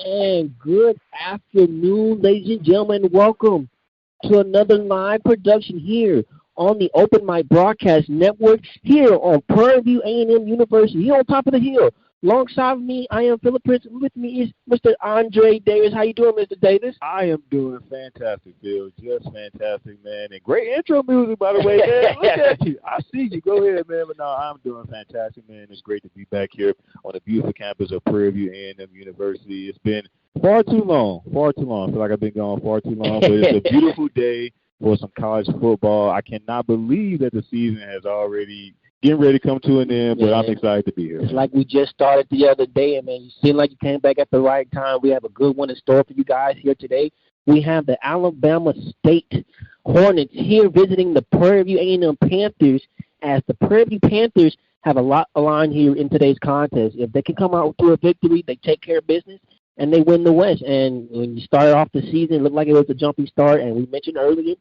And good afternoon, ladies and gentlemen. Welcome to another live production here on the Open Mic Broadcast Network here on Prairie A&M University, here on top of the hill. Alongside me, I am Philip Prince. With me is Mr. Andre Davis. How you doing, Mr. Davis? I am doing fantastic, Phil. Just fantastic, man. And great intro music, by the way, man. Look at you. I see you. Go ahead, man. But no, I'm doing fantastic, man. It's great to be back here on the beautiful campus of Prairie A&M University. It's been far too long. I feel like I've been gone far too long, but it's a beautiful day for some college football. I cannot believe that the season has already getting ready to come to an end, but I'm excited to be here. It's like we just started the other day, and, man, you seem like you came back at the right time. We have a good one in store for you guys here today. We have the Alabama State Hornets here visiting the Prairie A&M Panthers, as the Prairie Panthers have a lot aligned here in today's contest. If they can come out with a victory, they take care of business, and they win the West. And when you started off the season, it looked like it was a jumpy start, and we mentioned earlier in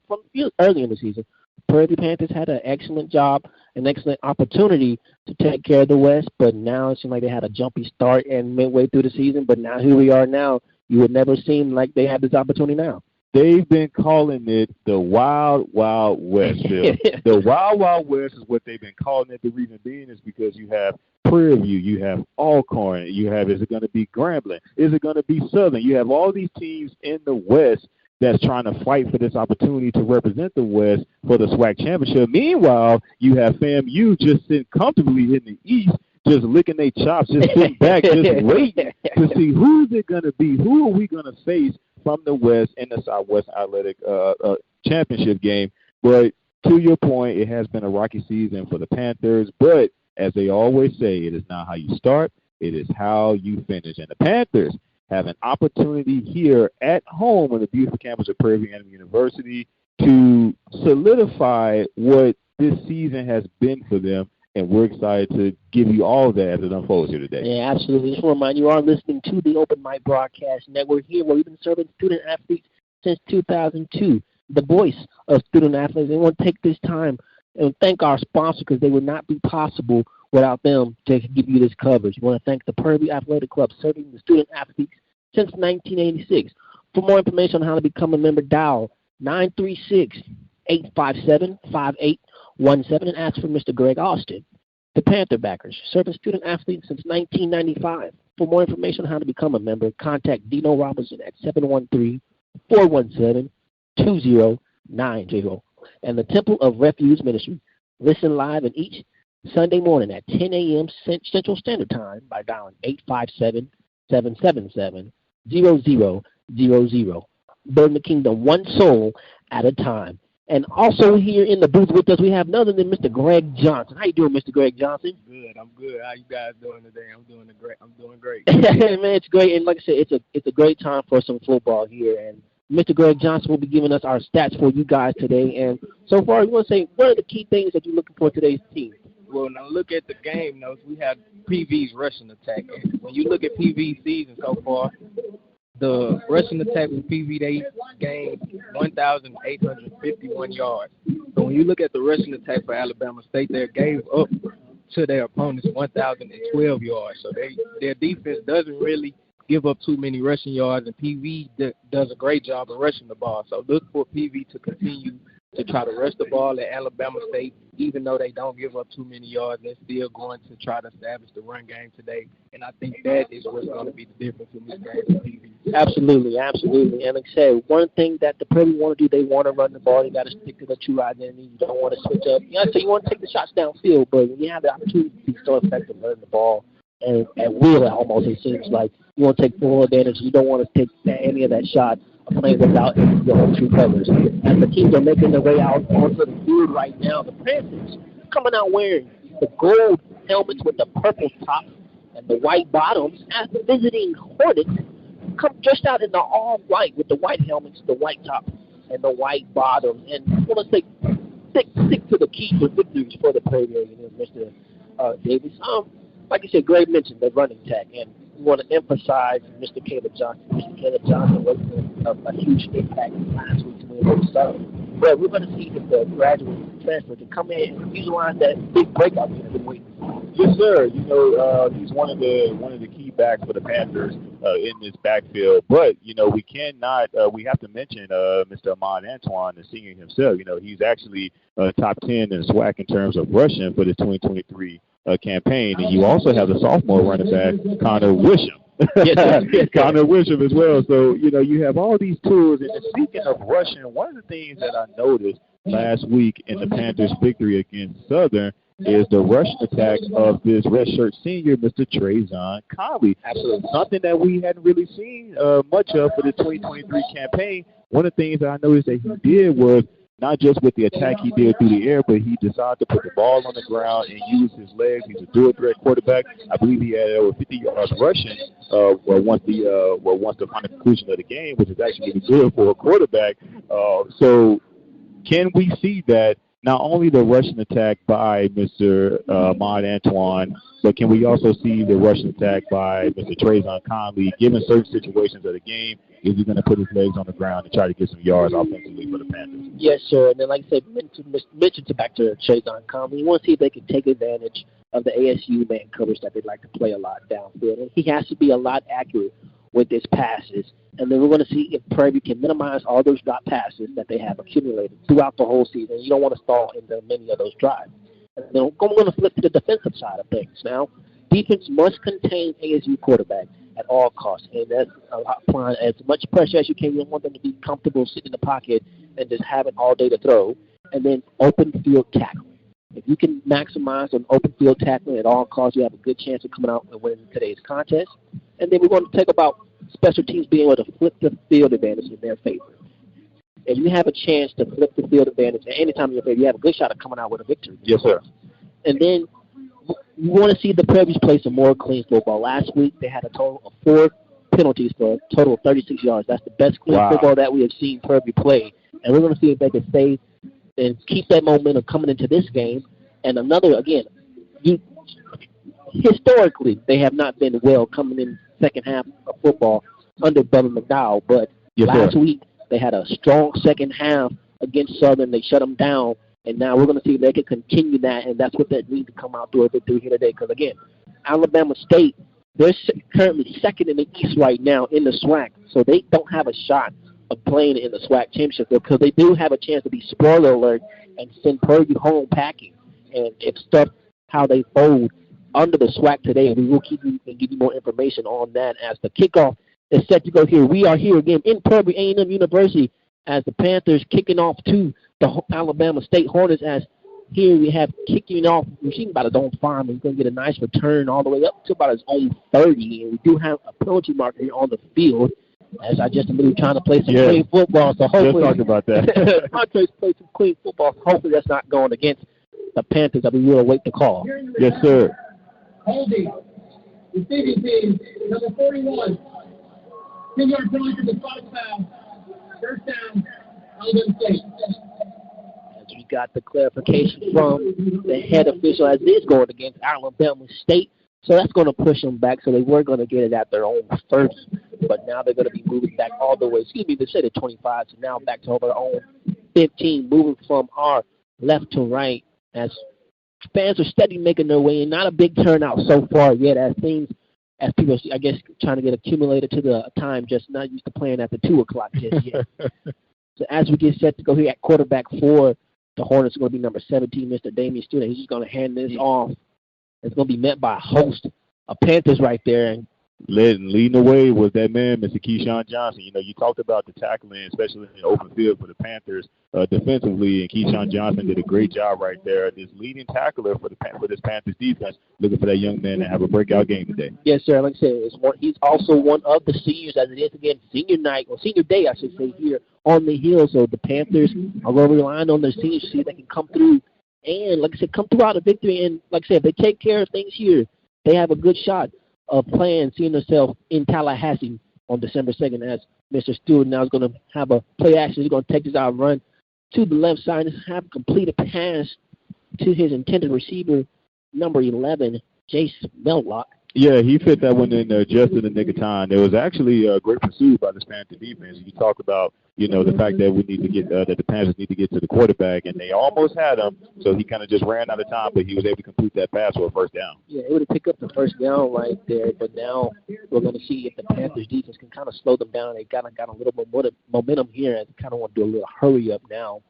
the season, Prairie Panthers had an excellent job, an excellent opportunity to take care of the West, but now it seemed like they had a jumpy start and midway through the season. But now here we are now. You would never seem like they have this opportunity now. They've been calling it the Wild Wild West, Bill. The Wild Wild West is what they've been calling it. The reason being is because you have Prairie, you have Alcorn, you have, is it going to be Grambling? Is it going to be Southern? You have all these teams in the West that's trying to fight for this opportunity to represent the West for the SWAC championship. Meanwhile, you have FAMU just sitting comfortably in the East, just licking their chops, just sitting back, just waiting to see who's it going to be, who are we going to face from the West in the Southwest Athletic Championship game. But to your point, it has been a rocky season for the Panthers, but as they always say, it is not how you start, it is how you finish. And the Panthers have an opportunity here at home on the beautiful campus of Prairie A&M University to solidify what this season has been for them, and we're excited to give you all that as it unfolds here today. Yeah, absolutely. Just want to remind you, are listening to the Open Mic Broadcast Network here, where we've been serving student-athletes since 2002, the voice of student-athletes. And we want to take this time and thank our sponsors, because they would not be possible without them to give you this coverage. We want to thank the Prairie Athletic Club, serving the student-athletes since 1986. For more information on how to become a member, dial 936-857-5817 and ask for Mr. Greg Austin. The Panther Backers, serving student-athletes since 1995. For more information on how to become a member, contact Dino Robinson at 713-417-2090. And the Temple of Refuge Ministry. Listen live in each Sunday morning at 10 a.m. Central Standard Time by dialing 857-777-0000. Building the kingdom one soul at a time. And also here in the booth with us, we have none other than Mr. Greg Johnson. How you doing, Mr. Greg Johnson? Good. I'm good. How you guys doing today? I'm doing great. Man, it's great. And like I said, it's a great time for some football here. And Mr. Greg Johnson will be giving us our stats for you guys today. And so far, you want to say, what are the key things that you're looking for today's team? Well, when I look at the game notes, we have PV's rushing attack. And when you look at PV's season so far, the rushing attack with PV, they gained 1,851 yards. So when you look at the rushing attack for Alabama State, they gave up to their opponents 1,012 yards. So their defense doesn't really give up too many rushing yards, and PV does a great job of rushing the ball. So look for PV to continue to try to rush the ball at Alabama State. Even though they don't give up too many yards, they're still going to try to establish the run game today. And I think that is what's going to be the difference in this game for PV. Absolutely. And like I said, one thing that the Prairie want to do, they want to run the ball. You got to stick to the true identity. You don't want to switch up. So you want to take the shots downfield, but when you have the opportunity to be so effective running the ball, and at will, almost, it seems like you want to take full advantage. You don't want to take any of that shot of playing without your true colors. As the teams are making their way out onto the field right now, the Panthers coming out wearing the gold helmets with the purple top and the white bottoms, as the visiting Hornets come dressed out in the all white with the white helmets, the white top, and the white bottoms. And I want to say, stick to the key for victories for the Prairie, Mr. Davis. Like I said, Greg mentioned the running attack, and we want to emphasize Mr. Caleb Johnson. Mr. Caleb Johnson was a huge impact last week's win over Southern. But we're going to see if the graduate transfer can come in and utilize that big breakout we've been waiting for. Yes, sir. You know, he's one of the key backs for the Panthers in this backfield. But you know, we have to mention Mr. Ahmad Antoine, the senior himself. You know, he's actually top 10 in SWAC in terms of rushing for this 2023 campaign. And you also have the sophomore running back, Connor Wisham. Connor Wisham as well. So, you know, you have all these tools. And speaking of rushing, one of the things that I noticed last week in the Panthers' victory against Southern is the rushing attack of this redshirt senior, Mr. Trayvon Conley. Absolutely. Something that we hadn't really seen much of for the 2023 campaign. One of the things that I noticed that he did was not just with the attack he did through the air, but he decided to put the ball on the ground and use his legs. He's a dual threat quarterback. I believe he had over 50 yards rushing once the final conclusion of the game, which is actually really good for a quarterback. So can we see that not only the rushing attack by Mr. Ahmad Antoine, but can we also see the rushing attack by Mr. Trayvon Conley, given certain situations of the game? Is he going to put his legs on the ground and try to get some yards offensively for the Panthers? Yes, sir. And then, like I said, mentioned back to Trayvon Conley, you want to see if they can take advantage of the ASU man coverage that they like to play a lot downfield. And he has to be a lot accurate with his passes. And then we're going to see if Prairie can minimize all those drop passes that they have accumulated throughout the whole season. You don't want to stall into many of those drives. And then we're going to flip to the defensive side of things. Now, defense must contain ASU quarterback at all costs, and that's applying as much pressure as you can. You don't want them to be comfortable sitting in the pocket and just having all day to throw. And then open field tackling. If you can maximize on open field tackling at all costs, you have a good chance of coming out and winning today's contest. And then we're going to talk about special teams being able to flip the field advantage in their favor. If you have a chance to flip the field advantage at any time in your favor, you have a good shot of coming out with a victory. Yes, sir. And then you want to see the Prairies play some more clean football. Last week they had a total of 4 penalties for a total of 36 yards. That's the best clean football that we have seen Prairie play. And we're going to see if they can stay and keep that momentum coming into this game. And another, again, historically they have not been well coming in second half of football under Bubba McDowell. But last week they had a strong second half against Southern. They shut them down. And now we're going to see if they can continue that, and that's what they need to come out to a victory here today. Because, again, Alabama State, they're currently second in the East right now in the SWAC, so they don't have a shot of playing in the SWAC championship because they do have a chance to be spoiler alert and send Prairie home packing. And if stuff how they fold under the SWAC today, we will keep you and give you more information on that as the kickoff is set to go here. We are here again in Prairie A&M University as the Panthers kicking off to the Alabama State Hornets. As here we have kicking off, receiving about his own 5. He's going to get a nice return all the way up to about his own 30. And we do have a penalty marker here on the field, as I just alluded, trying to play some clean football. So hopefully, just talk about that. Montrez play some clean football. Hopefully that's not going against the Panthers. We will await the call. Yes, sir. Holding. Receiving team, number 41. 10-yard penalty for the spot foul. First down, Alabama State. As we got the clarification from the head official, as it is going against Alabama State, so that's going to push them back. So they were going to get it at their own 30, but now they're going to be moving back all the way. They said at 25, so now back to their own 15, moving from our left to right as fans are steadily making their way in. Not a big turnout so far yet, as people, I guess, trying to get accumulated to the time, just not used to playing at the 2 o'clock just yet. So as we get set to go here at quarterback for the Hornets, going to be number 17, Mr. Damian Stewart. He's just going to hand this off. It's going to be met by a host of Panthers right there. And leading the way was that man, Mr. Keyshawn Johnson. You know, you talked about the tackling, especially in the open field for the Panthers defensively, and Keyshawn Johnson did a great job right there. This leading tackler for this Panthers defense, looking for that young man to have a breakout game today. Yes, sir. Like I said, he's also one of the seniors, as it is again senior night, or senior day, I should say, here on the hill. So the Panthers are going to rely on their seniors to see if they can come through and, like I said, come through out of victory. And like I said, if they take care of things here, they have a good shot of seeing themselves in Tallahassee on December 2nd, as Mr. Stewart now is going to have a play action. He's going to take this out and run to the left side and have a completed pass to his intended receiver, number 11, Jace Mellock. Yeah, he fit that one in there just in the nick of time. There was actually a great pursuit by the Panther defense. You talk about, the fact that we need to get that the Panthers need to get to the quarterback, and they almost had him, so he kind of just ran out of time, but he was able to complete that pass for a first down. Yeah, it would have picked up the first down right there, but now we're going to see if the Panthers defense can kind of slow them down. They got a little more momentum here, and kind of want to do a little hurry up now.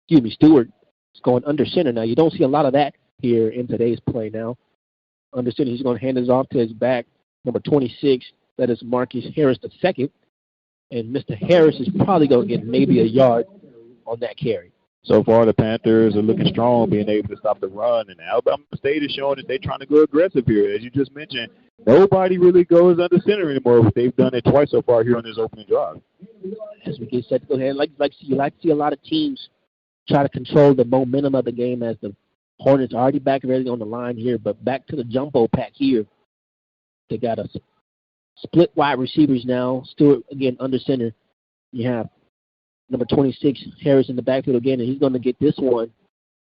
Stewart is going under center now. You don't see a lot of that here in today's play now. Under center, he's going to hand this off to his back, number 26. That is Marcus Harris II. And Mr. Harris is probably going to get maybe a yard on that carry. So far, the Panthers are looking strong, being able to stop the run. And Alabama State is showing that they're trying to go aggressive here. As you just mentioned, nobody really goes under center anymore, but they've done it twice so far here on this opening drive. As we get set to go ahead, you like to see a lot of teams try to control the momentum of the game as the Hornets are already back ready on the line here, but back to the jumbo pack here. They got a split wide receivers now. Stewart, again, under center. You have number 26, Harris in the backfield again, and he's going to get this one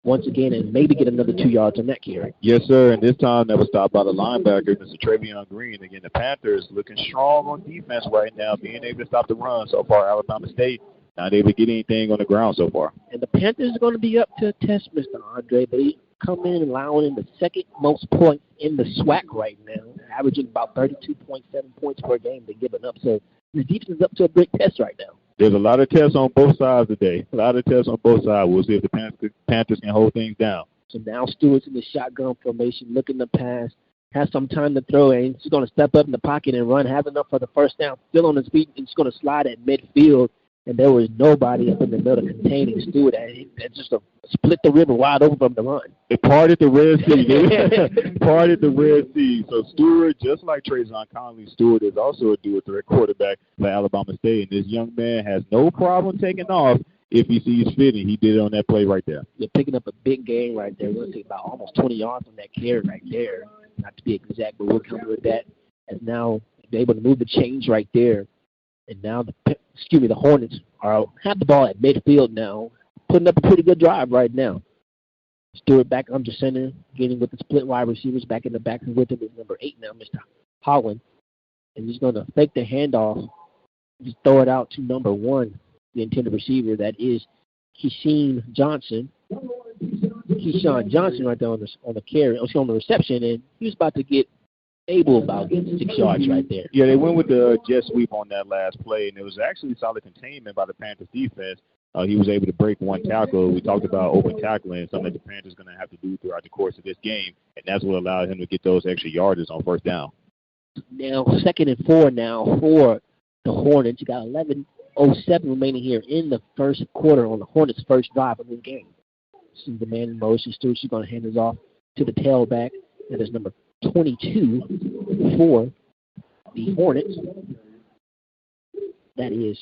once again and maybe get another 2 yards on that carry. Yes, sir, and this time that was stopped by the linebacker, Mr. Travion Green. Again, the Panthers looking strong on defense right now, being able to stop the run. So far, Alabama State not able to get anything on the ground so far. And the Panthers are going to be up to a test, Mr. Andre. They come in allowing in the second most points in the SWAC right now, averaging about 32.7 points per game they're giving up. So the defense is up to a big test right now. There's a lot of tests on both sides today. A lot of tests on both sides. We'll see if the Panthers can hold things down. So now Stewart's in the shotgun formation, looking to pass, has some time to throw, and he's going to step up in the pocket and run, has enough for the first down, still on his feet, and he's going to slide at midfield. And there was nobody up in the middle containing Stewart. It's just split the river wide open from the run. It parted the Red Sea. Parted the Red Sea. So Stewart, just like Trayvon Conley, Stewart is also a dual-threat quarterback for Alabama State. And this young man has no problem taking off if he sees fit, and he did it on that play right there. You're picking up a big game right there. We're going to take about almost 20 yards on that carry right there. Not to be exact, but we'll come with that. And now they're able to move the chains right there. And now the Hornets have the ball at midfield now, putting up a pretty good drive right now. Stewart back under center, getting with the split wide receivers back in the back, and with him is number 8 now, Mr. Holland. And he's going to fake the handoff, just throw it out to number 1, the intended receiver. That is Keyshawn Johnson. Keyshawn Johnson right there on the carry, on the reception, and he was about to get about getting 6 yards right there. Yeah, they went with the jet sweep on that last play, and it was actually solid containment by the Panthers defense. He was able to break one tackle. We talked about open tackling, something that the Panthers are going to have to do throughout the course of this game, and that's what allowed him to get those extra yardage on first down. Now, 2nd and 4 now for the Hornets. You got 11:07 remaining here in the first quarter on the Hornets' first drive of the game. This is the man in motion. Stewart's going to hand this off to the tailback. That is number 22 for the Hornets. That is.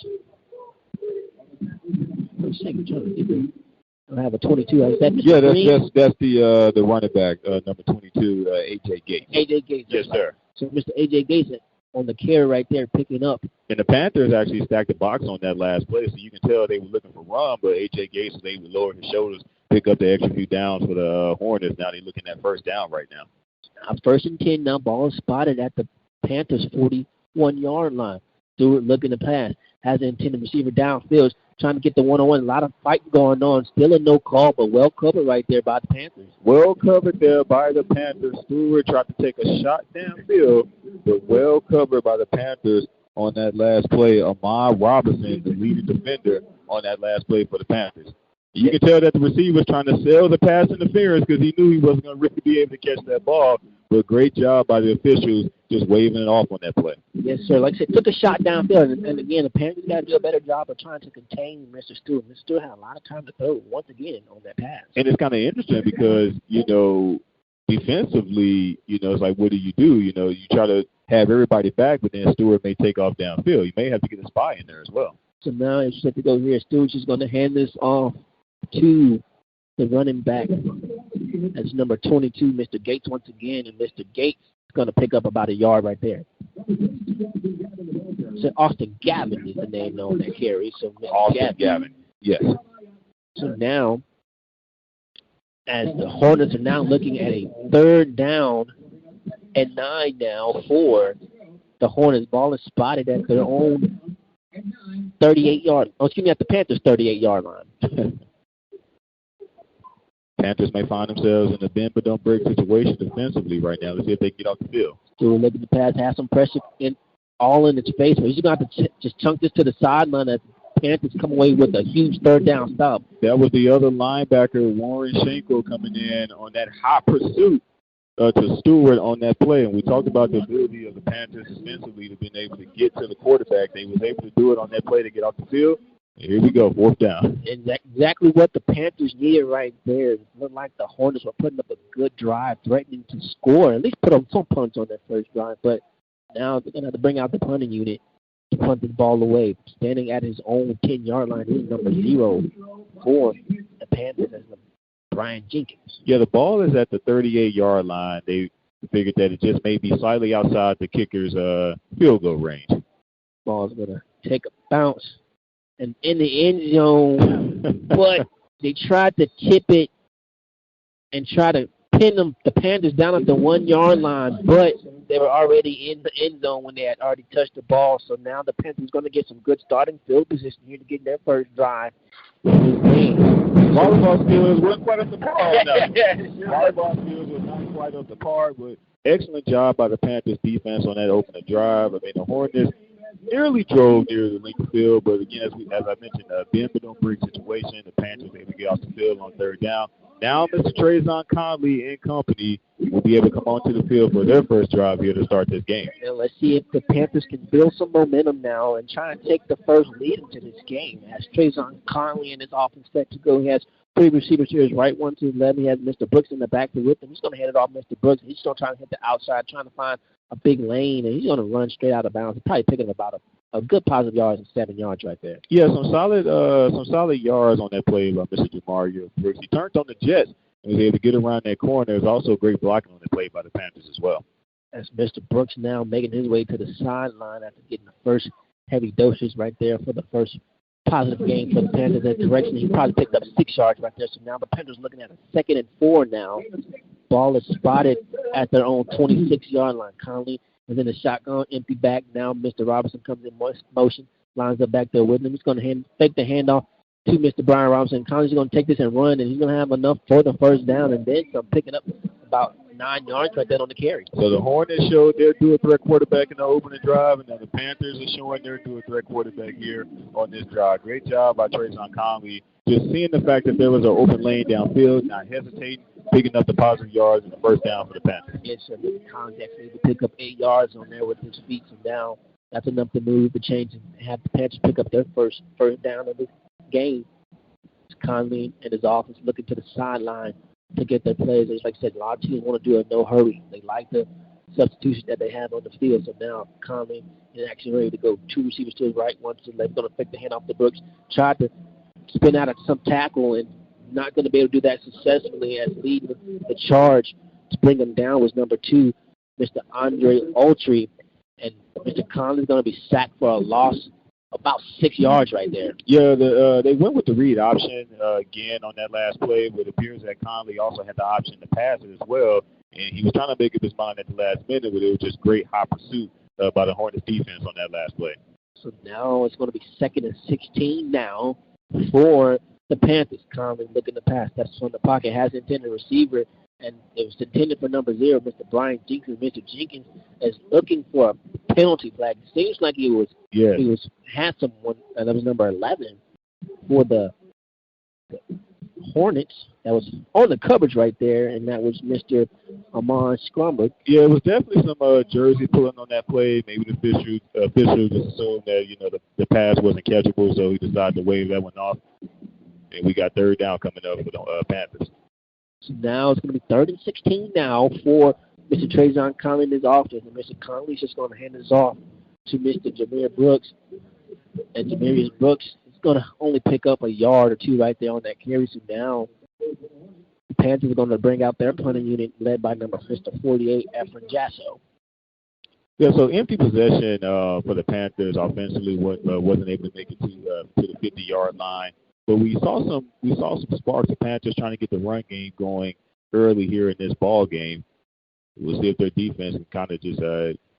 I have a 22. Is that Mr. Yeah, Green? that's the running back, number 22, A.J. Gates. A.J. Gates. Yes, sir. So Mr. A.J. Gates on the carry right there, picking up. And the Panthers actually stacked the box on that last play, so you can tell they were looking for run, but A.J. Gates was able to lower his shoulders, pick up the extra few downs for the Hornets. Now they're looking at first down right now. 1st and 10 now. Ball is spotted at the Panthers' 41-yard line. Stewart looking to pass. Has an intended receiver downfield, trying to get the one-on-one. A lot of fight going on. Still a no call, but well covered right there by the Panthers. Well covered there by the Panthers. Stewart tried to take a shot downfield, but well covered by the Panthers on that last play. Ahmad Robinson, the leading defender on that last play for the Panthers. You can tell that the receiver was trying to sell the pass interference because he knew he wasn't going to really be able to catch that ball. But great job by the officials just waving it off on that play. Yes, sir. Like I said, took a shot downfield. And again, the Panthers got to do a better job of trying to contain Mr. Stewart. Mr. Stewart had a lot of time to throw once again on that pass. And it's kind of interesting because, defensively, it's like, what do? You try to have everybody back, but then Stewart may take off downfield. You may have to get a spy in there as well. So now it's set to go here. Stewart's just going to hand this off to the running back. That's number 22, Mr. Gates once again, and Mr. Gates is going to pick up about a yard right there. So Austin Gavin is the name on that carry. So Mr. Austin Gavin, yes. So now, as the Hornets are now looking at a 3rd down and 9 now for the Hornets. Ball is spotted at their own 38-yard. Oh, excuse me, at the Panthers' 38-yard line. Panthers may find themselves in a bend but don't break situation defensively right now. Let's see if they can get off the field. Still looking to pass, have some pressure all in its face. But he's going to have to just chunk this to the sideline as the Panthers come away with a huge third down stop. That was the other linebacker, Warren Schenkel, coming in on that hot pursuit to Stewart on that play. And we talked about the ability of the Panthers defensively to being able to get to the quarterback. They was able to do it on that play to get off the field. And here we go, 4th down. Exactly what the Panthers needed right there. It looked like the Hornets were putting up a good drive, threatening to score, at least put up some punts on that first drive. But now they're going to have to bring out the punting unit to punt the ball away. Standing at his own 10-yard line is number 0 for the Panthers, as Brian Jenkins. Yeah, the ball is at the 38-yard line. They figured that it just may be slightly outside the kicker's field goal range. Ball's going to take a bounce and in the end zone, but they tried to tip it and try to pin the Panthers down at the 1-yard line, but they were already in the end zone when they had already touched the ball. So now the Panthers going to get some good starting field position here to get their first drive. Volleyball skills weren't quite up to par. Volleyball skills were not quite up to par, but excellent job by the Panthers defense on that opening drive. I mean, the Hornets nearly drove near the length of the field, but again, as I mentioned, bend but don't break situation. The Panthers were able to get off the field on 3rd down. Now Mr. Trayvon Conley and company will be able to come onto the field for their first drive here to start this game. And let's see if the Panthers can build some momentum now and try and take the first lead into this game. As Trayvon Conley and his offense set to go, he has 3 receivers here. His right one to the left. He has Mr. Brooks in the back to with him. He's going to hand it off Mr. Brooks. He's going to try to hit the outside, trying to find a big lane, and he's going to run straight out of bounds. He's probably picking up about a good positive yards and 7 yards right there. Yeah, some solid yards on that play by Mr. Jamario Brooks. He turned on the Jets and was able to get around that corner. There's also great blocking on the play by the Panthers as well. As Mr. Brooks now making his way to the sideline after getting the first heavy doses right there for the first positive game for the Panthers. That direction, he probably picked up 6 yards right there. So now the Panthers looking at a 2nd and 4 now. Ball is spotted at their own 26-yard line. Conley is in the shotgun, empty back. Now Mr. Robinson comes in motion, lines up back there with him. He's going to fake the handoff to Mr. Brian Robinson. Conley's going to take this and run, and he's going to have enough for the first down, and then some, picking up about 9 yards right there on the carry. So the Hornets showed their dual-threat quarterback in the opening drive, and now the Panthers are showing their dual-threat quarterback here on this drive. Great job by Trayvon Conley, just seeing the fact that there was an open lane downfield, not hesitating, picking up the positive yards and the first down for the Panthers. Yes, sir. Conley actually able to pick up 8 yards on there with his feet, so now that's enough to move the change and have the Panthers pick up their first down of the game. Conley and his offense looking to the sideline to get their plays. Just like I said, a lot of teams want to do it no hurry. They like the substitution that they have on the field. So now Conley is actually ready to go. 2 receivers to his right, 1 to the left. Going to fake the hand off to Brooks. Tried to spin out at some tackle and not going to be able to do that successfully, as leading the charge to bring him down was number 2, Mr. Andre Autry. And Mr. Conley is going to be sacked for a loss about 6 yards right there. Yeah, they went with the read option again on that last play, but it appears that Conley also had the option to pass it as well, and he was trying to make up his mind at the last minute, but it was just great high pursuit by the Hornets defense on that last play. So now it's going to be 2nd and 16 now for the Panthers. Conley looking to pass. That's from the pocket, has intended receiver, and it was intended for number 0, Mr. Brian Jenkins. Mr. Jenkins is looking for a penalty flag. It seems like he had someone, and that was number 11 for the Hornets. That was on the coverage right there, and that was Mr. Amon Scrumber. Yeah, it was definitely some jersey pulling on that play. Maybe the official just assumed that the pass wasn't catchable, so he decided to wave that one off. And we got 3rd down coming up for the Panthers. So now it's going to be 3rd and 16 now for Mr. Trayvon Conley and his offense. And Mr. Conley's just going to hand this off to Mr. Jameer Brooks. And Jameer Brooks is going to only pick up 1 yard or 2 right there on that carry. So now the Panthers are going to bring out their punting unit led by number Mr. 48, Efren Jasso. Yeah, so empty possession for the Panthers offensively wasn't able to make it to the 50-yard line. But we saw some sparks of Panthers trying to get the run game going early here in this ball game. We'll see if their defense can kind of just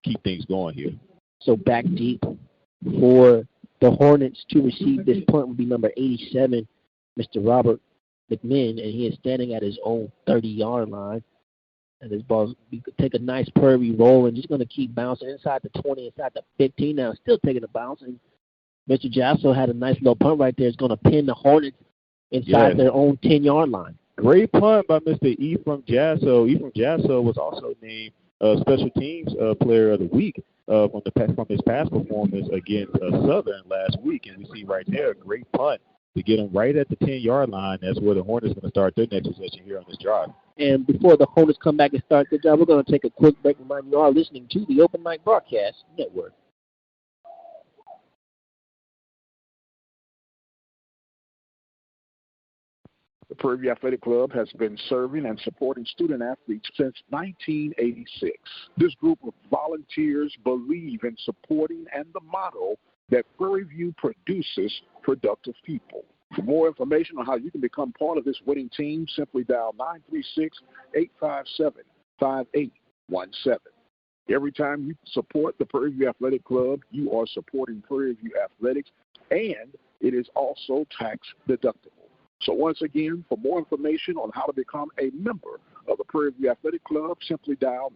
keep things going here. So back deep for the Hornets to receive this punt would be number 87, Mr. Robert McMinn, and he is standing at his own 30-yard line. And this ball take a nice Prairie roll and just going to keep bouncing inside the 20, inside the 15 now, still taking a bounce. And Mr. Jasso had a nice little punt right there. It's going to pin the Hornets inside their own 10-yard line. Great punt by Mr. Ephraim Jasso. Ephraim Jasso was also named Special Teams Player of the Week from his past performance against Southern last week. And we see right there a great punt to get them right at the 10-yard line. That's where the Hornets are going to start their next possession here on this drive. And before the Hornets come back and start their drive, we're going to take a quick break. Remind you are listening to the Open Mic Broadcast Network. The Prairie Athletic Club has been serving and supporting student athletes since 1986. This group of volunteers believe in supporting and the motto that Prairie View produces productive people. For more information on how you can become part of this winning team, simply dial 936-857-5817. Every time you support the Prairie View Athletic Club, you are supporting Prairie View Athletics, and it is also tax deductible. So once again, for more information on how to become a member of the Prairie View Athletic Club, simply dial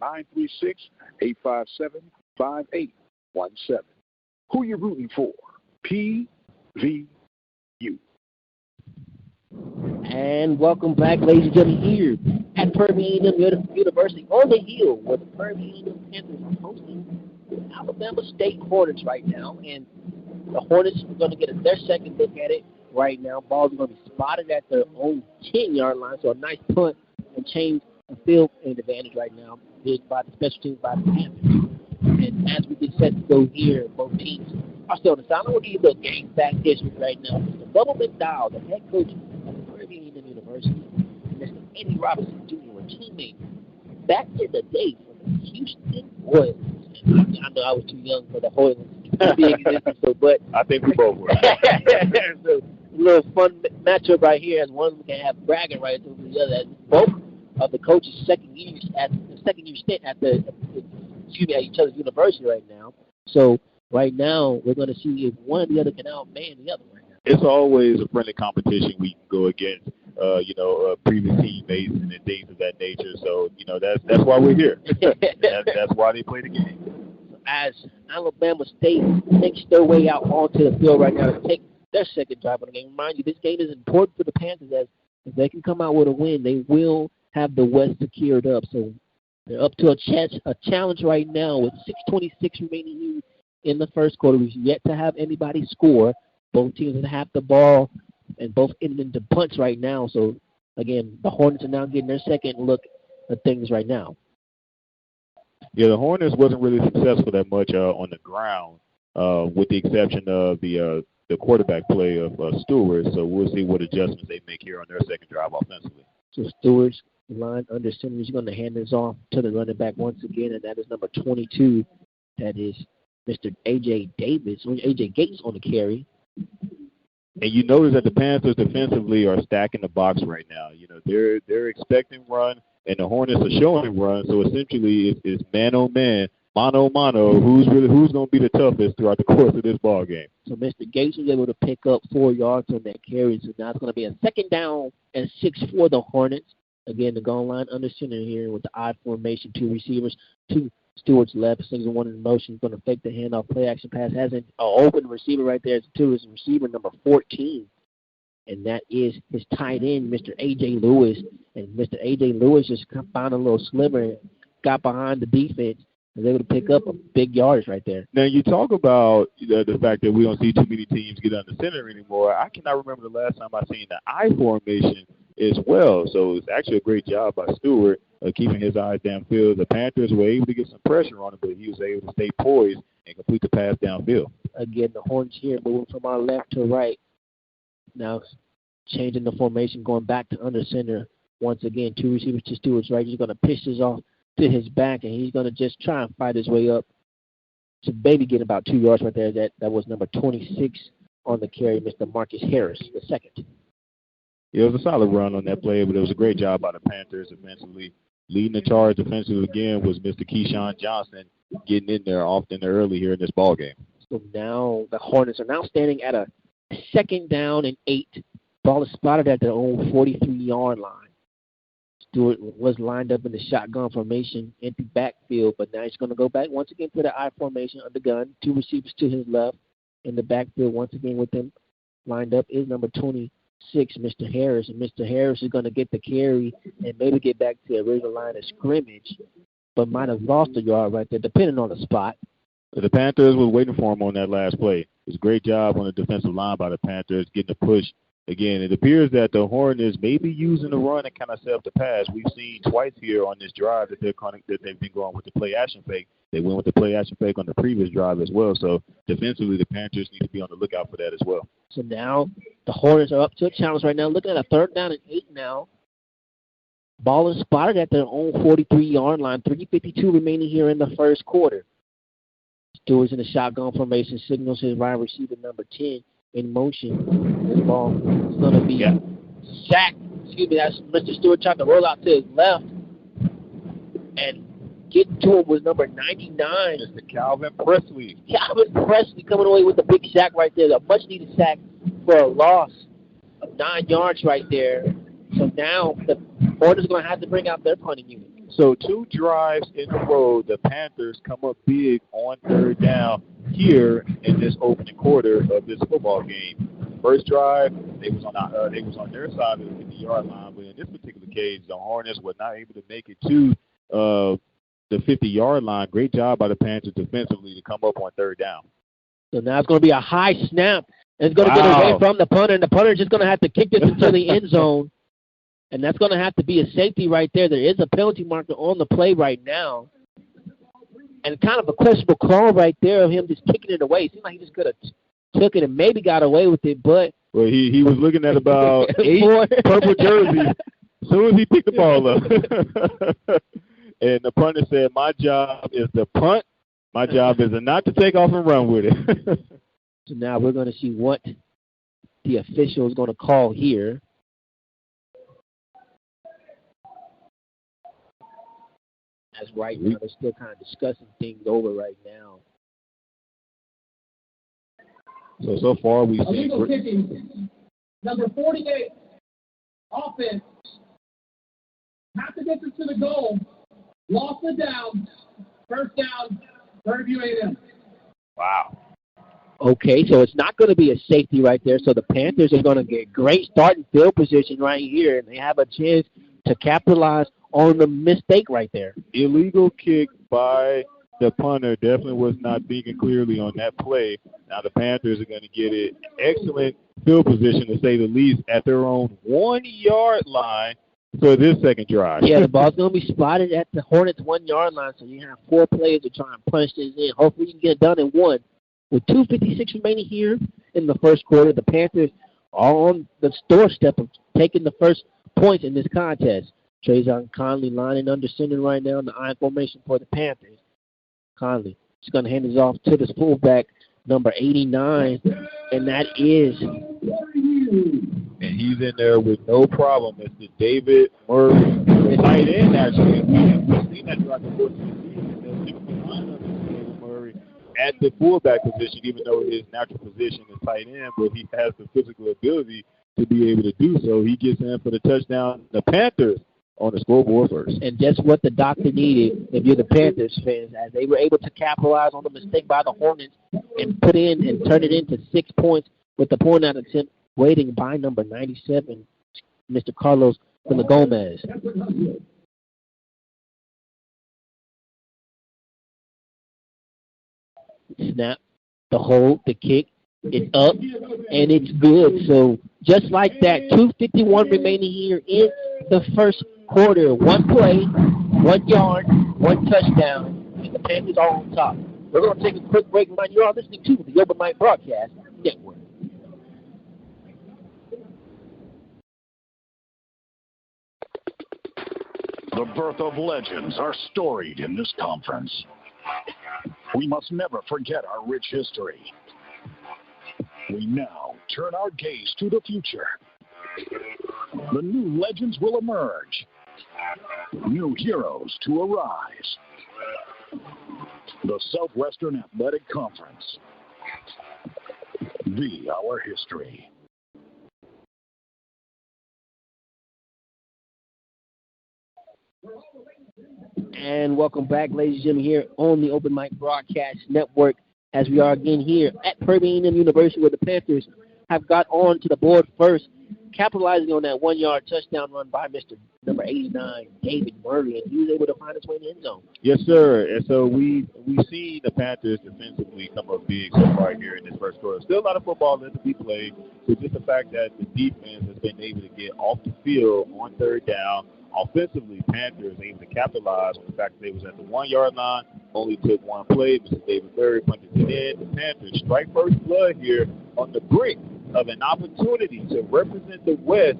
936-857-5817. Who you rooting for? PVU. And welcome back, ladies and gentlemen, here at Prairie A&M University on the hill, where the Prairie A&M Panthers are hosting the Alabama State Hornets right now. And the Hornets are going to get their second look at it right now. Balls are going to be spotted at their own 10-yard line, so a nice punt and change of field and advantage right now did by the special teams by the Panthers. And as we get set to go here, both teams are still on the side. I'm going to give you a game back history right now. Mr. Bubba McDowell, the head coach of Prairie A&M University, and Mr. Andy Robinson Jr. were teammates back in the day for the Houston Royals. I know I was too young for the Royals to be existing, but I think we both were. So, a little fun matchup right here, as one can have bragging rights over the other. As both of the coaches' second year stint at each other's university right now. So right now, we're going to see if one or the other can outman the other right now. It's always a friendly competition we can go against, previous teammates and things of that nature. So, that's why we're here. that's why they play the game. As Alabama State makes their way out onto the field right now to take their second drive on the game. Remind you, this game is important for the Panthers, as if they can come out with a win, they will have the West secured up. So they're up to a challenge right now with 6:26 remaining here in the first quarter. We've yet to have anybody score. Both teams have the ball and both ending the punts right now. So, again, the Hornets are now getting their second look at things right now. Yeah, the Hornets wasn't really successful that much on the ground, with the exception of the quarterback play of Stewart. So we'll see what adjustments they make here on their second drive offensively. So Stewart's line under center. He's going to hand this off to the running back once again, and that is number 22. That is Mr. A.J. Gates on the carry. And you notice that the Panthers defensively are stacking the box right now. They're expecting run, and the Hornets are showing run. So essentially, it's man on man, mano mano. Who's going to be the toughest throughout the course of this ball game? So Mr. Gates was able to pick up 4 yards on that carry. So now it's going to be a second down and 6 for the Hornets. Again, the goal line under center here with the odd formation, 2 receivers, 2 Stewart's left, single one in motion, going to fake the handoff, play action pass, has an open receiver right there. It's to his receiver number 14, and that is his tight end, Mr. A.J. Lewis. And Mr. A.J. Lewis just found a little slimmer, got behind the defense, and was able to pick up a big yardage right there. Now, you talk about the fact that we don't see too many teams get under center anymore. I cannot remember the last time I seen the I formation as well. So it's actually a great job by Stewart keeping his eyes downfield. The Panthers were able to get some pressure on him, but he was able to stay poised and complete the pass downfield. Again, the Hornets here moving from our left to right. Now changing the formation, going back to under center. Once again, 2 receivers to Stewart's right. He's going to pitch this off to his back, and he's going to just try and fight his way up to maybe get about 2 yards right there. That was number 26 on the carry, Mr. Marcus Harris, the second. It was a solid run on that play, but it was a great job by the Panthers defensively Leading the charge defensively again was Mr. Keyshawn Johnson, getting in there often early here in this ball game. So now the Hornets are now standing at a 2nd down and 8. Ball is spotted at their own 43-yard line. Stewart was lined up in the shotgun formation, empty backfield, but now he's going to go back once again to the I formation under gun. 2 receivers to his left in the backfield once again with him. Lined up is number 26, Mr. Harris, and Mr. Harris is going to get the carry and maybe get back to the original line of scrimmage, but might have lost a yard right there, depending on the spot. The Panthers were waiting for him on that last play. It was a great job on the defensive line by the Panthers, getting a push. Again, it appears that the Hornets may be using the run and kind of set up the pass. We've seen twice here on this drive that they've been going with the play-action fake. They went with the play-action fake on the previous drive as well. So defensively, the Panthers need to be on the lookout for that as well. So now the Hornets are up to a challenge right now. Looking at a 3rd down and 8 now. Ball is spotted at their own 43-yard line. 3:52 remaining here in the first quarter. Stewart's in the shotgun formation, signals his wide receiver number 10 in motion. This ball is going to be sacked. Excuse me, that's Mr. Stewart trying to roll out to his left. And getting to him was number 99. Mr. Calvin Presley. Calvin Presley coming away with a big sack right there. A much-needed sack for a loss of 9 yards right there. So now the Hornets are going to have to bring out their punting unit. So 2 drives in a row, the Panthers come up big on 3rd down here in this opening quarter of this football game. First drive, they was on their side of the 50-yard line, but in this particular case, the Hornets were not able to make it to the 50-yard line. Great job by the Panthers defensively to come up on 3rd down. So now it's going to be a high snap. And it's going to get away from the punter, and the punter is just going to have to kick this into the end zone. And that's going to have to be a safety right there. There is a penalty marker on the play right now. And kind of a questionable call right there of him just kicking it away. It seemed like he just could have took it and maybe got away with it, but... Well, he was looking at about 8 purple jerseys as soon as he picked the ball up. And the punter said, my job is to punt. My job is not to take off and run with it. So now we're going to see what the official is going to call here. As right now, they're still kind of discussing things over right now. So far we've seen... Illegal kicking. Number 48, offense. Half the distance to the goal. Lost the down. First down, Prairie A&M. Wow. Okay, so it's not going to be a safety right there. So the Panthers are going to get great starting field position right here, and they have a chance to capitalize on the mistake right there. Illegal kick by the punter. Definitely was not thinking clearly on that play. Now the Panthers are going to get it. Excellent field position, to say the least, at their own 1-yard line for this second drive. Yeah, the ball's going to be spotted at the Hornets' 1-yard line, so you have 4 players to try and punch this in. Hopefully you can get it done in 1. With 2:56 remaining here in the first quarter, the Panthers are on the doorstep of taking the first points in this contest. Trajan Conley lining under center right now in the I formation for the Panthers. Conley is going to hand this off to the fullback, number 89, and that is... And he's in there with no problem. It's the David Murray tight end, actually. We've seen that throughout the course of the season. They'll typically line up David Murray at the fullback position, even though his natural position is tight end, but he has the physical ability to be able to do so. He gets in for the touchdown. The Panthers on the scoreboard first. And just what the doctor needed, if you're the Panthers fans, as they were able to capitalize on the mistake by the Hornets and put in and turn it into 6 points with the point out attempt waiting by number 97, Mr. Carlos Gomez. Snap, the hold, the kick, it's up, and it's good. So just like that, 2:51 remaining here in the first quarter. 1 play, 1 yard, 1 touchdown, and the Panthers are on top. We're going to take a quick break. Mind you are listening to the Open Mic Broadcast Network. The birth of legends are storied in this conference. We must never forget our rich history. We now turn our gaze to the future. The new legends will emerge. New heroes to arise. The Southwestern Athletic Conference. Be our history. And welcome back, ladies and gentlemen, here on the Open Mic Broadcast Network, as we are again here at Prairie University, where the Panthers have got on to the board first, capitalizing on that 1-yard touchdown run by Mr. number 89, David Murray, and he was able to find his way in the end zone. Yes, sir. And so we've seen the Panthers defensively come up big so far here in this first quarter. Still a lot of football left to be played, but just the fact that the defense has been able to get off the field on third down. Offensively, Panthers able to capitalize on the fact that they was at the 1-yard line, only took one play. Mr. David Murray punted it in. The Panthers strike first blood here on the brink of an opportunity to represent the West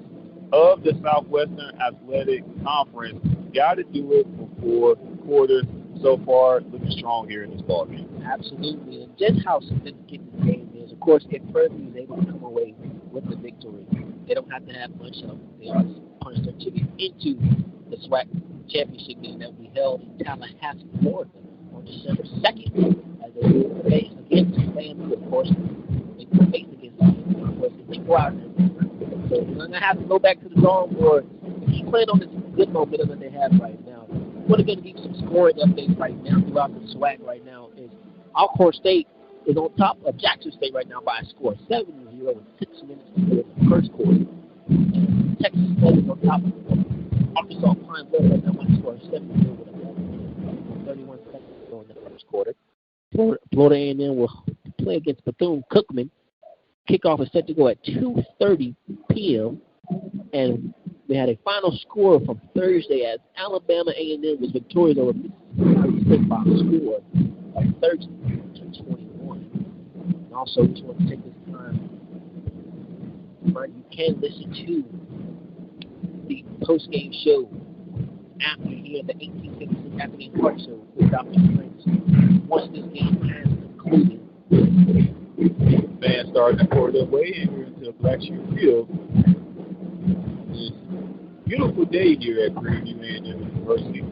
of the Southwestern Athletic Conference. Got to do it before quarters. So far, looking strong here in this ball game. Absolutely. And just how significant the game is. Of course, if Prairie is able to come away with the victory, they don't have to have much of it. They already punched their ticket into the SWAC championship game that will be held in Tallahassee, Florida on December 2nd, as they will face against FAMU, of course. They will face against FAMU, of course, if they go out there. So they're going to have to go back to the drawing board and keep playing on this good momentum that they have right now. What are going to give you some scoring updates right now throughout the SWAC right now is Alcorn State is on top of Jackson State right now by a score of 7-0 with 6 minutes to go in the first quarter. And Texas State is on top of Arkansas Pine Bluff right now by a score of 7-0 with 31 seconds to go in the first quarter. Florida A&M will play against Bethune-Cookman. Kickoff is set to go at 2:30 p.m. And we had a final score from Thursday as Alabama A&M was victorious over Mississippi State by a score of 30-21. And also, we just want to take this time to remind you can listen to the post-game show after you hear the 1856 after-game party show with Dr. Prince. Once this game has concluded, Fans starting to pour their way in here into Black Sheep Field. Beautiful day here at Prairie University.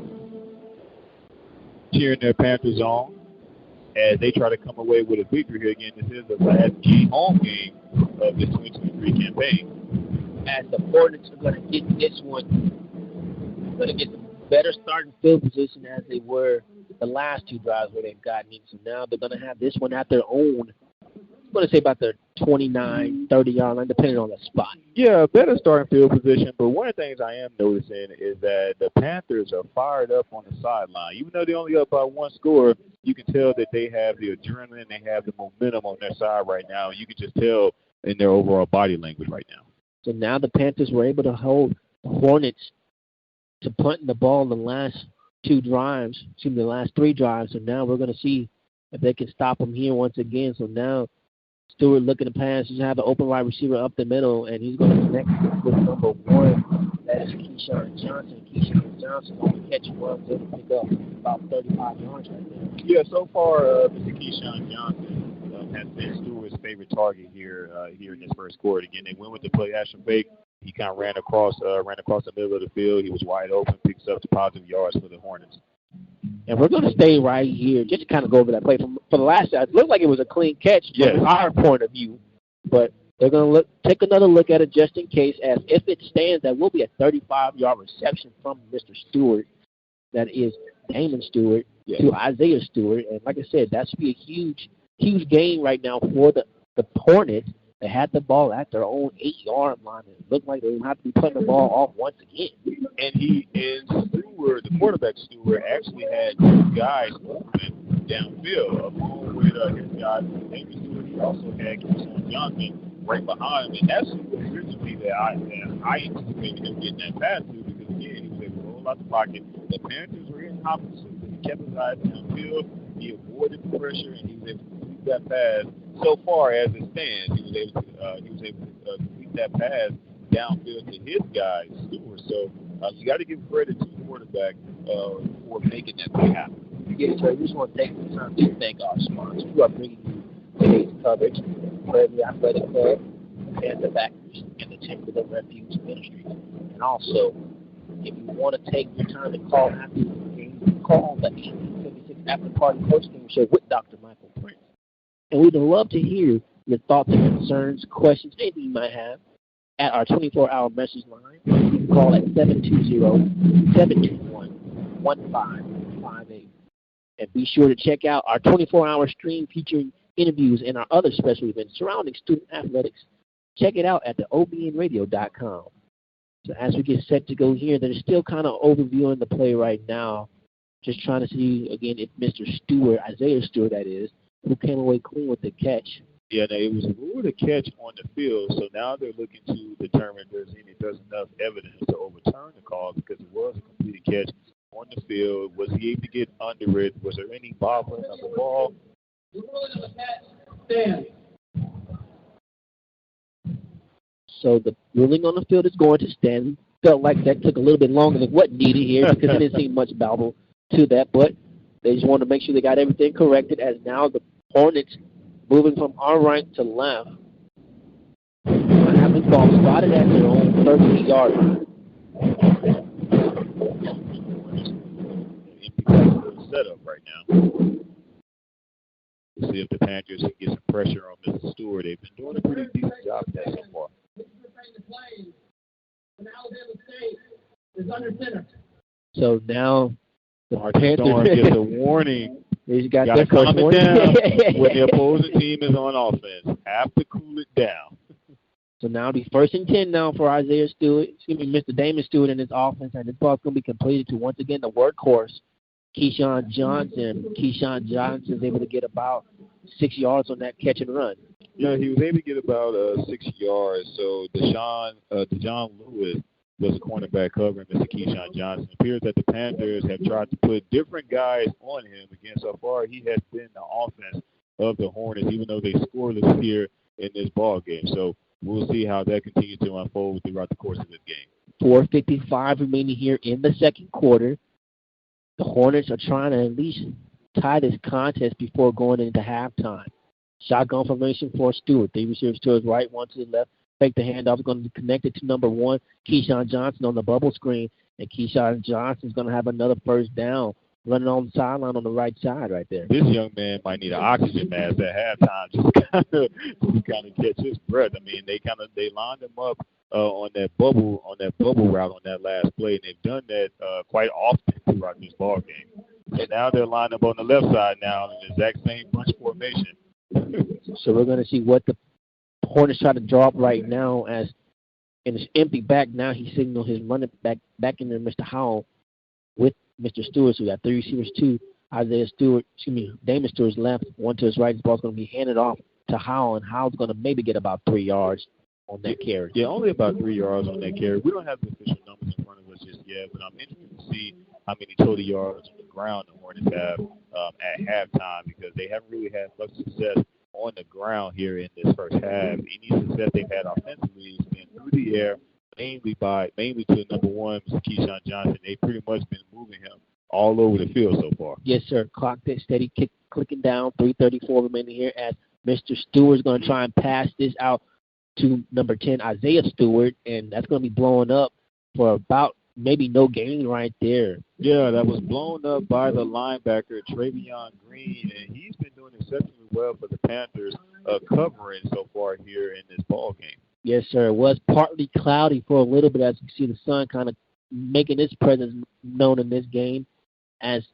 Cheering their Panthers on as they try to come away with a victory here again. This is the last home game of this 2023 campaign. As the Hornets are going to get this one, going to get some better starting field position as they were the last two drives where they've gotten in. So now they're going to have this one at their own, I'm going to say about their 29, 30-yard line, depending on the spot. Yeah, better starting field position. But one of the things I am noticing is that the Panthers are fired up on the sideline. Even though they're only up by one score, you can tell that they have the adrenaline, they have the momentum on their side right now. You can just tell in their overall body language right now. So now the Panthers were able to hold the Hornets to punting the ball in the last the last three drives. So now we're going to see if they can stop them here once again. So now Stewart looking to pass. He's going to have an open wide receiver up the middle, and he's going to connect with number 1. That is Keyshawn Johnson. Keyshawn Johnson on the catch runs able to pick up about 35 yards right there. Yeah, so far, Mr. Keyshawn Johnson has been Stewart's favorite target here in this first quarter. Again, they went with the play action fake. He kind of ran across the middle of the field. He was wide open, picks up the positive yards for the Hornets. And we're going to stay right here just to kind of go over that play. For the last shot, it looked like it was a clean catch from our point of view. But they're going to take another look at it just in case, as if it stands, that will be a 35-yard reception from Mr. Stewart. That is Damon Stewart to Isaiah Stewart. And like I said, that should be a huge, huge gain right now for the Hornets. They had the ball at their own 8-yard line. It looked like they would have to be putting the ball off once again. And Stewart, the quarterback Stewart, actually had 2 guys open downfield along with his guy, David Stewart. He also had Keyshawn Johnson right behind him. And that's originally that I anticipated him getting that pass to, because, again, he was able to roll out the pocket. The Panthers were in opposite. He kept his eyes downfield. He avoided the pressure, and he was able to complete that pass. So far as it stands, he was able to complete that pass downfield to his guy, Stewart. So you got to give credit to the quarterback for making that play happen. Yes, sir. We just want to take the time to thank our sponsors who are bringing you today's coverage, Prairie Athletic Club, Panther Backers, and the Timberland Refuge Ministries. And also, If you want to take your time and call after the game, call the 1856 After Party Coach Game Show with Dr. Michael Prince. And we'd love to hear your thoughts and concerns, questions, anything you might have at our 24-hour message line. You can call at 720-721-1558. And be sure to check out our 24-hour stream featuring interviews and our other special events surrounding student athletics. Check it out at the obnradio.com. So as we get set to go here, they're still kind of overviewing the play right now. Just trying to see, again, if Mr. Stewart, Isaiah Stewart, that is, who came away clean with the catch. Yeah, it was a rule to catch on the field, so now they're looking to determine if there's enough evidence to overturn the call because it was a completed catch on the field. Was he able to get under it? Was there any bobbling of the ball? So the ruling on the field is going to stand. Felt like that took a little bit longer than what needed here because it didn't seem much bobble to that, but they just wanted to make sure they got everything corrected as now the Hornets moving from our right to left. Having the ball spotted at their own 38-yard line. Set up right now. We'll see if the Panthers can get some pressure on Mr. Stewart. They've been doing a pretty decent job of that so far. So now the Panthers gets a warning. He's got to calm it down when the opposing team is on offense. Have to cool it down. So now it'll be 1st and 10 now for Isaiah Stewart. Mr. Damon Stewart in his offense, and this ball's going to be completed to, once again, the workhorse, Keyshawn Johnson. Keyshawn Johnson is able to get about 6 yards on that catch and run. Yeah, he was able to get about 6 yards. So DeJohn Lewis was the cornerback covering Mr. Keyshawn Johnson. It appears that the Panthers have tried to put different guys on him. Again, so far he has been the offense of the Hornets, even though they scoreless here in this ball game. So we'll see how that continues to unfold throughout the course of this game. 4:55 remaining here in the second quarter. The Hornets are trying to at least tie this contest before going into halftime. Shotgun formation for Stewart. 3 receivers to his right, 1 to the left. Fake the handoff. Is going to be connected to number 1, Keyshawn Johnson on the bubble screen. And Keyshawn Johnson is going to have another first down running on the sideline on the right side right there. This young man might need an oxygen mask at halftime just to kind of catch his breath. I mean, they lined him up on that bubble route on that last play, and they've done that quite often throughout this ball game. And now they're lined up on the left side now in the exact same bunch formation. So we're going to see what the Hornets try to draw up right now as in his empty back. Now he signaled his running back in there, Mr. Howell, with Mr. Stewart. So we got 3 receivers, 2. Damon Stewart's left, 1 to his right. This ball's going to be handed off to Howell, and Howell's going to maybe get about 3 yards on that carry. Yeah, only about 3 yards on that carry. We don't have the official numbers in front of us just yet, but I'm interested to see how many total yards on the ground the Hornets have at halftime because they haven't really had much success on the ground here in this first half. Any success they've had offensively has been through the air, mainly to number 1, Mr. Keyshawn Johnson. They've pretty much been moving him all over the field so far. Yes, sir. Clock that steady, clicking down. 3:34 remaining here as Mr. Stewart's going to try and pass this out to number 10, Isaiah Stewart, and that's going to be blowing up for about maybe no gain right there. Yeah, that was blown up by the linebacker, Travion Green, and he's been doing exceptionally well for the Panthers covering so far here in this ball game. Yes, sir. It was partly cloudy for a little bit, as you can see the sun kind of making its presence known in this game, as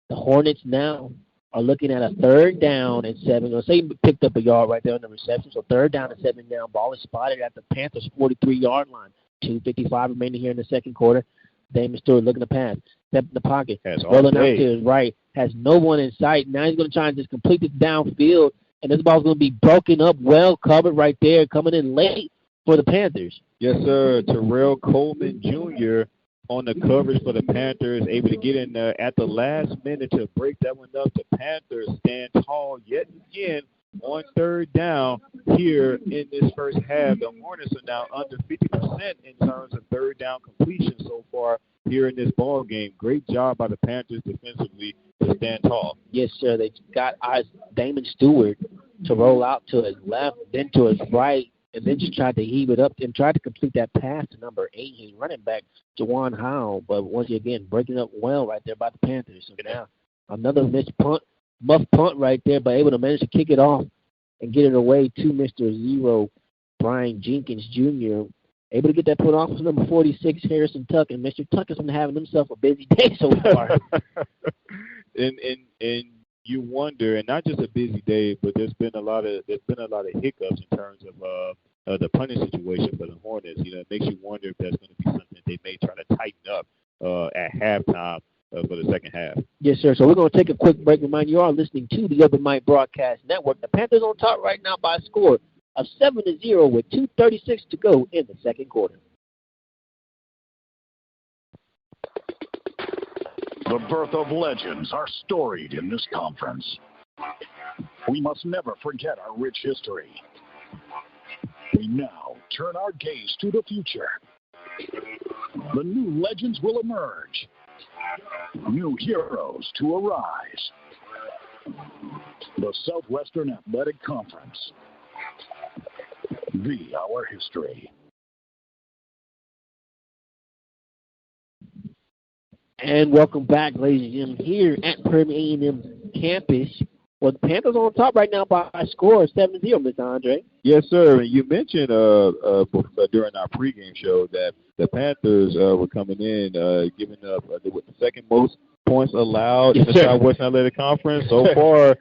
the Hornets now are looking at a 3rd down and 7. Let's say he picked up a yard right there on the reception, so 3rd down and 7 down. Ball is spotted at the Panthers' 43-yard line. 2:55 remaining here in the second quarter. Damon Stewart looking to pass. Step in the pocket. Rolling out to his right. Has no one in sight. Now he's going to try and just complete this downfield, and this ball's going to be broken up, well covered right there, coming in late for the Panthers. Yes, sir. Terrell Coleman Jr. on the coverage for the Panthers, able to get in there at the last minute to break that one up. The Panthers stand tall yet again on 3rd down here in this first half. The Hornets are now under 50% in terms of 3rd down completion so far here in this ball game. Great job by the Panthers defensively to stand tall. Yes, sir. They got Damon Stewart to roll out to his left, then to his right, and then just tried to heave it up and tried to complete that pass to number 8, his running back, Jawan Howell. But once again, breaking up well right there by the Panthers. So now another missed punt, muff punt right there, but able to manage to kick it off and get it away to Mr. Zero, Brian Jenkins Jr., able to get that punt off with number 46, Harrison Tuck, and Mr. Tuck has been having himself a busy day so far. and you wonder, and not just a busy day, but there's been a lot of hiccups in terms of the punting situation for the Hornets. You know, it makes you wonder if that's going to be something they may try to tighten up at halftime for the second half. Yes, sir. So we're going to take a quick break. Remind you are listening to the Urban Mic Broadcast Network. The Panthers on top right now by a score of 7-0 with 2:36 to go in the second quarter. The birth of legends are storied in this conference. We must never forget our rich history. We now turn our gaze to the future. The new legends will emerge. New heroes to arise. The Southwestern Athletic Conference. Our history. And welcome back, ladies and gentlemen, here at Prairie A&M campus. Well, the Panthers on top right now by a score of 7-0, Mr. Andre. Yes, sir. And you mentioned during our pregame show that the Panthers were coming in, giving up the second most points allowed in the Southwestern Athletic Conference. So far,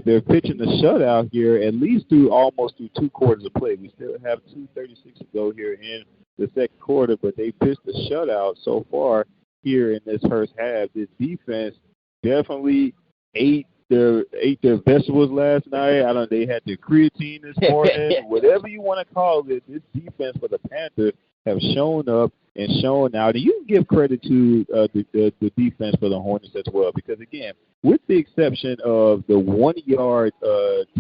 they're pitching the shutout here, at least almost through 2 quarters of play. We still have 2:36 to go here in the second quarter, but they pitched the shutout so far here in this first half. This defense definitely ate their vegetables last night. I don't know, they had their creatine this morning. Whatever you want to call it, this defense for the Panthers have shown up and shown out. And you can give credit to the defense for the Hornets as well, because, again, with the exception of the 1-yard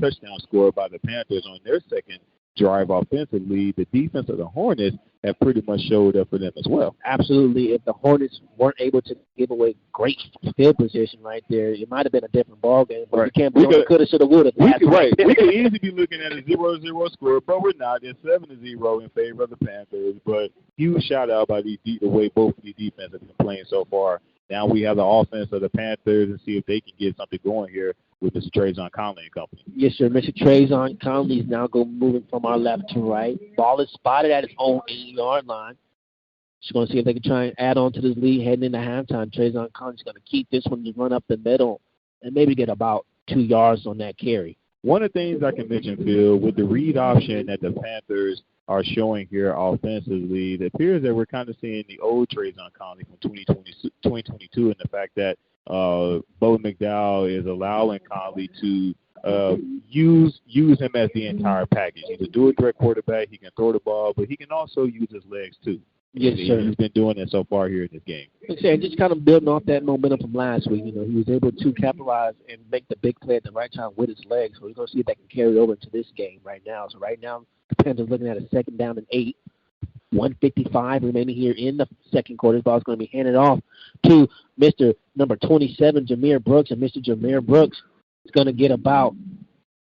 touchdown score by the Panthers on their second drive offensively, the defense of the Hornets have pretty much showed up for them as well. Absolutely. If the Hornets weren't able to give away great field position right there, it might have been a different ball game. But you can't be coulda, shoulda, woulda. We could easily be looking at a 0-0 score, but we're not. It's 7-0 in favor of the Panthers. But huge shout out by the way both of the defenses have been playing so far. Now we have the offense of the Panthers and see if they can get something going here with Mr. Trayvon Conley and company. Yes, sir. Mr. Trayvon Conley is now moving from our left to right. Ball is spotted at his own 8-yard line. Just going to see if they can try and add on to this lead heading into halftime. Trayvon Conley's going to keep this one to run up the middle and maybe get about 2 yards on that carry. One of the things I can mention, Phil, with the read option that the Panthers are showing here offensively, it appears that we're kind of seeing the old Trayvon Conley from 2022 and the fact that Bo McDowell is allowing Conley to use him as the entire package. He's a dual threat quarterback. He can throw the ball, but he can also use his legs too. Yes, sir. He's been doing it so far here in this game. Just kind of building off that momentum from last week. You know, he was able to capitalize and make the big play at the right time with his legs. So we're going to see if that can carry over into this game right now. So right now, the Panthers looking at a 2nd down and 8. 1:55 remaining here in the second quarter. This ball is going to be handed off to Mr. number 27, Jameer Brooks, and Mr. Jameer Brooks is going to get about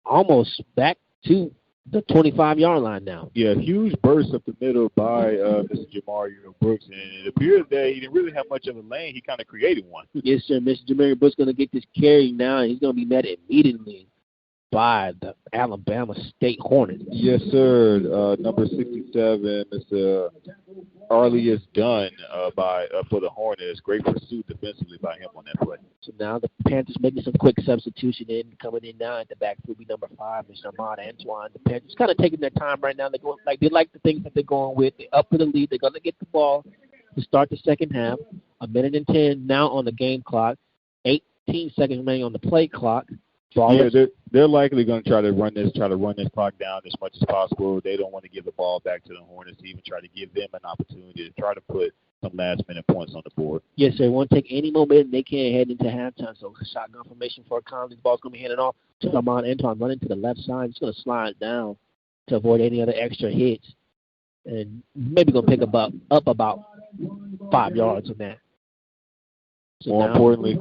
almost back to the 25-yard line now. Yeah, huge burst up the middle by Mr. Jameer Brooks, and it appears that he didn't really have much of a lane. He kind of created one. Yes, sir. Mr. Jameer Brooks is going to get this carry now, and he's going to be met immediately by the Alabama State Hornets. Yes, sir. Number 67, Mr. Arlius Dunn for the Hornets. Great pursuit defensively by him on that play. So now the Panthers making some quick substitution coming in now at the back will be number 5, Mr. Ahmad Antoine. The Panthers kind of taking their time right now. They're going they like the things that they're going with. They're up for the lead. They're going to get the ball to start the second half. 1:10 now on the game clock. 18 seconds remaining on the play clock. They're likely going to try to run this clock down as much as possible. They don't want to give the ball back to the Hornets to even try to give them an opportunity to try to put some last-minute points on the board. Yes, sir. They want to take any momentum they can head into halftime. So shotgun formation for Conley. The ball's going to be handed off to Ahmad Antoine, running to the left side. He's going to slide down to avoid any other extra hits. And maybe going to pick up about 5 yards on that. So more importantly,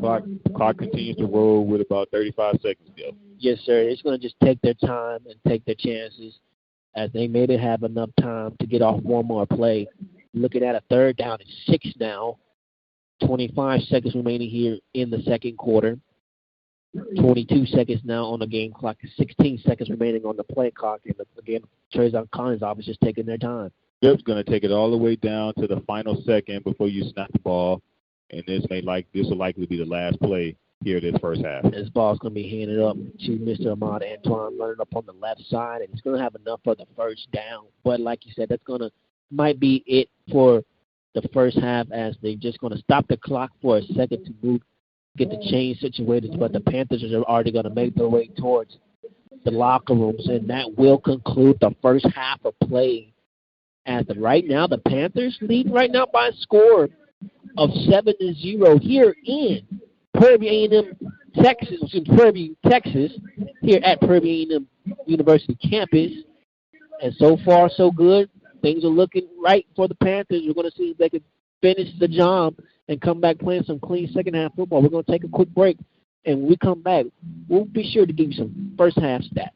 clock continues to roll with about 35 seconds to go. Yes, sir. It's going to just take their time and take their chances as they maybe have enough time to get off one more play. Looking at a 3rd down and 6 now. 25 seconds remaining here in the second quarter. 22 seconds now on the game clock. 16 seconds remaining on the play clock. And again, Trayvon Collins obviously just taking their time. Yep, going to take it all the way down to the final second before you snap the ball. And this will likely be the last play here this first half. This ball's going to be handed up to Mr. Ahmad Antoine, running up on the left side, and he's going to have enough for the first down. But like you said, might be it for the first half, as they're just going to stop the clock for a second to get the chain situated. But the Panthers are already going to make their way towards the locker rooms, and that will conclude the first half of play. As right now, the Panthers lead right now by a score of 7-0 here in Prairie A&M, Texas, here at Prairie A&M University campus. And so far, so good. Things are looking right for the Panthers. We're going to see if they can finish the job and come back playing some clean second half football. We're going to take a quick break, and when we come back, we'll be sure to give you some first half stats.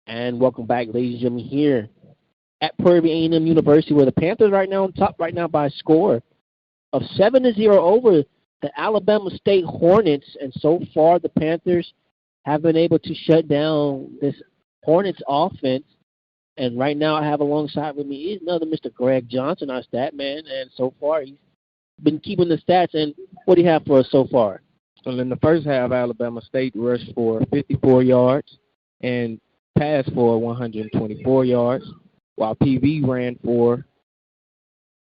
And welcome back, ladies and gentlemen, here at Prairie A&M University, where the Panthers right now on top right now by a score of 7-0 over the Alabama State Hornets. And so far, the Panthers have been able to shut down this Hornets offense. And right now, I have alongside with me is another Mr. Greg Johnson, our stat man. And so far, he's been keeping the stats. And what do you have for us so far? Well, in the first half, Alabama State rushed for 54 yards and passed for 124 yards, while PV ran for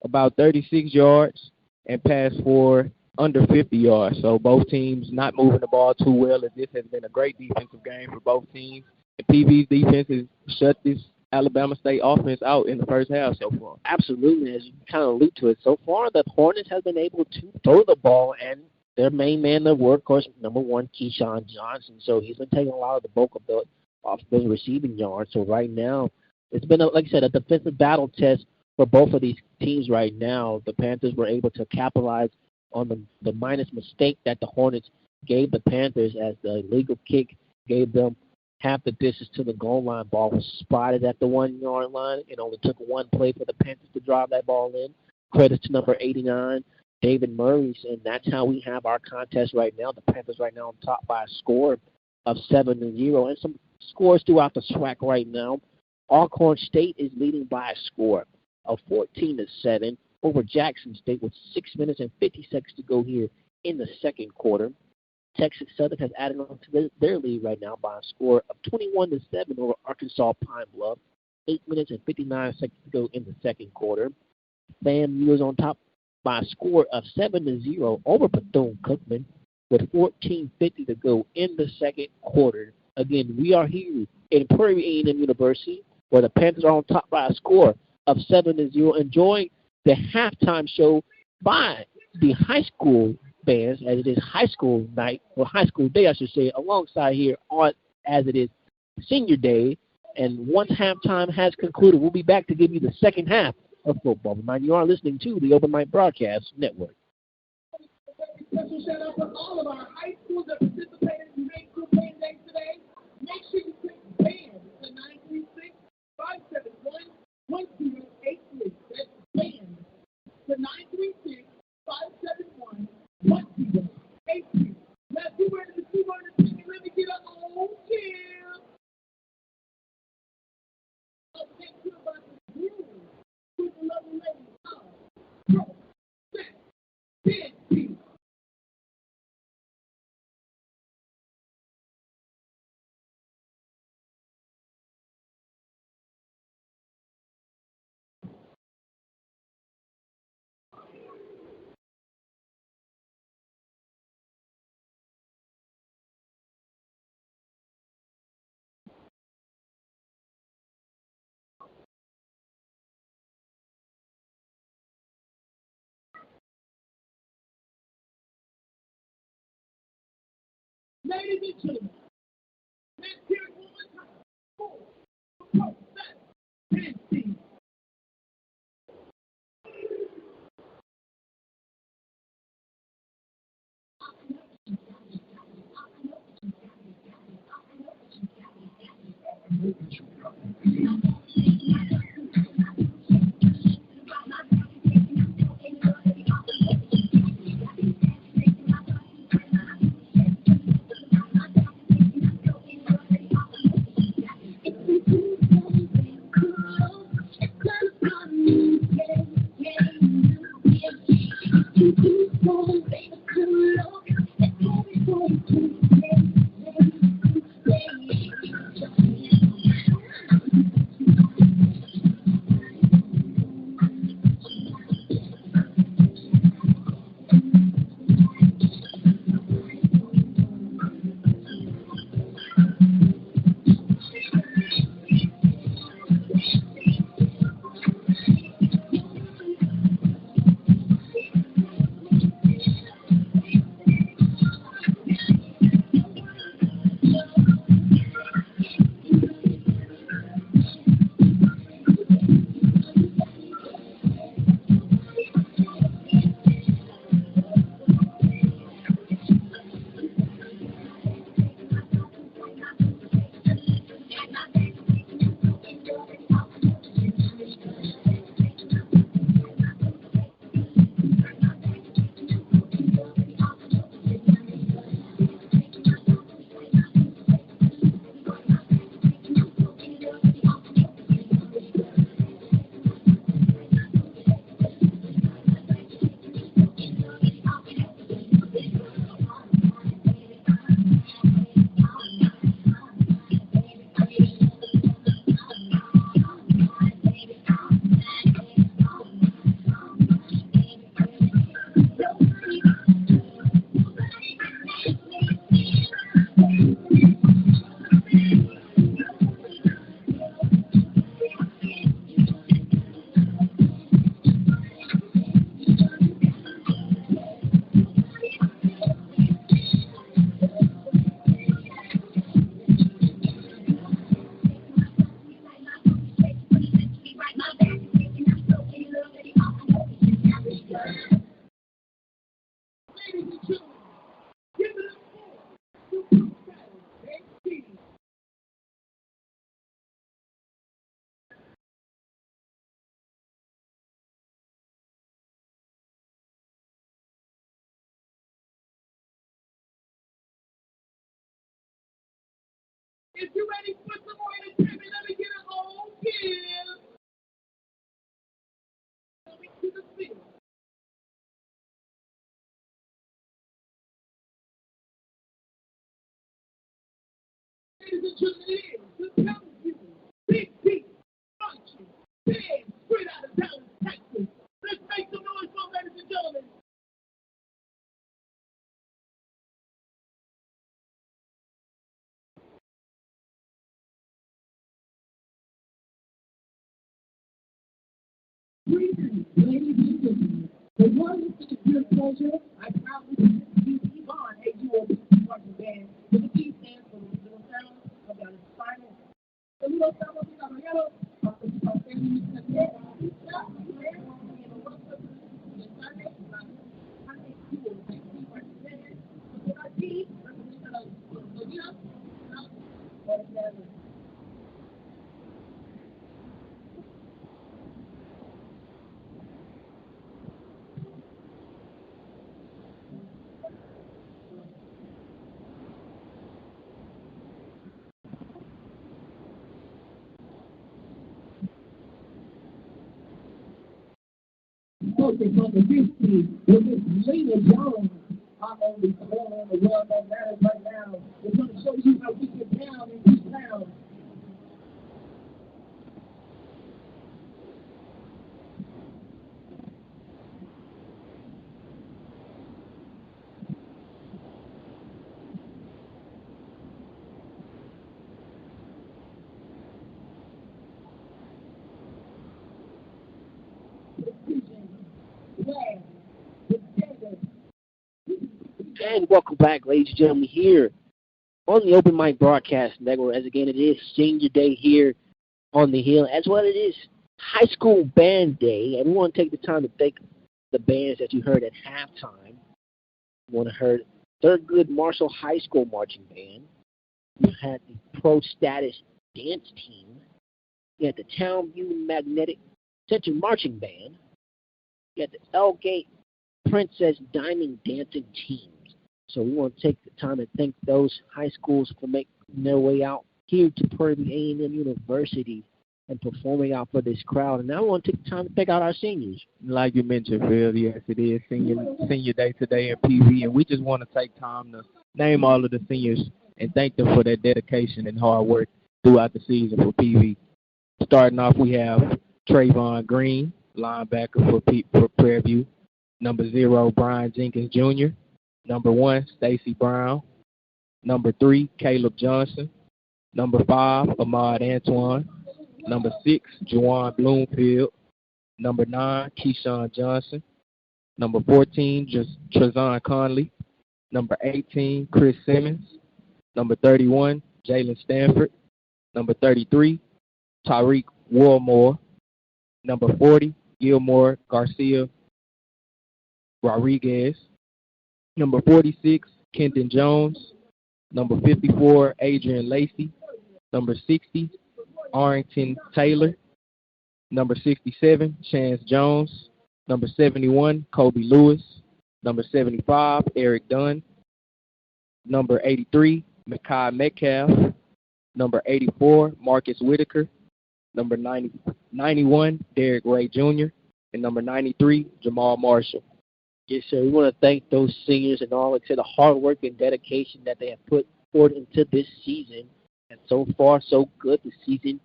about 36 yards and passed for under 50 yards. So both teams not moving the ball too well, as this has been a great defensive game for both teams. And PV's defense has shut this Alabama State offense out in the first half so far. Absolutely. As you kind of allude to it, so far the Hornets have been able to throw the ball, and their main man, their workhorse, number one, Keyshawn Johnson. So he's been taking a lot of the bulk of the off those receiving yards. So right now, it's been, like I said, a defensive battle test for both of these teams right now. The Panthers were able to capitalize on the minus mistake that the Hornets gave the Panthers, as the illegal kick gave them half the distance to the goal line. Ball was spotted at the 1 yard line. It only took one play for the Panthers to drive that ball in. Credits to number 89, David Murray, and that's how we have our contest right now. The Panthers right now on top by a score of 7-0, and some scores throughout the SWAC right now. Alcorn State is leading by a score of 14-7 over Jackson State with 6 minutes and 50 seconds to go here in the second quarter. Texas Southern has added on to their lead right now by a score of 21-7 over Arkansas Pine Bluff. 8 minutes and 59 seconds to go in the second quarter. FAMU is on top by a score of 7-0 over Bethune-Cookman with 14:50 to go in the second quarter. Again, we are here in Prairie A&M University, where the Panthers are on top by a score of 7-0, enjoying the halftime show by the high school bands, as it is high school night, or high school day, I should say, alongside here on as it is senior day. And once halftime has concluded, we'll be back to give you the second half of football. Remind you are listening to the Open Mic Broadcast Network. Special shout out to all of our high schools that participated in High School Game Day today. Make sure you click BAND to 936-571-1083. That's BAND to 936-571-1083. Now, if you're ready to see one of the things, let me get a old chill. I'll take you about the view with the lovely lady. Pro, set, 10, Ladies and gentlemen, let's hear it one more time. 4, 7, 10. If you're ready for some more entertainment, let me get it all here. Let me to the field. Ladies and gentlemen, the Panthers, big, funky, big, straight out of Dallas, Texas. Let's make some noise for them, ladies and gentlemen. Greetings, ladies and gentlemen. The one who is your pleasure, I proudly present to you Yvonne, AUO Marching Band, with the P stands for the little sound of the final. The little sound of the caballero, after the family is focus on the history with this Lena Jones. I'm only born on the world that matters right now. We're going to show you how we get down in this town. And welcome back, ladies and gentlemen, here on the Open Mic Broadcast Network. As again, it is Senior Day here on the Hill, as well it is High School Band Day. And we want to take the time to thank the bands that you heard at halftime. You want to hear Thurgood Marshall High School Marching Band. You had the Pro Status Dance Team. You had the Townview Magnetic Center Marching Band. You had the Elgate Princess Diamond Dancing Teams. So we want to take the time to thank those high schools for making their way out here to Prairie A&M University and performing out for this crowd. And now I want to take the time to thank out our seniors. Like you mentioned, Phil, yes, it is senior day today in PV, and we just want to take time to name all of the seniors and thank them for their dedication and hard work throughout the season for PV. Starting off, we have Trayvon Green, linebacker for Prairie View. Number 0, Brian Jenkins Jr. Number 1, Stacy Brown. Number 3, Caleb Johnson. Number 5, Ahmad Antoine. Number 6, Juwan Bloomfield. Number 9, Keyshawn Johnson. Number 14, Trezon Conley. Number 18, Chris Simmons. Number 31, Jalen Stanford. Number 33, Tyreek Wilmore. Number 40, Gilmore Garcia Rodriguez. Number 46, Kenton Jones. Number 54, Adrian Lacey. Number 60, Arrington Taylor. Number 67, Chance Jones. Number 71, Kobe Lewis. Number 75, Eric Dunn. Number 83, Mekhi Metcalf. Number 84, Marcus Whitaker. Number 91, Derek Ray Jr. And number 93, Jamal Marshall. Yes, sir. We want to thank those seniors and all the hard work and dedication that they have put forward into this season. And so far, so good. The season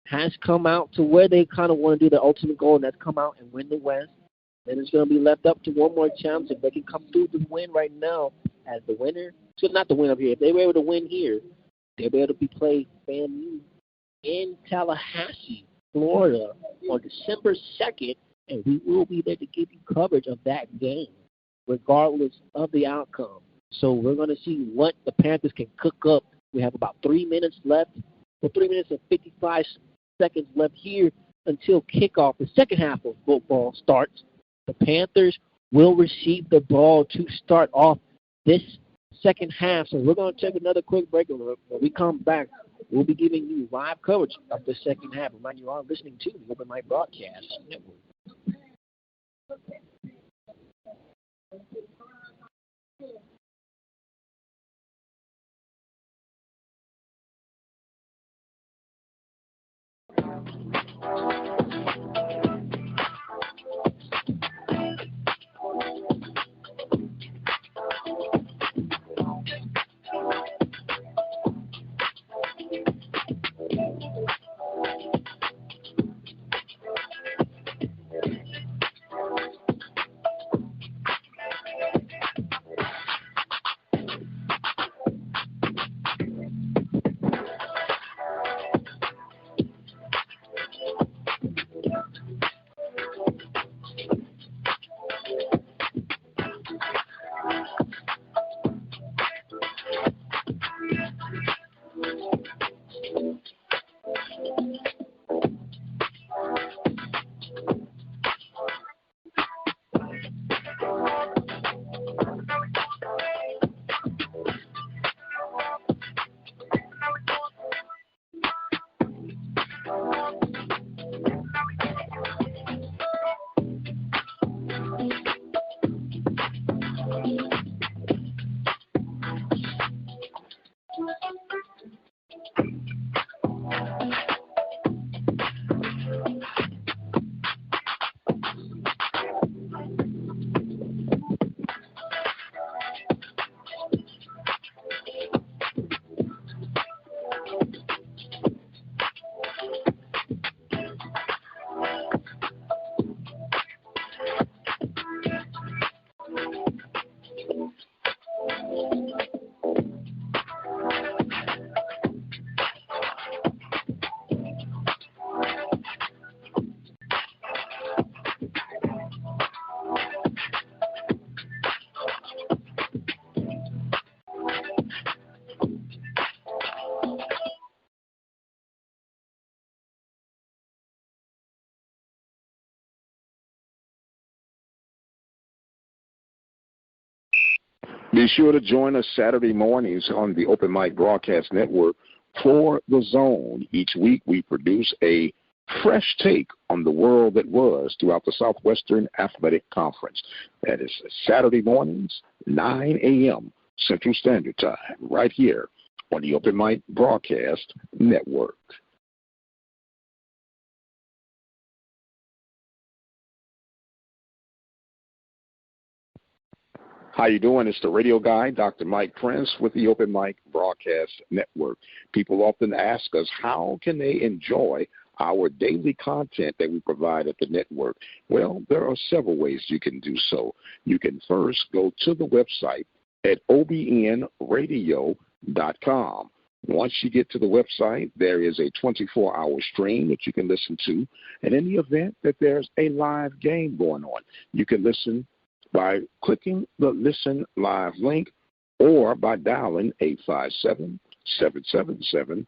has come out to where they kind of want to do the ultimate goal, and that's come out and win the West. Then it's going to be left up to one more challenge if they can come through the win right now as the winner. So not the win up here. If they were able to win here, they'll be able to play FAMU in Tallahassee, Florida on December 2nd, and we will be there to give you coverage of that game, regardless of the outcome. So we're going to see what the Panthers can cook up. We have about 3 minutes left, or 3 minutes and 55 seconds left here until kickoff. The second half of football starts. The Panthers will receive the ball to start off this second half. So we're going to take another quick break. And when we come back, we'll be giving you live coverage of the second half. Remind you are listening to the Open Mic Broadcast Network. Be sure to join us Saturday mornings on the Open Mic Broadcast Network for The Zone. Each week we produce a fresh take on the world that was throughout the Southwestern Athletic Conference. That is Saturday mornings, 9 a.m. Central Standard Time, right here on the Open Mic Broadcast Network. How you doing? It's the radio guy, Dr. Mike Prince, with the Open Mic Broadcast Network. People often ask us, how can they enjoy our daily content that we provide at the network? Well, there are several ways you can do so. You can first go to the website at obnradio.com. Once you get to the website, there is a 24-hour stream that you can listen to. And in the event that there's a live game going on, you can listen by clicking the Listen Live link or by dialing 857-777-0000.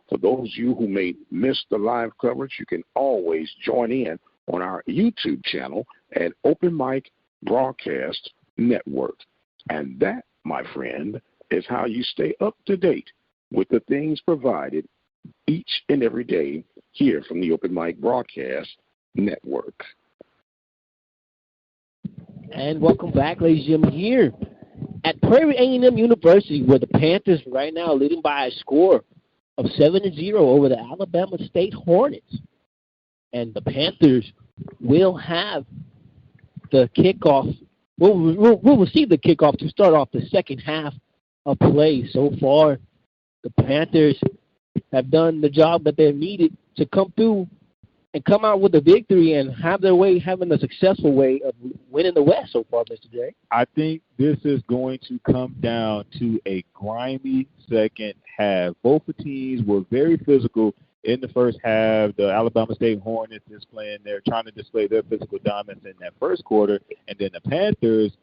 For those of you who may miss the live coverage, you can always join in on our YouTube channel at Open Mic Broadcast Network. And that, my friend, is how you stay up to date with the things provided each and every day here from the Open Mic Broadcast Network. And welcome back, ladies and gentlemen, here at Prairie A&M University, where the Panthers right now leading by a score of 7-0 over the Alabama State Hornets. And the Panthers will have the kickoff. We'll receive the kickoff to start off the second half of play. So far, the Panthers have done the job that they've needed to come through and come out with a victory and having a successful way of winning the West so far, Mr. J. I think this is going to come down to a grimy second half. Both the teams were very physical in the first half. The Alabama State Hornets they're trying to display their physical dominance in that first quarter, and then the Panthers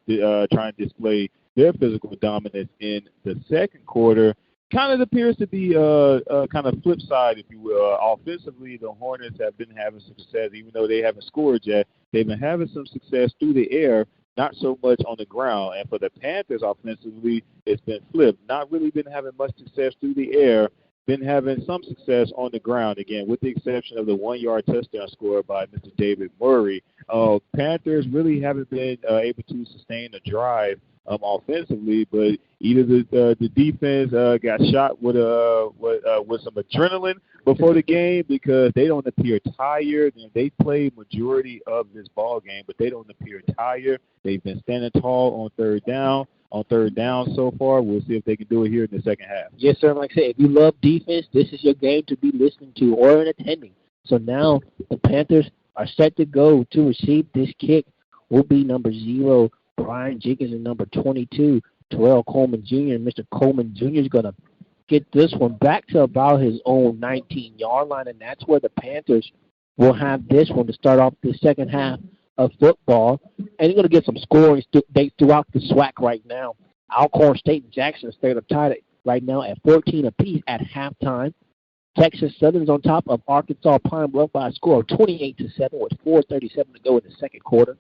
trying to display their physical dominance in the second quarter. Kind of appears to be kind of flip side, if you will. Offensively, the Hornets have been having some success, even though they haven't scored yet. They've been having some success through the air, not so much on the ground. And for the Panthers offensively, it's been flipped. Not really been having much success through the air, been having some success on the ground, again, with the exception of the 1-yard touchdown score by Mr. David Murray. Panthers really haven't been able to sustain a drive offensively, but either the defense got shot with some adrenaline before the game, because they don't appear tired, and they played majority of this ball game, but they don't appear tired. They've been standing tall on third down so far. We'll see if they can do it here in the second half. Yes, sir. Like I said, if you love defense, this is your game to be listening to or attending. So now the Panthers are set to go to receive this kick. Will be number 0, Brian Jenkins, and number 22, Terrell Coleman Jr. And Mr. Coleman Jr. is going to get this one back to about his own 19-yard line, and that's where the Panthers will have this one to start off the second half of football. And you're going to get some scoring throughout the SWAC right now. Alcorn State and Jackson State are tied right now at 14 apiece at halftime. Texas Southern's on top of Arkansas Pine Bluff by a score of 28-7 with 4:37 to go in the second quarter.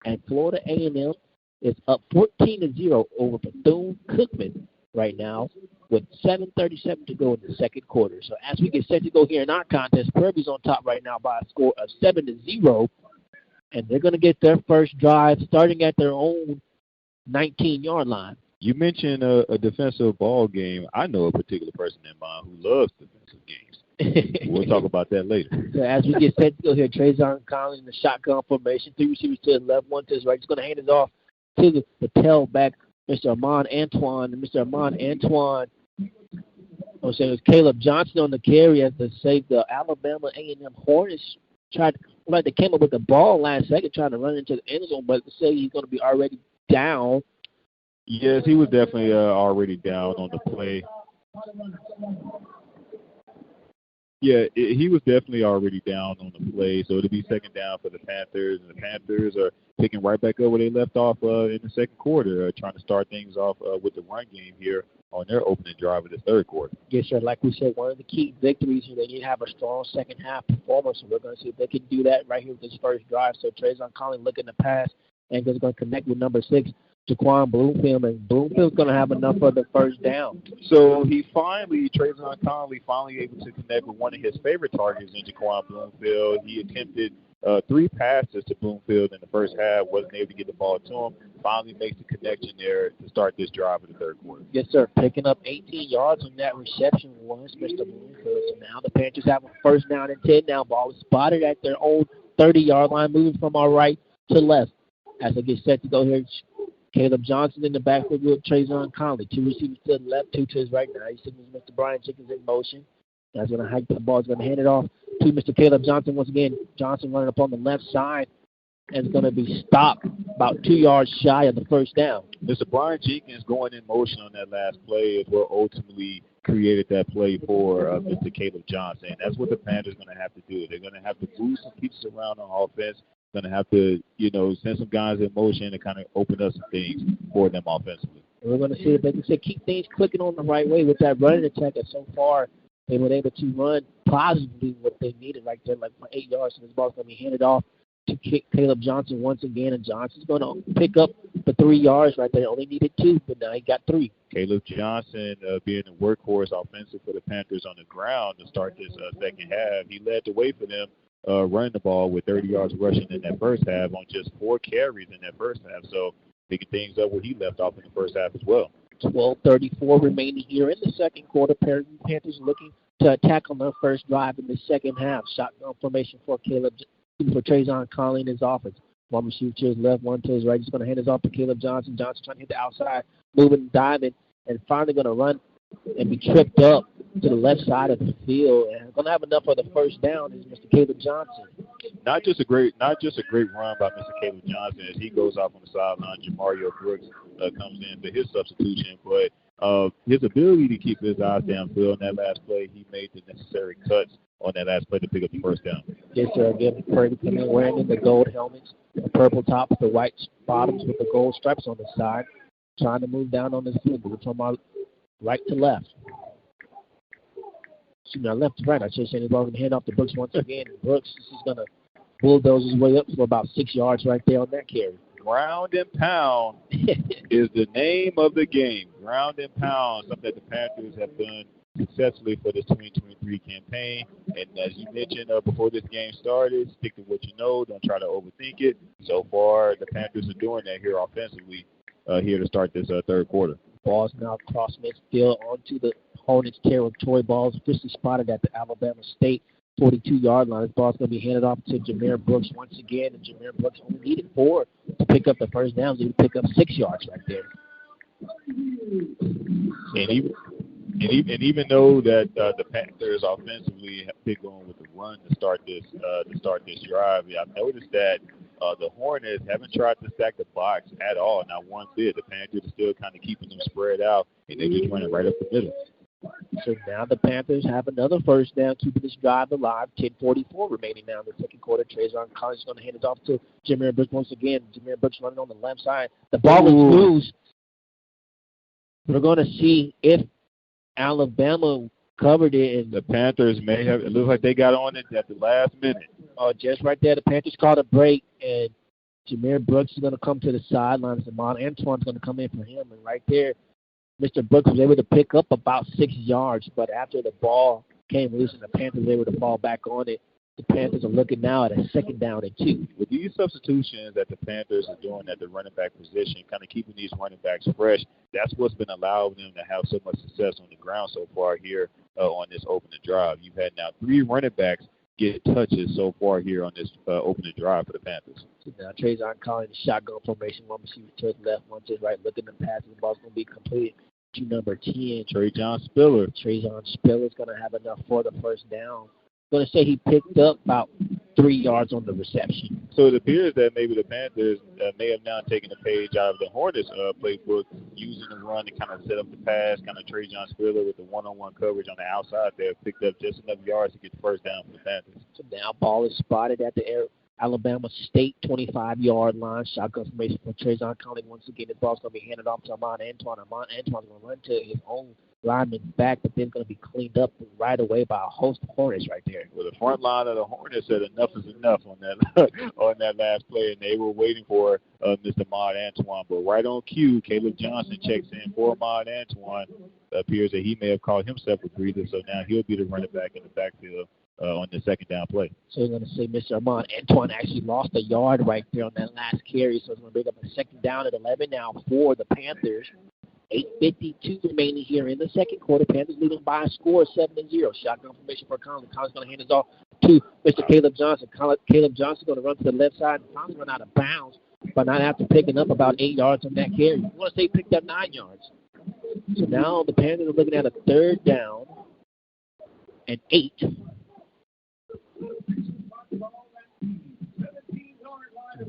And Florida A&M is up 14-0 over Bethune-Cookman right now with 7:37 to go in the second quarter. So as we get set to go here in our contest, Prairie's on top right now by a score of 7-0, and they're going to get their first drive starting at their own 19-yard line. You mentioned a defensive ball game. I know a particular person in mind who loves defensive games. We'll talk about that later. So as we get set to go here, Trayvon Collins in the shotgun formation, 3 receivers to the left, 1 to his right. He's going to hand it off to the tailback, Mr. Armand Antoine. And Mr. Armand Antoine, it was Caleb Johnson on the carry as to save the Alabama A&M Hornets. They came up with the ball last second trying to run into the end zone, but say he's going to be already down. Yes, he was definitely already down on the play. Yeah, he was definitely already down on the play, so it'll be second down for the Panthers, and the Panthers are picking right back up where they left off in the second quarter, trying to start things off with the run game here on their opening drive of the third quarter. Yes, sir. Like we said, one of the key victories here, they need to have a strong second half performance, so we're going to see if they can do that right here with this first drive. So Trayvon Collins looking to pass, and is going to connect with number 6, Jaquan Bloomfield, and Bloomfield's going to have enough for the first down. So Trayvon Conley finally able to connect with one of his favorite targets in Jaquan Bloomfield. He attempted 3 passes to Bloomfield in the first half, wasn't able to get the ball to him. Finally makes the connection there to start this drive in the third quarter. Yes, sir. Picking up 18 yards on that reception was Mr. Bloomfield. So now the Panthers have a first down and 10. Now ball is spotted at their own 30-yard line, moving from our right to left. As they get set to go here, Caleb Johnson in the backfield with Trayvon Conley. 2 receivers to the left, 2 to his right. Now he signals Mr. Brian Jenkins in motion. That's going to hike the ball. He's going to hand it off to Mr. Caleb Johnson once again. Johnson running up on the left side and is going to be stopped about 2 yards shy of the first down. Mr. Brian Jenkins going in motion on that last play is what ultimately created that play for Mr. Caleb Johnson. And that's what the Panthers are going to have to do. They're going to have to move some pieces around on offense. Going to have to, send some guys in motion to kind of open up some things for them offensively. And we're going to see if they can keep things clicking on the right way with that running attack. And so far, they were able to run positively what they needed right there, like for 8 yards. So this ball's going to be handed off to Caleb Johnson once again. And Johnson's going to pick up the 3 yards right there. Only needed 2, but now he got 3. Caleb Johnson being the workhorse offensive for the Panthers on the ground to start this second half. He led the way for them. Running the ball with 30 yards rushing in that first half on just 4 carries in that first half. So picking things up where he left off in the first half as well. 12:34 remaining here in the second quarter. Panthers looking to attack on their first drive in the second half. Shotgun formation for Trayvon Conley in his offense. One receiver to his left, one to his right. He's going to hand this off to Caleb Johnson. Johnson trying to hit the outside, moving, diving, and finally going to run and be tripped up to the left side of the field, and going to have enough for the first down is Mr. Caleb Johnson. Not just a great run by Mr. Caleb Johnson as he goes off on the sideline. Jamario Brooks comes in for his substitution, but his ability to keep his eyes downfield in that last play, he made the necessary cuts on that last play to pick up the first down. Yes, sir. Again, Prairie coming wearing the gold helmets, the purple tops, the white bottoms with the gold stripes on the side, trying to move down on this field. We're from our right to left. Left to right. I should say the ball going to hand off to Brooks once again. Brooks is going to bulldoze his way up for about 6 yards right there on that carry. Ground and pound is the name of the game. Ground and pound, something that the Panthers have done successfully for this 2023 campaign. And as you mentioned before this game started, stick to what you know. Don't try to overthink it. So far, the Panthers are doing that here offensively here to start this third quarter. Ball's now cross midfield onto the Hornets territory. Ball's officially spotted at the Alabama State 42-yard line. This ball's going to be handed off to Jameer Brooks once again, and Jameer Brooks only needed 4 to pick up the first down. So he pick up 6 yards right there. And even though that the Panthers offensively have been going with the run to start this drive, I've noticed that the Hornets haven't tried to stack the box at all, not one bit. The Panthers are still kind of keeping them spread out, and they're just running right up the middle. So now the Panthers have another first down, keeping this drive alive. 10:44 remaining now in the second quarter. Trayvon Conley is going to hand it off to Jameer Brooks once again. Jameer Brooks running on the left side. The ball is loose. We're going to see if Alabama covered it. And the Panthers may have. It looks like they got on it at the last minute. Just right there, the Panthers called a break, and Jameer Brooks is going to come to the sidelines. And Mon Antoine's going to come in for him. And right there, Mr. Brooks was able to pick up about 6 yards, but after the ball came loose and the Panthers were able to fall back on it, the Panthers are looking now at a second down and 2. With these substitutions that the Panthers are doing at the running back position, kind of keeping these running backs fresh, that's what's been allowing them to have so much success on the ground so far here on this opening drive. You've had now 3 running backs get touches so far here on this opening drive for the Panthers. So now Trayvon Conley in the shotgun formation, one receiver to his left, one to his right, looking to pass. The ball's going to be completed to number 10. Trajan Spiller. Trajan Spiller is going to have enough for the first down. I'm going to say he picked up about 3 yards on the reception. So it appears that maybe the Panthers may have now taken a page out of the Hornets playbook, using the run to kind of set up the pass, kind of Trajan Spiller with the one-on-one coverage on the outside there, picked up just enough yards to get the first down for the Panthers. So now ball is spotted at the Alabama State 25-yard line. Shotgun formation for Trayvon Conley. Once again, the ball's going to be handed off to Amon Antoine. Amon Antoine's going to run to his own lineman's back, but then going to be cleaned up right away by a host of Hornets right there. Well, the front line of the Hornets said enough is enough on that on that last play, and they were waiting for Mr. Amon Antoine. But right on cue, Caleb Johnson checks in for Amon Antoine. It appears that he may have called himself a breather, so now he'll be the running back in the backfield on the second down play. So we're going to say Mr. Amon Antoine actually lost a yard right there on that last carry, so it's going to bring up a second down at 11 now for the Panthers. 8:52 remaining here in the second quarter. Panthers leading by a score of 7-0. Shotgun formation for Conley. Conley's going to hand it off to Mr. Caleb Johnson. Caleb Johnson going to run to the left side, and Conley run out of bounds, but not after picking up about 8 yards on that carry. You want to say he picked up 9 yards. So now the Panthers are looking at a third down and 8.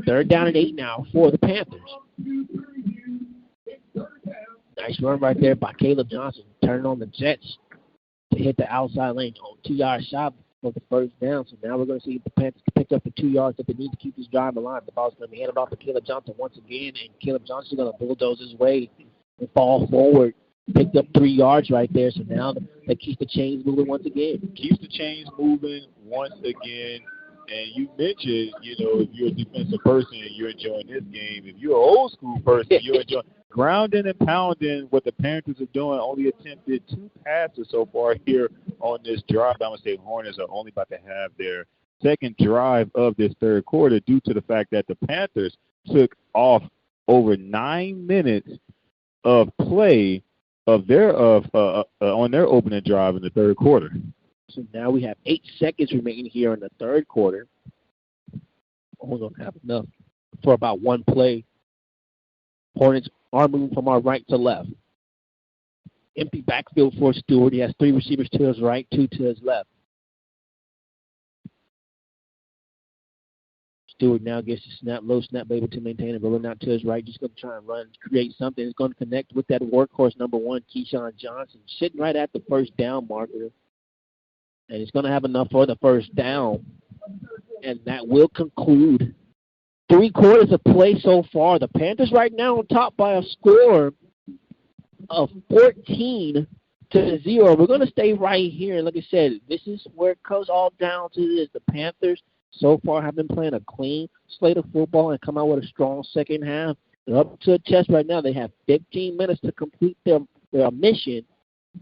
Third down and 8 now for the Panthers. Nice run right there by Caleb Johnson, turning on the Jets to hit the outside lane on 2-yard shot for the first down. So now we're going to see if the Panthers can pick up the 2 yards that they need to keep this drive alive. The ball's going to be handed off to Caleb Johnson once again, and Caleb Johnson's going to bulldoze his way and fall forward. Picked up 3 yards right there, so now that keeps the chains moving once again. Keeps the chains moving once again. And you mentioned, if you're a defensive person and you're enjoying this game, if you're an old school person, you're enjoying grounding and pounding what the Panthers are doing. Only attempted 2 passes so far here on this drive. Alabama State Hornets are only about to have their second drive of this third quarter due to the fact that the Panthers took off over 9 minutes of play on their opening drive in the third quarter. So now we have 8 seconds remaining here in the third quarter. We're going to have enough for about one play. Hornets are moving from our right to left. Empty backfield for Stewart. He has 3 receivers to his right, 2 to his left. Stewart now gets the snap, low snap, able to maintain it, rolling out to his right. Just going to try and run, create something. He's going to connect with that workhorse number 1, Keyshawn Johnson, sitting right at the first down marker. And he's going to have enough for the first down. And that will conclude 3 quarters of play so far. The Panthers right now on top by a score of 14-0. We're going to stay right here. And like I said, this is where it comes all down to this. The Panthers so far have been playing a clean slate of football and come out with a strong second half. They're up to a test right now. They have 15 minutes to complete their mission.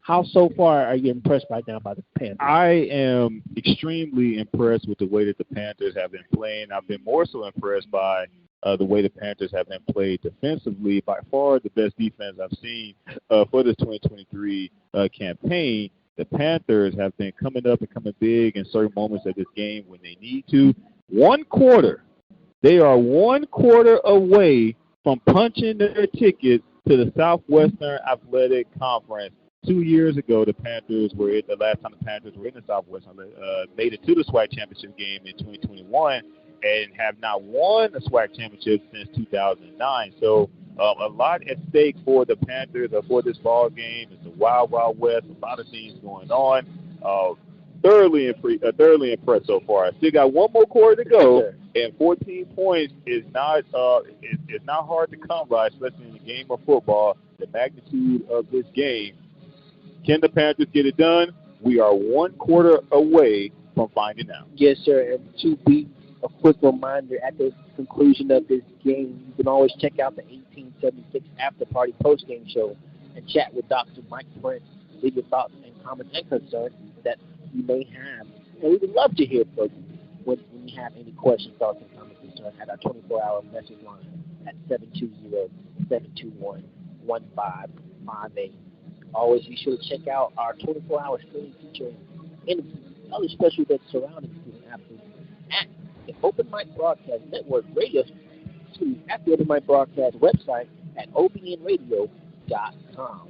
How so far are you impressed right now by the Panthers? I am extremely impressed with the way that the Panthers have been playing. I've been more so impressed by the way the Panthers have been played defensively. By far the best defense I've seen for this 2023 campaign. The Panthers have been coming up and coming big in certain moments of this game when they need to. 1 quarter. They are 1 quarter away from punching their ticket to the Southwestern Athletic Conference. 2 years ago, the last time the Panthers were in the Southwest, made it to the SWAC championship game in 2021 and have not won the SWAC championship since 2009. So a lot at stake for the Panthers for this ball game. It's the Wild Wild West. A lot of things going on. Thoroughly impressed so far. I still got 1 more quarter to go, and 14 points is not hard to come by, especially in the game of football. The magnitude of this game. Can the Panthers get it done? We are 1 quarter away from finding out. Yes, sir. And to be a quick reminder, at the conclusion of this game, you can always check out the 1876 After Party post-game show and chat with Dr. Mike Prince. Leave your thoughts and comments and concerns that you may have. And we would love to hear from you when you have any questions, thoughts, and comments concerns at our 24-hour message line at 720-721-1558. Always be sure to check out our 24-hour streaming featuring interviews and other special events surrounding student athletes at the Open Mic Broadcast Network at the Open Mic Broadcast website at obnradio.com.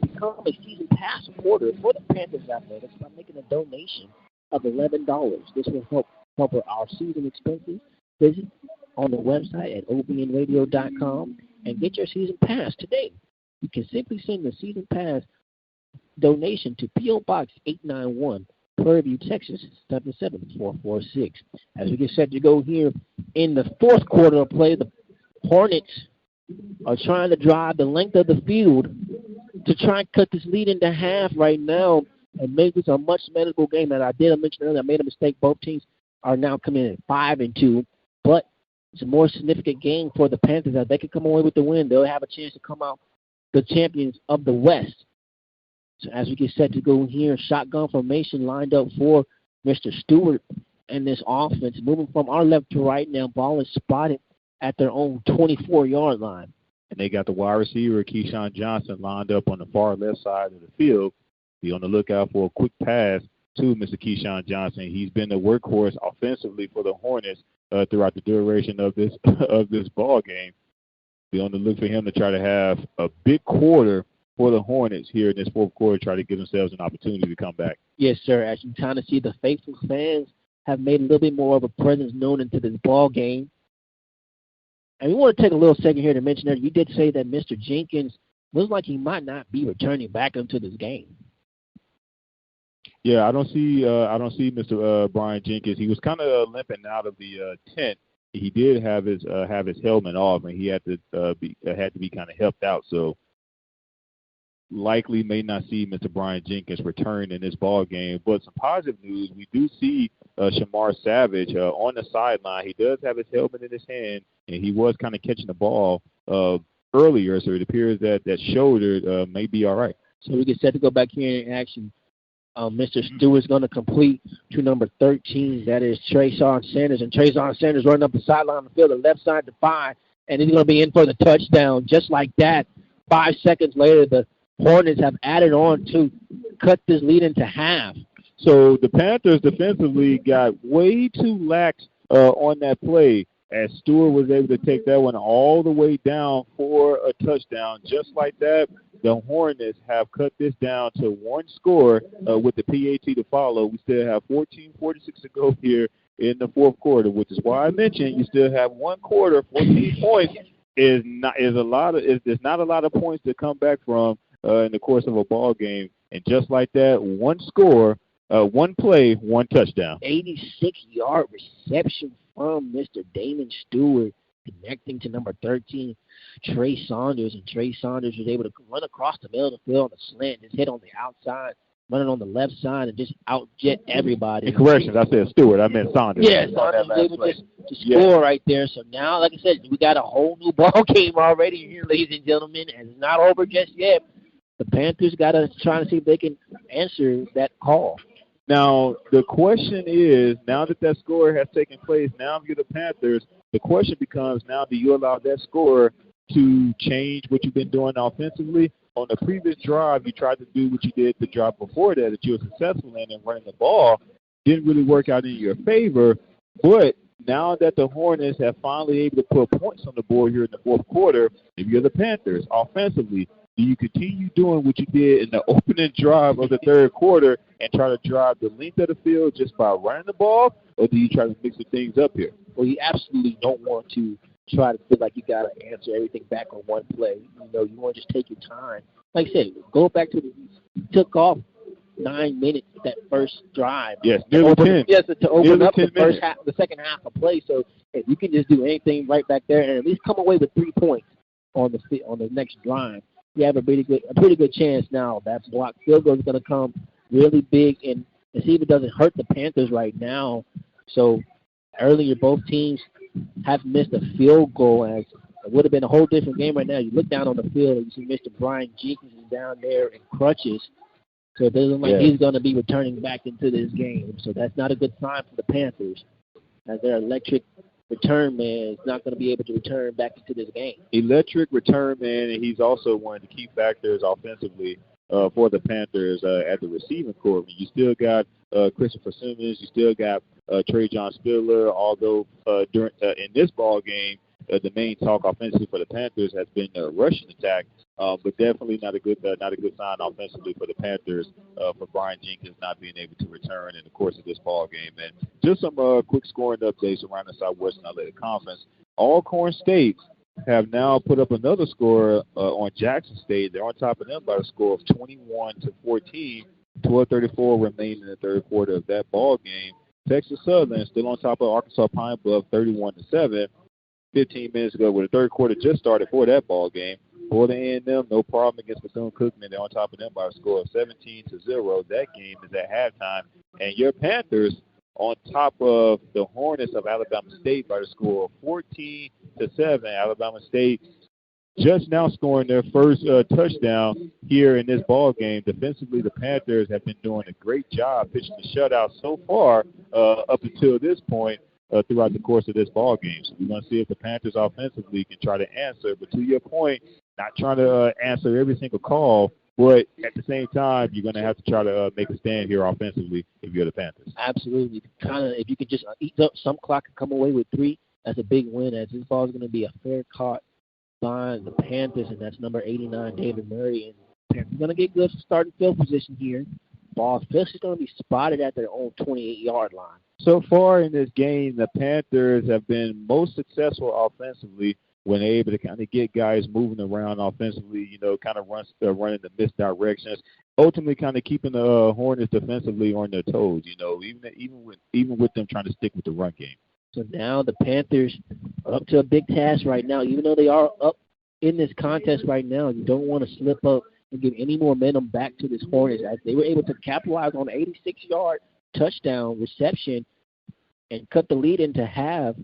Become a season pass supporter for the Panthers Athletics by making a donation of $11. This will help cover our season expenses. Visit on the website at obnradio.com and get your season pass today. You can simply send the season pass donation to P.O. Box 891, Prairie View, Texas, 7-7-4-4-6. As we get set to go here in the fourth quarter of play, the Hornets are trying to drive the length of the field to try and cut this lead into half right now and make this a much manageable game. That I did mention earlier, I made a mistake. Both teams are now coming in at 5-2, but it's a more significant game for the Panthers. As they can come away with the win, they'll have a chance to come out the champions of the West. So as we get set to go here, shotgun formation lined up for Mr. Stewart and this offense. Moving from our left to right now, ball is spotted at their own 24-yard line. And they got the wide receiver, Keyshawn Johnson, lined up on the far left side of the field. Be on the lookout for a quick pass to Mr. Keyshawn Johnson. He's been the workhorse offensively for the Hornets throughout the duration of this ball game. Be on the look for him to try to have a big quarter for the Hornets here in this fourth quarter, try to give themselves an opportunity to come back. Yes, sir. As you kind of see, the faithful fans have made a little bit more of a presence known into this ball game. And we want to take a little second here to mention that you did say that Mr. Jenkins looks like he might not be returning back into this game. Yeah, I don't see Mr. Brian Jenkins. He was kind of limping out of the tent. He did have his helmet off, and he had to be kind of helped out. So likely may not see Mr. Brian Jenkins return in this ball game. But some positive news, we do see Shamar Savage on the sideline. He does have his helmet in his hand, and he was kind of catching the ball earlier, so it appears that shoulder may be all right. So we get set to go back here in action. Mr. Stewart's going to complete to number 13. That is Trayshawn Sanders. And Trayshawn Sanders running up the sideline on the field, the left side to 5. And he's going to be in for the touchdown. Just like that, 5 seconds later, the Hornets have added on to cut this lead into half. So the Panthers defensively got way too lax on that play, as Stewart was able to take that one all the way down for a touchdown. Just like that, the Hornets have cut this down to one score with the PAT to follow. We still have 14:46 to go here in the fourth quarter, which is why I mentioned you still have one quarter. 14 points is not a lot of points to come back from in the course of a ball game. And just like that, one score, one play, one touchdown. 86-yard reception from Mr. Damon Stewart, connecting to number 13, Trey Saunders. And Trey Saunders was able to run across the middle of the field on a slant, just hit on the outside, running on the left side, and just outjet everybody. And corrections, I said Stewart. I meant Saunders. Yeah, Saunders was able to score right there. So now, like I said, we got a whole new ball game already here, ladies and gentlemen, and it's not over just yet. The Panthers got to try to see if they can answer that call. Now, the question is, now that score has taken place, now if you're the Panthers, the question becomes, now do you allow that score to change what you've been doing offensively? On the previous drive, you tried to do what you did the drive before that you were successful in, and running the ball didn't really work out in your favor. But now that the Hornets have finally able to put points on the board here in the fourth quarter, if you're the Panthers offensively, do you continue doing what you did in the opening drive of the third quarter and try to drive the length of the field just by running the ball, or do you try to mix the things up here? Well, you absolutely don't want to try to feel like you got to answer everything back on one play. You want to just take your time. Like I said, go back to you took off 9 minutes that first drive. Yes, nearly 10. Yes, to open up the minutes. the second half of play. So if you can just do anything right back there and at least come away with 3 points on the next drive, you have a pretty good chance now. That block field goal is going to come really big, and see if it doesn't hurt the Panthers right now. So earlier, both teams have missed a field goal, as it would have been a whole different game right now. You look down on the field, and you see Mr. Brian Jenkins is down there in crutches. So it doesn't look like he's going to be returning back into this game. So that's not a good sign for the Panthers, as their electric return man is not going to be able to return back into this game. Electric return man, and he's also one of the key factors offensively for the Panthers at the receiving corps. I mean, you still got Christopher Simmons, you still got Trey John Spiller, although in this ball game, the main talk offensively for the Panthers has been the rushing attack, but definitely not a good sign offensively for the Panthers for Brian Jenkins not being able to return in the course of this ball game. And just some quick scoring updates around the Southwestern Athletic Conference. Alcorn State have now put up another score on Jackson State. They're on top of them by a score of 21-14. 12:34 remaining in the third quarter of that ball game. Texas Southern still on top of Arkansas Pine Bluff, 31-7. 15 minutes ago, when the third quarter just started for that ball game. Florida A&M, no problem against Bethune-Cookman. They're on top of them by a score of 17-0. That game is at halftime. And your Panthers on top of the Hornets of Alabama State by the score of 14-7. Alabama State just now scoring their first touchdown here in this ball game. Defensively, the Panthers have been doing a great job pitching the shutout so far up until this point throughout the course of this ball game. So we're going to see if the Panthers offensively can try to answer. But to your point, not trying to answer every single call, but at the same time, you're going to have to try to make a stand here offensively if you're the Panthers. Absolutely. If you could just eat up some clock and come away with 3, that's a big win, as this ball is going to be a fair caught by the Panthers, and that's number 89, David Murray. And Panthers going to get good starting field position here. Ball is going to be spotted at their own 28-yard line. So far in this game, the Panthers have been most successful offensively when they're able to kind of get guys moving around offensively, kind of running the misdirections, ultimately kind of keeping the Hornets defensively on their toes, even with them trying to stick with the run game. So now the Panthers are up to a big task right now. Even though they are up in this contest right now, you don't want to slip up and give any more momentum back to this Hornets, as they were able to capitalize on an 86-yard touchdown reception and cut the lead into half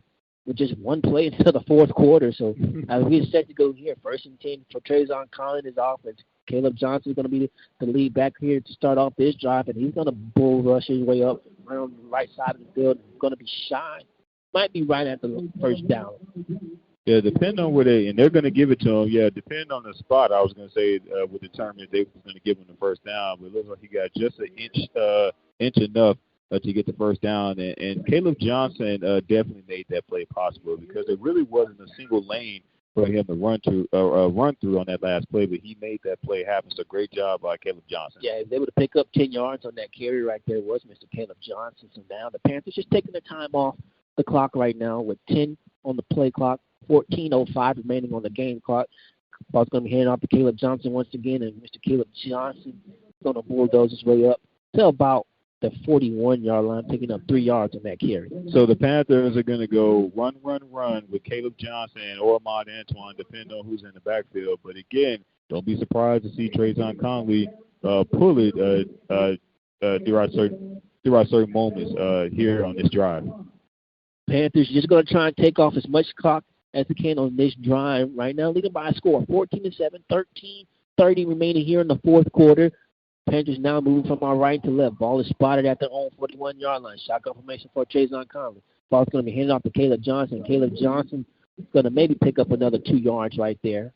with just one play into the fourth quarter. So as we're set to go here, 1st and 10 for Trayvon Collins, his offense. Caleb Johnson is going to be the lead back here to start off this drive, and he's going to bull rush his way up around the right side of the field. Going to be shy. Might be right at the first down. Yeah, depending on where they're going to give it to him. Yeah, depending on the spot, I was going to say would determine if they were going to give him the first down. But it looks like he got just an inch enough to get the first down. And Caleb Johnson definitely made that play possible, because there really wasn't a single lane for him to run through on that last play, but he made that play happen. So great job by Caleb Johnson. Yeah, he was able to pick up 10 yards on that carry right there was Mr. Caleb Johnson. So now the Panthers just taking the time off the clock right now with 10 on the play clock, 14:05 remaining on the game clock. Ball's going to be handed off to Caleb Johnson once again, and Mr. Caleb Johnson is going to bulldoze his way up to about the 41-yard line, picking up 3 yards on that carry. So the Panthers are going to go run with Caleb Johnson or Ahmad Antoine, depending on who's in the backfield. But again, don't be surprised to see Trayvon Conley pull it throughout certain moments here on this drive. Panthers just going to try and take off as much clock as they can on this drive right now, leading by a score of 14-7, 13:30 remaining here in the fourth quarter. Panthers now moving from our right to left. Ball is spotted at their own 41-yard line. Shotgun formation for Trayvon Conley. Ball's going to be handed off to Caleb Johnson. Caleb Johnson is going to maybe pick up another 2 yards right there.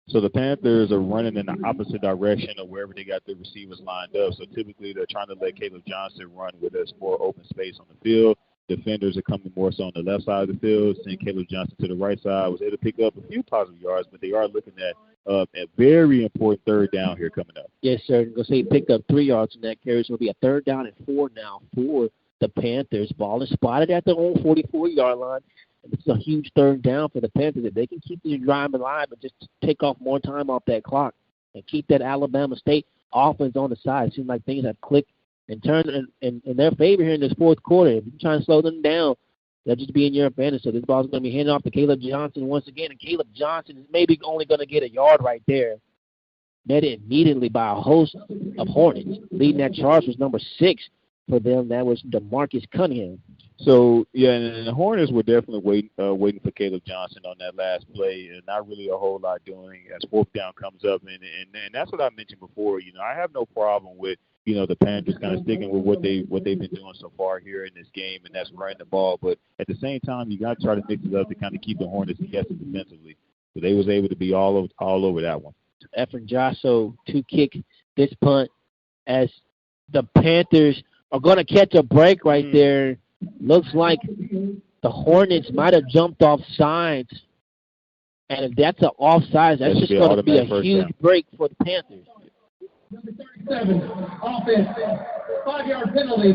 So the Panthers are running in the opposite direction of wherever they got their receivers lined up. So typically they're trying to let Caleb Johnson run where there's more open space on the field. Defenders are coming more so on the left side of the field, send Caleb Johnson to the right side. Was able to pick up a few positive yards, but they are looking at a very important third down here coming up. Yes, sir. I'm going to say he picked up 3 yards from that carry. So it'll be a 3rd down and 4 now for the Panthers. Ball is spotted at their own 44-yard line. And it's a huge 3rd down for the Panthers. If they can keep this drive alive and just take off more time off that clock and keep that Alabama State offense on the side, it seems like things have clicked and turned in their favor here in this fourth quarter. If you're trying to slow them down, they'll just be in your advantage. So this ball's going to be handed off to Caleb Johnson once again, and Caleb Johnson is maybe only going to get a yard right there. Netted immediately by a host of Hornets. Leading that charge was number 6 for them. That was DeMarcus Cunningham. So, yeah, and the Hornets were definitely waiting for Caleb Johnson on that last play, and not really a whole lot doing as 4th down comes up. And that's what I mentioned before. I have no problem with the Panthers kind of sticking with what they've been doing so far here in this game, and that's running the ball. But at the same time, you got to try to mix it up to kind of keep the Hornets guessing defensively. So they was able to be all over that one. Efren Jasso to kick this punt, as the Panthers are going to catch a break right there. Looks like the Hornets might have jumped off sides. And if that's an offside, that's just going to be a huge break for the Panthers. Number 37, offense, 5-yard penalty.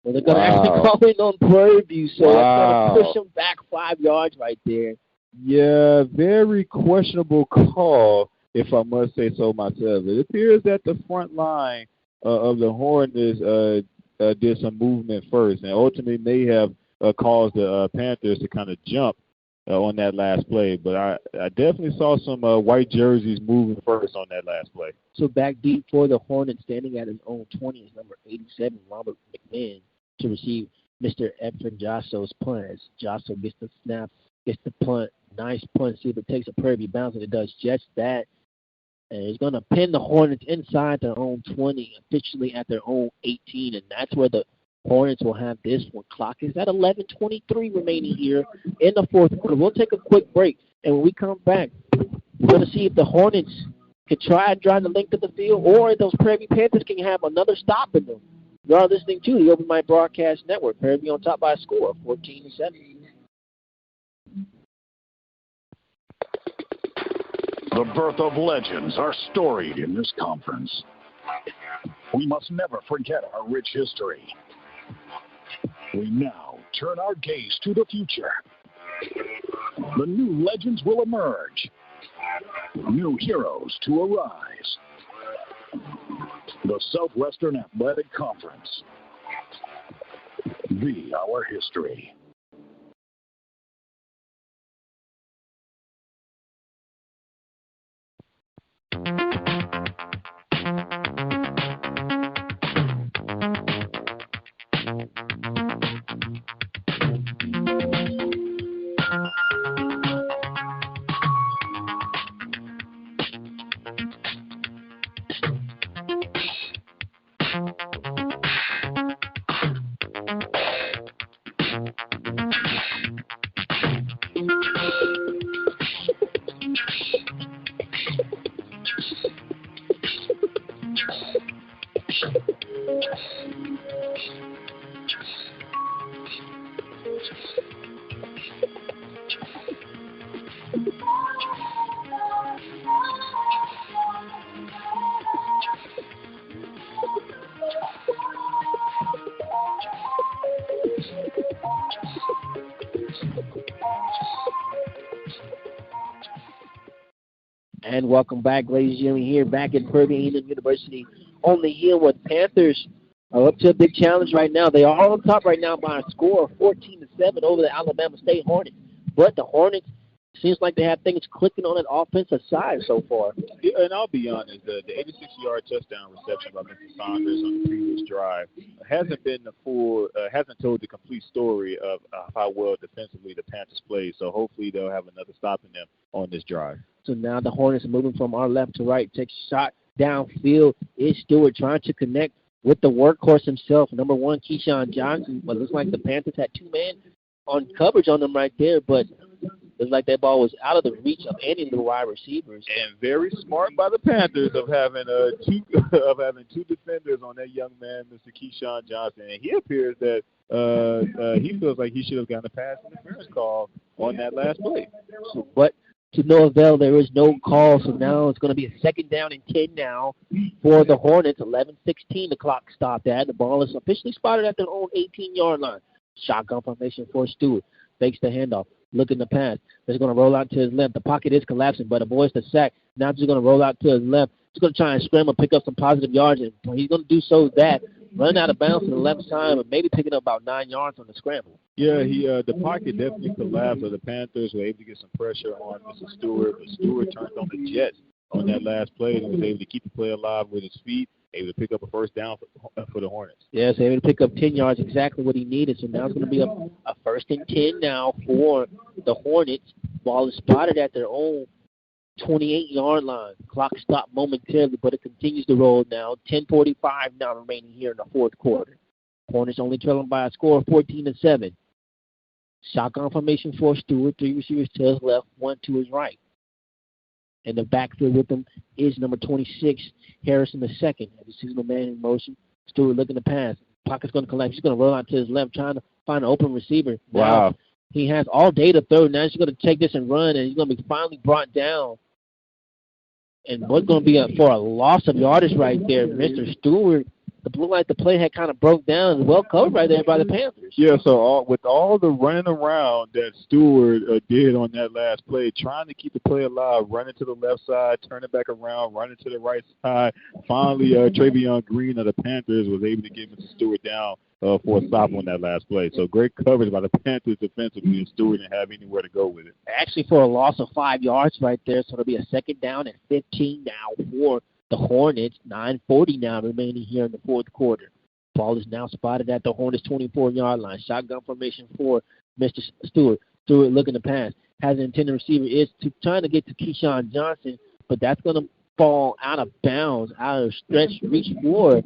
Well, they're going to actually call in on Prairie, so that's going to push them back 5 yards right there. Yeah, very questionable call. if I must say so myself. It appears that the front line of the Hornets did some movement first, and ultimately may have caused the Panthers to kind of jump on that last play. But I definitely saw some white jerseys moving first on that last play. So back deep for the Hornets, standing at his own 20 is number 87, Robert McMahon, to receive Mr. Efren Josso's punt. As Josso gets the snap, gets the punt. Nice punt. See if it takes a Prairie bounce, and it does just that. And he's going to pin the Hornets inside their own 20, officially at their own 18, and that's where the Hornets will have this one. Clock is at 11:23 remaining here in the fourth quarter. We'll take a quick break, and when we come back, we're going to see if the Hornets can try and drive the length of the field, or those Prairie Panthers can have another stop in them. You are listening to the Open Mic Broadcast Network. Prairie on top by a score of 14-7. The birth of legends are storied in this conference. We must never forget our rich history. We now turn our gaze to the future. The new legends will emerge. New heroes to arise. The Southwestern Athletic Conference. Be our history. And welcome back, ladies and gentlemen, here back at Prairie University on the hill with Panthers are up to a big challenge right now. They are on top right now by a score of 14-7 over the Alabama State Hornets. But the Hornets, seems like they have things clicking on the offensive side so far. Yeah, and I'll be honest, the 86-yard touchdown reception by Mr. Saunders on the previous drive hasn't been hasn't told the complete story of how well defensively the Panthers played. So hopefully they'll have another stop in them on this drive. So now the Hornets are moving from our left to right. Takes a shot downfield. Is Stewart trying to connect with the workhorse himself, number 1, Keyshawn Johnson. But it looks like the Panthers had 2 men on coverage on them right there, but it's like that ball was out of the reach of any of the wide receivers. And very smart by the Panthers of having two defenders on that young man, Mr. Keyshawn Johnson. And he appears that he feels like he should have gotten a pass interference call on that last play. But to no avail, there is no call. So now it's going to be a 2nd down and 10 now for the Hornets. 11:16 the clock stopped at. The ball is officially spotted at their own 18-yard line. Shotgun formation for Stewart. Fakes the handoff. Looking to pass. He's going to roll out to his left. The pocket is collapsing, but avoids the sack. Now just going to roll out to his left. He's going to try and scramble, pick up some positive yards, and he's going to do so that. Run out of bounds to the left side, but maybe picking up about 9 yards on the scramble. Yeah, the pocket definitely collapsed. So the Panthers were able to get some pressure on Mr. Stewart, but Stewart turned on the Jets on that last play and was able to keep the play alive with his feet, able to pick up a first down for the Hornets. Yes, able to pick up 10 yards, exactly what he needed. So now it's going to be a 1st and 10 now for the Hornets. Ball is spotted at their own 28-yard line. Clock stopped momentarily, but it continues to roll now. 10:45 now remaining here in the fourth quarter. Hornets only trailing by a score of 14-7. Shotgun formation for Stewart. 3 receivers to his left, 1 to his right. In the backfield with him is number 26, Harrison II. Every seasonal man in motion. Stewart looking to pass. Pocket's going to collapse. He's going to roll out to his left, trying to find an open receiver. Wow. Now, he has all day to throw. Now he's going to take this and run, and he's going to be finally brought down. And what's going to be for a loss of yardage right there, Mr. Stewart looked like the play had kind of broke down and well covered right there by the Panthers. Yeah, so with all the running around that Stewart did on that last play, trying to keep the play alive, running to the left side, turning back around, running to the right side. Finally, Travion Green of the Panthers was able to get Mr. Stewart down for a stop on that last play. So great coverage by the Panthers defensively, and Stewart didn't have anywhere to go with it. Actually, for a loss of 5 yards right there, so it'll be a second down and 15 now for the Hornets. 9:40 now remaining here in the fourth quarter. Ball is now spotted at the Hornets' 24-yard line. Shotgun formation for Mr. Stewart. Stewart looking to pass. Has an intended receiver. Is trying to get to Keyshawn Johnson, but that's going to fall out of bounds, out of stretch reach for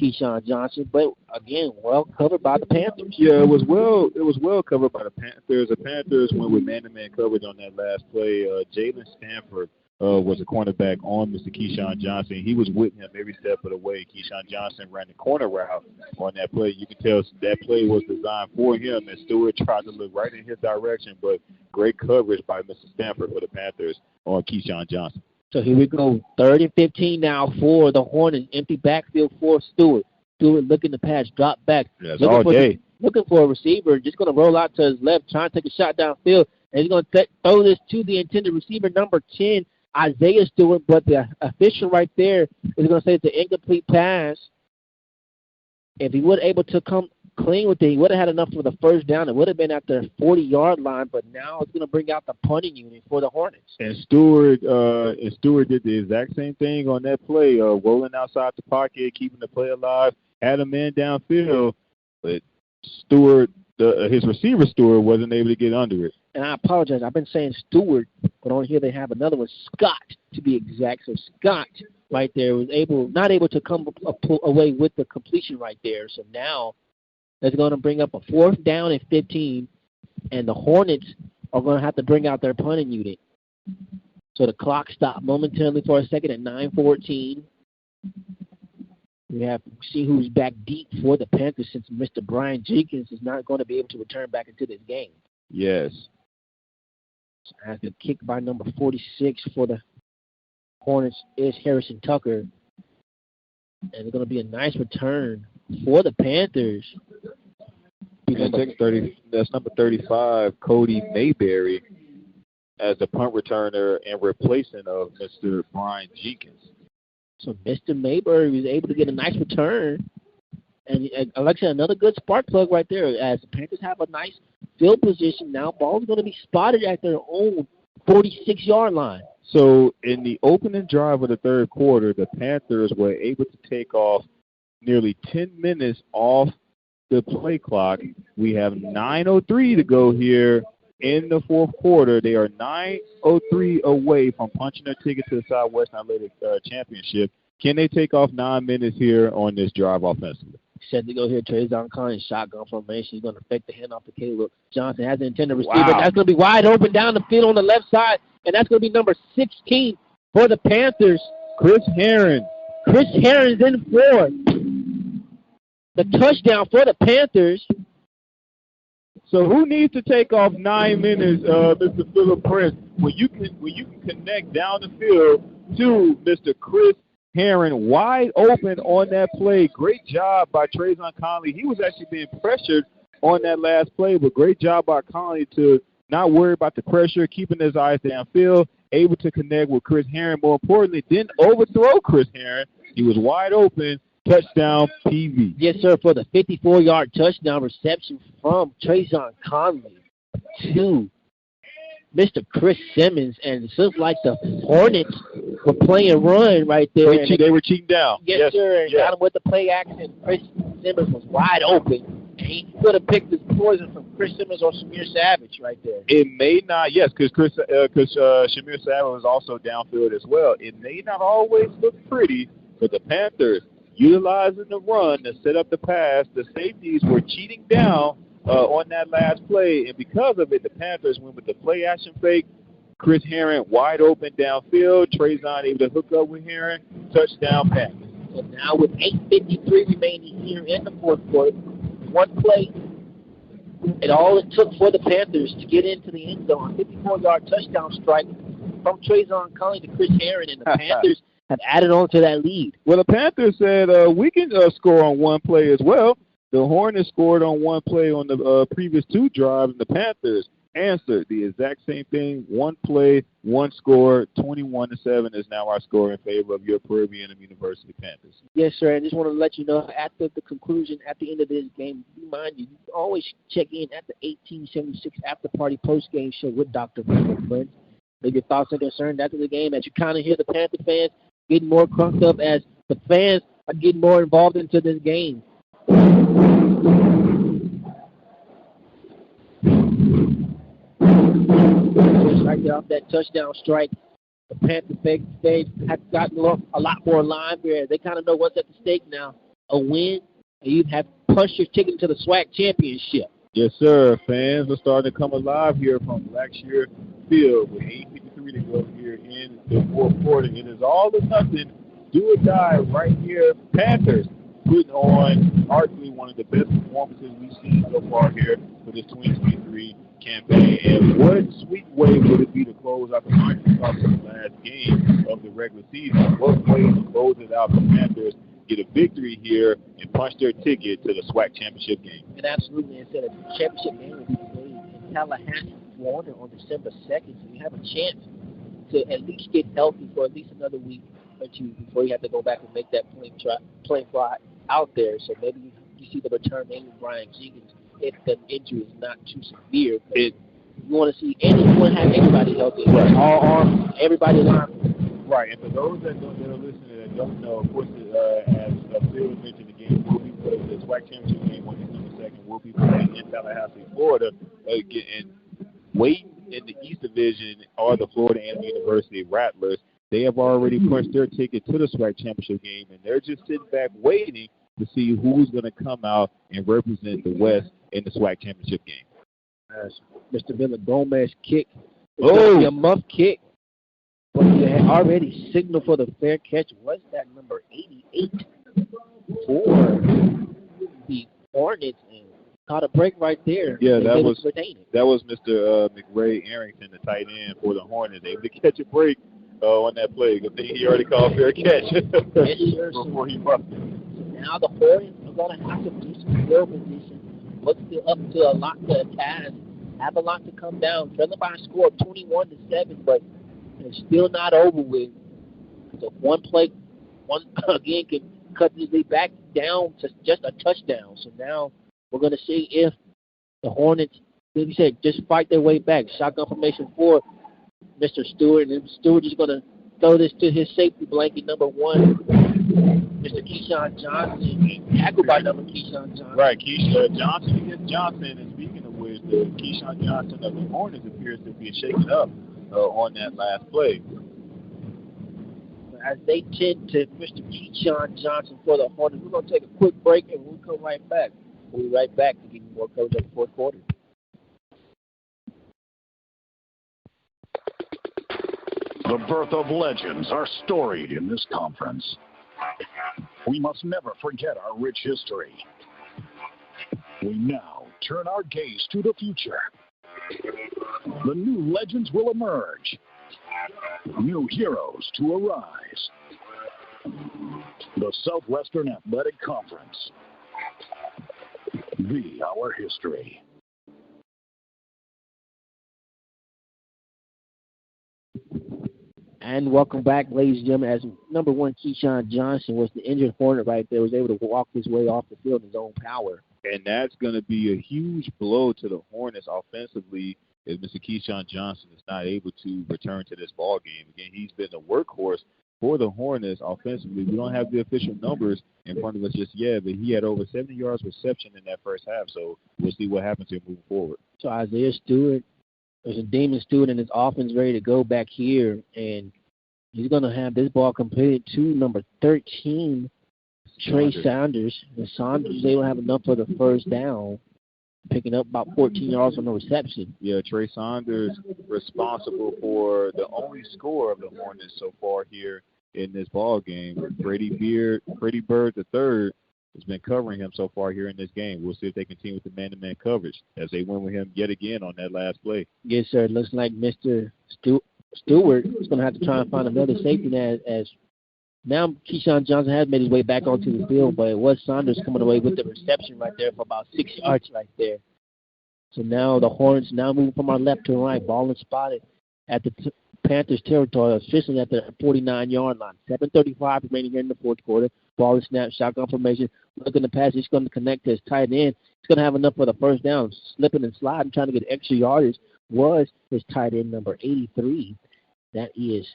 Keyshawn Johnson. But again, well covered by the Panthers. Yeah, it was well covered by the Panthers. The Panthers went with man-to-man coverage on that last play. Jalen Stanford was a cornerback on Mr. Keyshawn Johnson. He was with him every step of the way. Keyshawn Johnson ran the corner route on that play. You can tell that play was designed for him, and Stewart tried to look right in his direction, but great coverage by Mr. Stanford for the Panthers on Keyshawn Johnson. So here we go, 3rd and 15 now for the Hornets. Empty backfield for Stewart. Stewart looking to pass, drop back. That's all day. Looking for a receiver, just going to roll out to his left, trying to take a shot downfield, and he's going to throw this to the intended receiver, number 10, Isaiah Stewart, but the official right there is going to say it's an incomplete pass. If he would able to come clean with it, he would have had enough for the first down. It would have been at the 40-yard line, but now it's going to bring out the punting unit for the Hornets. And Stewart did the exact same thing on that play, rolling outside the pocket, keeping the play alive, had a man downfield, but Stewart, his receiver Stewart, wasn't able to get under it. And I apologize. I've been saying Stewart, but on here they have another one, Scott, to be exact. So Scott right there was not able to come away with the completion right there. So now that's going to bring up a 4th down and 15, and the Hornets are going to have to bring out their punting unit. So the clock stopped momentarily for a second at 9:14. We have to see who's back deep for the Panthers since Mr. Brian Jenkins is not going to be able to return back into this game. Yes. So after the kick by number 46 for the Hornets is Harrison Tucker. And it's going to be a nice return for the Panthers. That's number 35, Cody Mayberry, as the punt returner and replacement of Mr. Brian Jenkins. So Mr. Mayberry was able to get a nice return. And like I said, another good spark plug right there as the Panthers have a nice field position. Now ball's going to be spotted at their own 46-yard line. So in the opening drive of the third quarter, the Panthers were able to take off nearly 10 minutes off the play clock. We have 9:03 to go here in the fourth quarter. They are 9:03 away from punching their ticket to the Southwestern Athletic Championship. Can they take off 9 minutes here on this drive offensively? Set to go here, Trayvon Collins, shotgun formation. He's going to fake the handoff to Caleb Johnson. Has an intended receiver. Wow. That's going to be wide open down the field on the left side, and that's going to be number 16 for the Panthers. Chris Herron. Chris Herron's in for the touchdown for the Panthers. So who needs to take off 9 minutes, Mr. Phillip Prince, when you can connect down the field to Mr. Chris Herron wide open on that play? Great job by Trayvon Conley. He was actually being pressured on that last play, but great job by Conley to not worry about the pressure, keeping his eyes downfield, able to connect with Chris Herron. More importantly, didn't overthrow Chris Herron. He was wide open. Touchdown, PV. Yes, sir, for the 54-yard touchdown reception from Trayvon Conley to Mr. Chris Simmons. And it looks like the Hornets were playing run right there. They were cheating down. Yes, sir, and got him with the play action. Chris Simmons was wide open. And he could have picked his poison from Chris Simmons or Shamir Savage right there. It may not, yes, because Shamir Savage was also downfield as well. It may not always look pretty, but the Panthers utilizing the run to set up the pass. The safeties were cheating down on that last play, and because of it, the Panthers went with the play action fake. Chris Herron wide open downfield. Trayvon able to hook up with Herron. Touchdown pass. So now with 8:53 remaining here in the fourth quarter, one play. All it took for the Panthers to get into the end zone. 54-yard touchdown strike from Trayvon Conley to Chris Herron, and the Panthers have added on to that lead. Well, the Panthers said we can score on one play as well. The Hornets scored on one play on the previous 2 drives, and the Panthers answered the exact same thing. One play, one score, 21-7 is now our score in favor of your Prairie University Panthers. Yes, sir. I just want to let you know, after the conclusion, at the end of this game, remind you, you always check in at the 1876 After Party Post-Game Show with Dr. Friends. Leave your thoughts and concerns after the game as you kind of hear the Panther fans getting more crunked up as the fans are getting more involved into this game. Right there off that touchdown strike, the Panther fans have gotten a lot more alive here. They kind of know what's at the stake now. A win, and you have punched your ticket to the SWAC championship. Yes, sir. Fans are starting to come alive here from Blackshear Field with 8:53 to go here in the fourth quarter. It is all or nothing, do or die right here. Panthers putting on arguably one of the best performances we've seen so far here for this 2023 campaign. And what sweet way would it be to close out the last game of the regular season? What way to close it out? The Panthers get a victory here and punch their ticket to the SWAC championship game. And absolutely, instead of the championship game will be played in Tallahassee, Florida on December 2nd, so you have a chance to at least get healthy for at least another week or two before you have to go back and make that plane fly out there. So maybe you see the return maybe of Brian Jenkins if the injury is not too severe. You want to see you want to have everybody healthy. Right. All arms, everybody aligned. Right, and for those that are listening that don't know, of course, as Phil mentioned, the game will be played, the SWAC championship game on December 2nd will be played in Tallahassee, Florida. And waiting in the East Division are the Florida A&M University Rattlers. They have already punched their ticket to the SWAC championship game, and they're just sitting back waiting to see who's going to come out and represent the West in the SWAC championship game. As Mr. Villa Gomez kick. A muff kick. But you had already signaled for the fair catch. Was that number 88 for the Hornets? And caught a break right there. Yeah, that was Mr. McRae Arrington, the tight end for the Hornets. Able to catch a break on that play. Good thing he already called fair catch before he busted. Now the Hornets are going to have to do some field position. What's still up to a lot to a task. Have a lot to come down. Trailing by a score of 21-7, but it's still not over with. So one again can cut this lead back down to just a touchdown. So now we're going to see if the Hornets, like you said, just fight their way back. Shotgun formation for Mr. Stewart, and Stewart is going to throw this to his safety blanket, number 1, Mr. Keyshawn Johnson, tackled by number Keyshawn Johnson. Right, Keyshawn Johnson against Johnson, and speaking of which, the Keyshawn Johnson of the Hornets appears to be shaken up on that last play. As they tend to Mr. Keyshawn Johnson for the Hornets, we're going to take a quick break, and we'll come right back. We'll be right back to give you more coverage of the fourth quarter. The birth of legends are storied in this conference. We must never forget our rich history. We now turn our gaze to the future. The new legends will emerge. New heroes to arise. The Southwestern Athletic Conference. Be our history. And welcome back, ladies and gentlemen, as number 1, Keyshawn Johnson was the injured Hornet right there, was able to walk his way off the field in his own power. And that's going to be a huge blow to the Hornets offensively if Mr. Keyshawn Johnson is not able to return to this ball game. Again, he's been a workhorse for the Hornets offensively. We don't have the official numbers in front of us just yet, but he had over 70 yards reception in that first half, so we'll see what happens here moving forward. So Isaiah Stewart, there's a Damon Stewart in his offense ready to go back here, and he's going to have this ball completed to number 13, Trey Saunders. And Saunders is able to have enough for the first down, picking up about 14 yards on the reception. Yeah, Trey Saunders responsible for the only score of the Hornets so far here in this ball game. Freddie Bird III has been covering him so far here in this game. We'll see if they continue with the man-to-man coverage as they went with him yet again on that last play. Yes, sir. It looks like Mr. Stewart is going to have to try and find another safety net as Now Keyshawn Johnson has made his way back onto the field, but it was Saunders coming away with the reception right there for about 6 yards right there. So now the Hornets now moving from our left to right. Ball is spotted at the Panthers territory, officially at the 49-yard line. 7:35 remaining here in the fourth quarter. Ball is snapped, shotgun formation. Looking to pass, he's going to connect to his tight end. He's going to have enough for the first down. Slipping and sliding, trying to get extra yardage was his tight end number 83. That is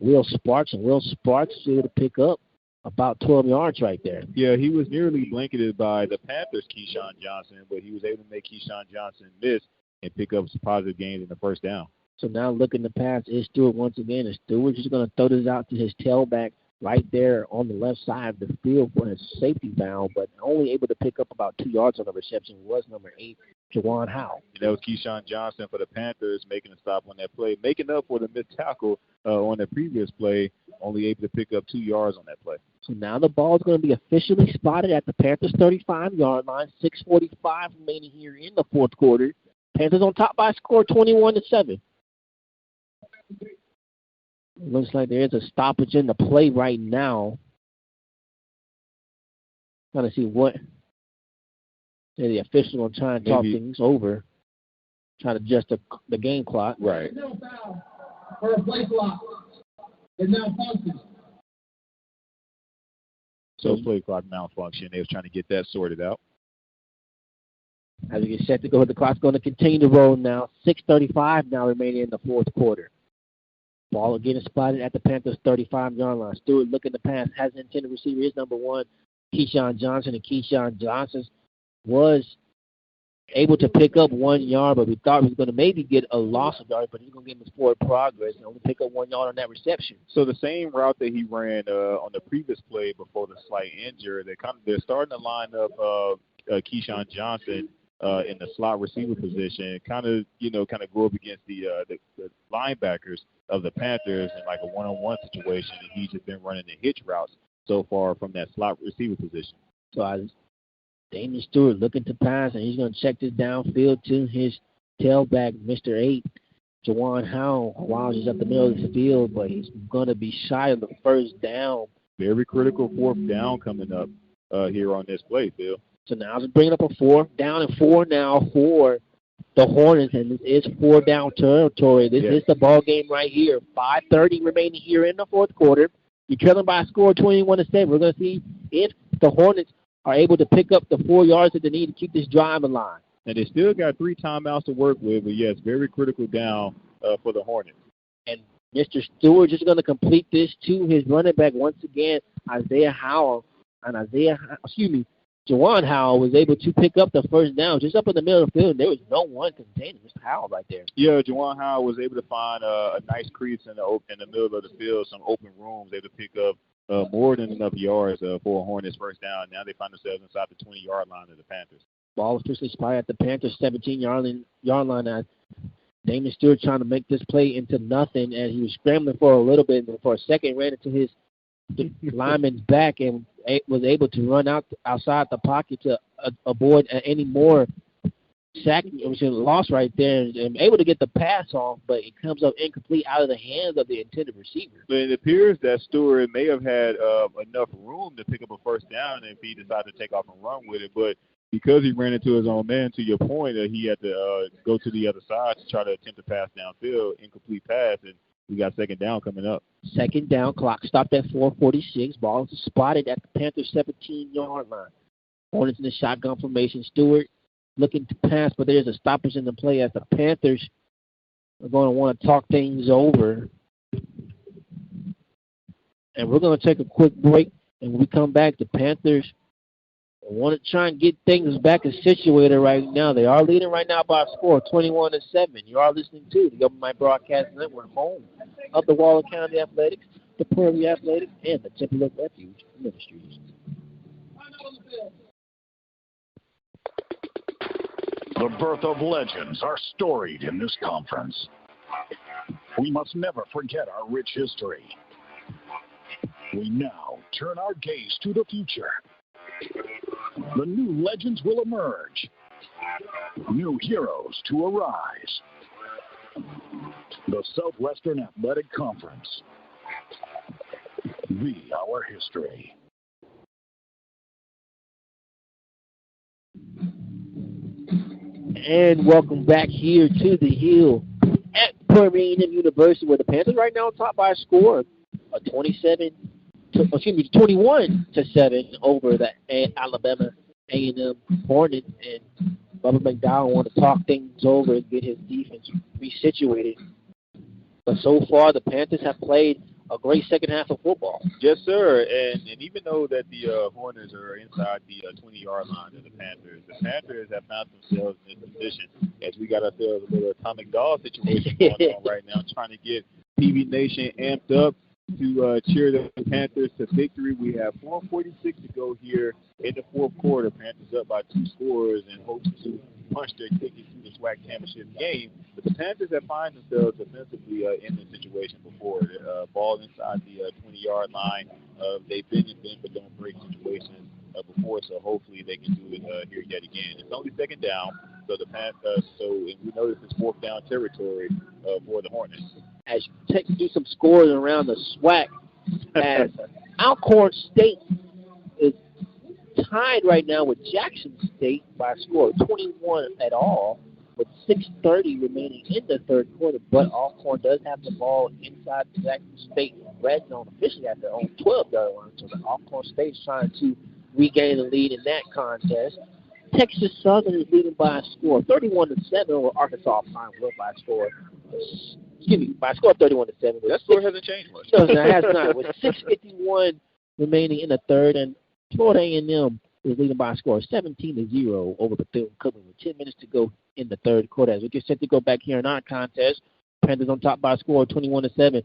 Will Sparks, and Will Sparks was able to pick up about 12 yards right there. Yeah, he was nearly blanketed by the Panthers' Keyshawn Johnson, but he was able to make Keyshawn Johnson miss and pick up some positive gains in the first down. So now looking to pass is Stewart once again, and Stewart is going to throw this out to his tailback right there on the left side of the field for his safety valve, but only able to pick up about 2 yards on the reception was number 8, Jawan Howe. And that was Keyshawn Johnson for the Panthers making a stop on that play, making up for the missed tackle on the previous play, only able to pick up 2 yards on that play. So now the ball is going to be officially spotted at the Panthers' 35-yard line. 6:45 remaining here in the fourth quarter. Panthers on top by a score 21-7. Looks like there is a stoppage in the play right now. Trying to see what the official will try and talk things over. Trying to adjust the game clock. Right. No foul for a play clock. It malfunctions. So play clock malfunction. They was trying to get that sorted out. As we get set to go, the clock's going to continue to roll now. 6:35 now remaining in the fourth quarter. Ball again is spotted at the Panthers' 35-yard line. Stewart looking to pass. Has an intended receiver. Is number 1, Keyshawn Johnson. And Keyshawn Johnson was able to pick up 1 yard, but we thought he was going to maybe get a loss of yards, but he's going to give him forward progress and only pick up 1 yard on that reception. So the same route that he ran on the previous play before the slight injury, they're starting to line up Keyshawn Johnson in the slot receiver position, kind of go up against the linebackers of the Panthers in like a one-on-one situation, and he's just been running the hitch routes so far from that slot receiver position. So Damon Stewart looking to pass, and he's going to check this downfield to his tailback, Mr. 8, Jawan Howe, while he's up the middle of the field, but he's going to be shy of the first down. Very critical fourth down coming up here on this play, Phil. So now it's bringing up a 4th down and 4 now for the Hornets, and this is 4-down territory. This is the ball game right here. 5:30 remaining here in the fourth quarter. You're trailing by a score of 21-7. We're going to see if the Hornets are able to pick up the 4 yards that they need to keep this drive alive. And they still got 3 timeouts to work with, but yes, very critical down for the Hornets. And Mr. Stewart just going to complete this to his running back once again, Isaiah Howell. And Jawan Howell was able to pick up the first down just up in the middle of the field. There was no one containing Mr. Howell right there. Yeah, Jawan Howell was able to find a nice crease in the middle of the field, some open rooms, able to pick up more than enough yards for a Hornets first down. Now they find themselves inside the 20-yard line of the Panthers. Ball officially spotted at the Panthers' 17-yard line. As Damon Stewart trying to make this play into nothing, and he was scrambling for a little bit, and for a second ran into his lineman's back and was able to run outside the pocket to avoid any more sacking. It was a loss right there, and able to get the pass off, but it comes up incomplete out of the hands of the intended receiver. But it appears that Stewart may have had enough room to pick up a first down if he decided to take off and run with it, but because he ran into his own man, to your point, he had to go to the other side to try to attempt to pass downfield, incomplete pass, and we got second down coming up. Second down, clock stopped at 4:46. Ball is spotted at the Panthers' 17-yard line. Hornets in the shotgun formation. Stewart looking to pass, but there's a stoppage in the play as the Panthers are going to want to talk things over. And we're going to take a quick break, and when we come back, the Panthers want to try and get things back and situated right now. They are leading right now by a score of 21-7. You are listening to the Open Mic Broadcast Network, home of the Waller County Athletics, the Prairie Athletics, and the Temple Refuge Ministries. The birth of legends are storied in this conference. We must never forget our rich history. We now turn our gaze to the future. The new legends will emerge. New heroes to arise. The Southwestern Athletic Conference. Our history. And welcome back here to the Hill at Prairie University, where the Panthers right now top by a score of 21-7 over the Alabama A&M Hornets. And Bubba McDowell want to talk things over and get his defense resituated. But so far, the Panthers have played a great second half of football. Yes, sir. And even though that the Hornets are inside the 20-yard line of the Panthers have found themselves in this position as we got ourselves a little atomic dog situation going on right now, trying to get PV Nation amped up to cheer the Panthers to victory. We have 4:46 to go here in the fourth quarter. Panthers up by 2 scores and hopes to punch their ticket through the SWAC championship game. But the Panthers have found themselves defensively in this situation before. Ball inside the 20-yard line. They've been in bend but don't break situations before, so hopefully they can do it here yet again. It's only second down, so the Panthers. We know this is fourth down territory for the Hornets. As you do some scores around the SWAC, as Alcorn State is tied right now with Jackson State by a score of 21 at all, with 6:30 remaining in the third quarter. But Alcorn does have the ball inside the Jackson State red zone, officially at their own 12-yard line. So the Alcorn State is trying to regain the lead in that contest. Texas Southern is leading by a score 31-7 over Arkansas Pine Bluff by a score. By a score of 31-7. That score hasn't changed much. No, it has not. With 6:51 remaining in the third, and Florida A&M is leading by a score of 17-0 over Bethune-Cookman with 10 minutes to go in the third quarter. As we get set to go back here in our contest, Panthers on top by a score of 21-7.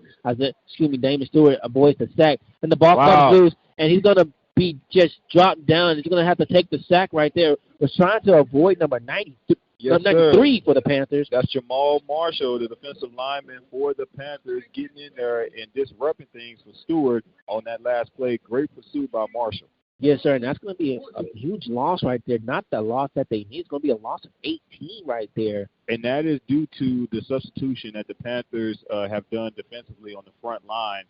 Damon Stewart avoids the sack, and the ball comes loose, and he's going to be just dropped down. He's going to have to take the sack right there. Was trying to avoid number 93 for the Panthers. That's Jamal Marshall, the defensive lineman for the Panthers, getting in there and disrupting things for Stewart on that last play. Great pursuit by Marshall. Yes, sir, and that's going to be a huge loss right there. Not the loss that they need. It's going to be a loss of 18 right there. And that is due to the substitution that the Panthers have done defensively on the front line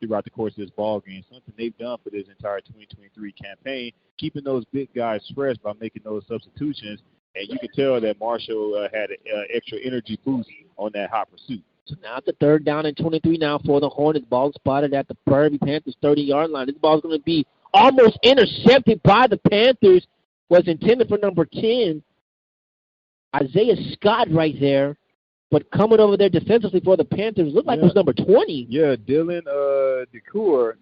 throughout the course of this ball game. Something they've done for this entire 2023 campaign, keeping those big guys fresh by making those substitutions. And you can tell that Marshall had an extra energy boost on that hot pursuit. So now it's a third down and 23 now for the Hornets. Ball spotted at the Prairie Panthers 30-yard line. This ball is going to be almost intercepted by the Panthers. Was intended for number 10, Isaiah Scott right there. But coming over there defensively for the Panthers looked like it was number 20. Yeah, Dylan DeCur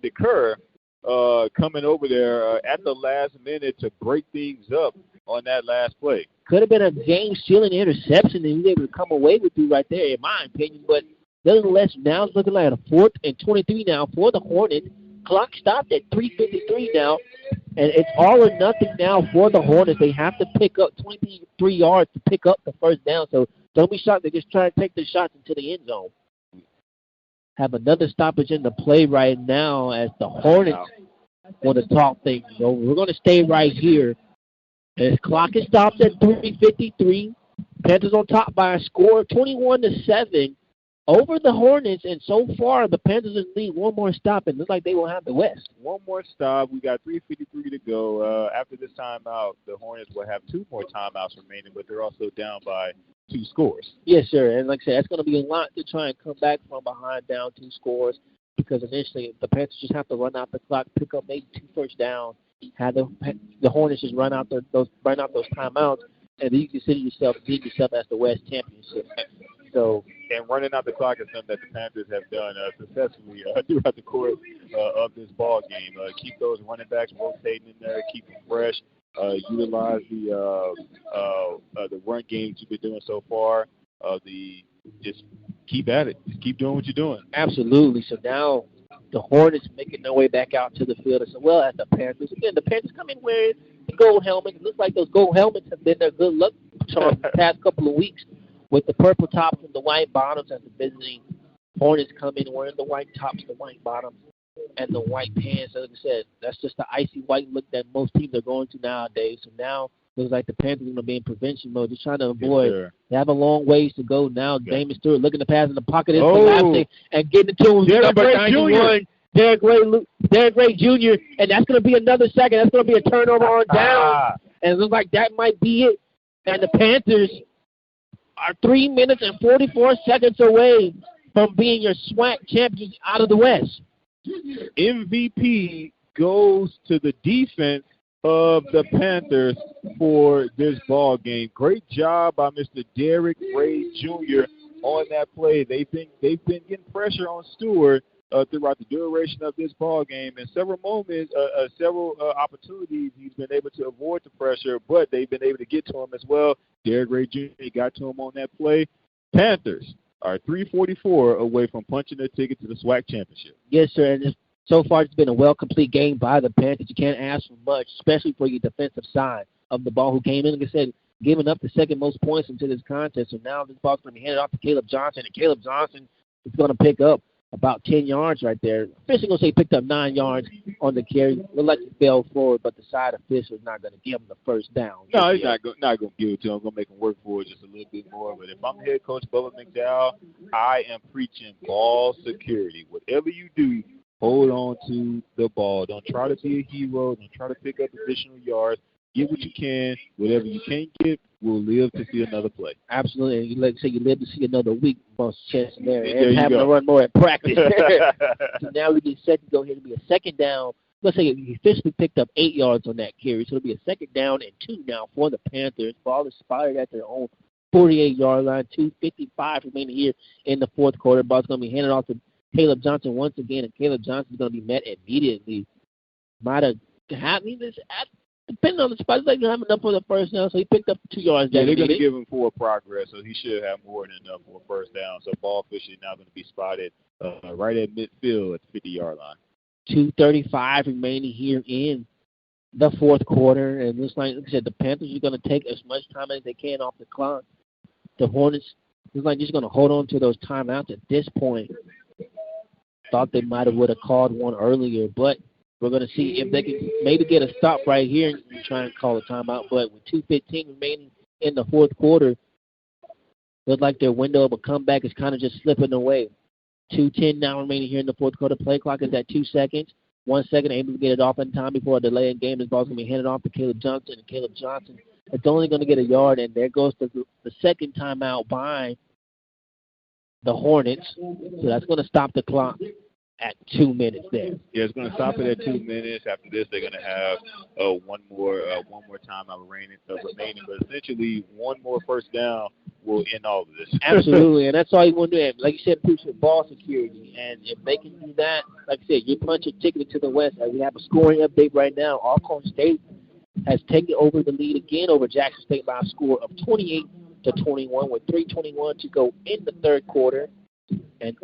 coming over there at the last minute to break things up on that last play. Could have been a game-stealing interception, and he was able to come away with it right there, in my opinion. But nonetheless, now it's looking like a 4th and 23 now for the Hornets. Clock stopped at 3:53 now, and it's all or nothing now for the Hornets. They have to pick up 23 yards to pick up the first down. So don't be shocked. They just try to take the shots into the end zone. Have another stoppage in the play right now as the Hornets want to talk things over. We're going to stay right here. As clock is stopped at 3:53. Panthers on top by a score of 21-7 over the Hornets. And so far, the Panthers lead one more stop, and it looks like they will have the West. One more stop. We got 3:53 to go. After this timeout, the Hornets will have 2 more timeouts remaining, but they're also down by 2 scores. Yes, sir. And like I said, that's going to be a lot to try and come back from behind down 2 scores, because initially the Panthers just have to run out the clock, pick up maybe 2 first downs, have the Hornets just run out those timeouts, and then you consider yourself as the West championship. So, and running out the clock is something that the Panthers have done successfully throughout the course of this ball game. Keep those running backs rotating in there, keep them fresh. Utilize the run games you've been doing so far. Just keep at it. Just keep doing what you're doing. Absolutely. So now the Hornets making their way back out to the field as well as the Panthers. Again, the Panthers come in wearing the gold helmets. It looks like those gold helmets have been their good luck charm the past couple of weeks, with the purple tops and the white bottoms, as the visiting Hornets come in wearing the white tops, the white bottoms, and the white pants. Like I said, that's just the icy white look that most teams are going to nowadays. So now it looks like the Panthers are going to be in prevention mode, just trying to avoid. Yes, they have a long ways to go now. Okay. Damon Stewart looking to pass in the pocket and collapsing and getting it to him. Number 91, Derek Ray Jr., and that's going to be another second. That's going to be a turnover on down. And it looks like that might be it. And the Panthers are 3 minutes and 44 seconds away from being your SWAC champions out of the West. MVP goes to the defense of the Panthers for this ball game. Great job by Mr. Derek Ray Jr. on that play. They've been getting pressure on Stewart throughout the duration of this ball game, and several opportunities he's been able to avoid the pressure, but they've been able to get to him as well. Derek Ray Jr. got to him on that play. Panthers are 344 away from punching their ticket to the SWAC championship. Yes, sir. And so far, it's been a well-complete game by the Panthers. You can't ask for much, especially for your defensive side of the ball, who came in, like I said, giving up the second most points into this contest. So now this ball's going to be handed off to Caleb Johnson, and Caleb Johnson is going to pick up about 10 yards right there. Official going to say picked up 9 yards on the carry. Looked like he fell forward, but the side official is not going to give him the first down. No, he's not going to give it to him. I'm going to make him work for it just a little bit more. But if I'm head coach Bubba McDowell, I am preaching ball security. Whatever you do, hold on to the ball. Don't try to be a hero. Don't try to pick up additional yards. Get what you can. Whatever you can't get, we'll live to see another play. Absolutely. And like I say, you live to see another week, most chances there. There and having to run more at practice. So now we get set to go here to be a second down. Let's say he officially picked up 8 yards on that carry. So it'll be a second down and 2 now for the Panthers. Ball is spotted at their own 48-yard line. 2:55 remaining here in the fourth quarter. Ball's going to be handed off to Caleb Johnson once again, and Caleb Johnson is going to be met immediately. Might have happened this depending on the spot, he's like going to have enough for the first down, so he picked up 2 yards. Yeah, they're going to give him forward progress, so he should have more than enough for a first down. So ball officially now going to be spotted right at midfield at the 50-yard line. 2:35 remaining here in the fourth quarter, and looks like I said, the Panthers are going to take as much time as they can off the clock. The Hornets looks like just going to hold on to those timeouts at this point. Thought they might have would have called one earlier, but we're going to see if they can maybe get a stop right here and try and call a timeout. But with 2:15 remaining in the fourth quarter, looks like their window of a comeback is kind of just slipping away. 2:10 now remaining here in the fourth quarter. Play clock is at 2 seconds. 1 second, able to get it off in time before a delay in game. This ball's going to be handed off to Caleb Johnson, and Caleb Johnson is only going to get a yard, and there goes the second timeout by the Hornets. So that's going to stop the clock at 2 minutes there. Yeah, it's going to stop it at 2 minutes. After this, they're going to have one more timeout remaining. But essentially, one more first down will end all of this. Absolutely, and that's all you want to do. Like you said, push for ball security. And if they can do that, like I said, you punch your ticket to the West. We have a scoring update right now. Alcorn State has taken over the lead again over Jackson State by a score of 28-21 with 3:21 to go in the third quarter. And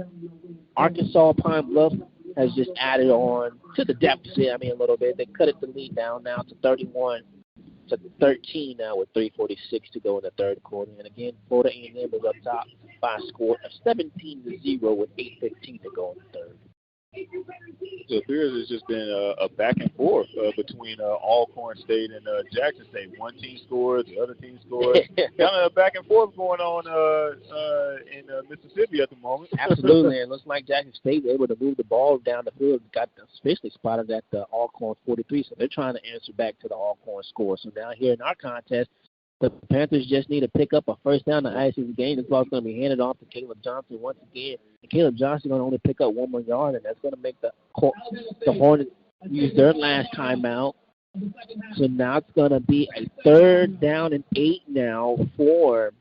Arkansas Pine Bluff has just added on to the deficit, a little bit. They cut the lead down now to 31-13 now with 3:46 to go in the third quarter. And again, Florida A&M is up top by a score of 17-0 with 8:15 to go in the third. So there's just been a back and forth between Alcorn State and Jackson State. One team scores, the other team scores. Kind of a back and forth going on in Mississippi at the moment. Absolutely. It looks like Jackson State was able to move the ball down the field, got officially spotted at the Alcorn 43, so they're trying to answer back to the Alcorn score. So now here in our contest, the Panthers just need to pick up a first down to ice the game. This ball's going to be handed off to Caleb Johnson once again. And Caleb Johnson is going to only pick up 1 more yard, and that's going to make the Hornets use their last timeout. So now it's going to be a 3rd down and 8 now for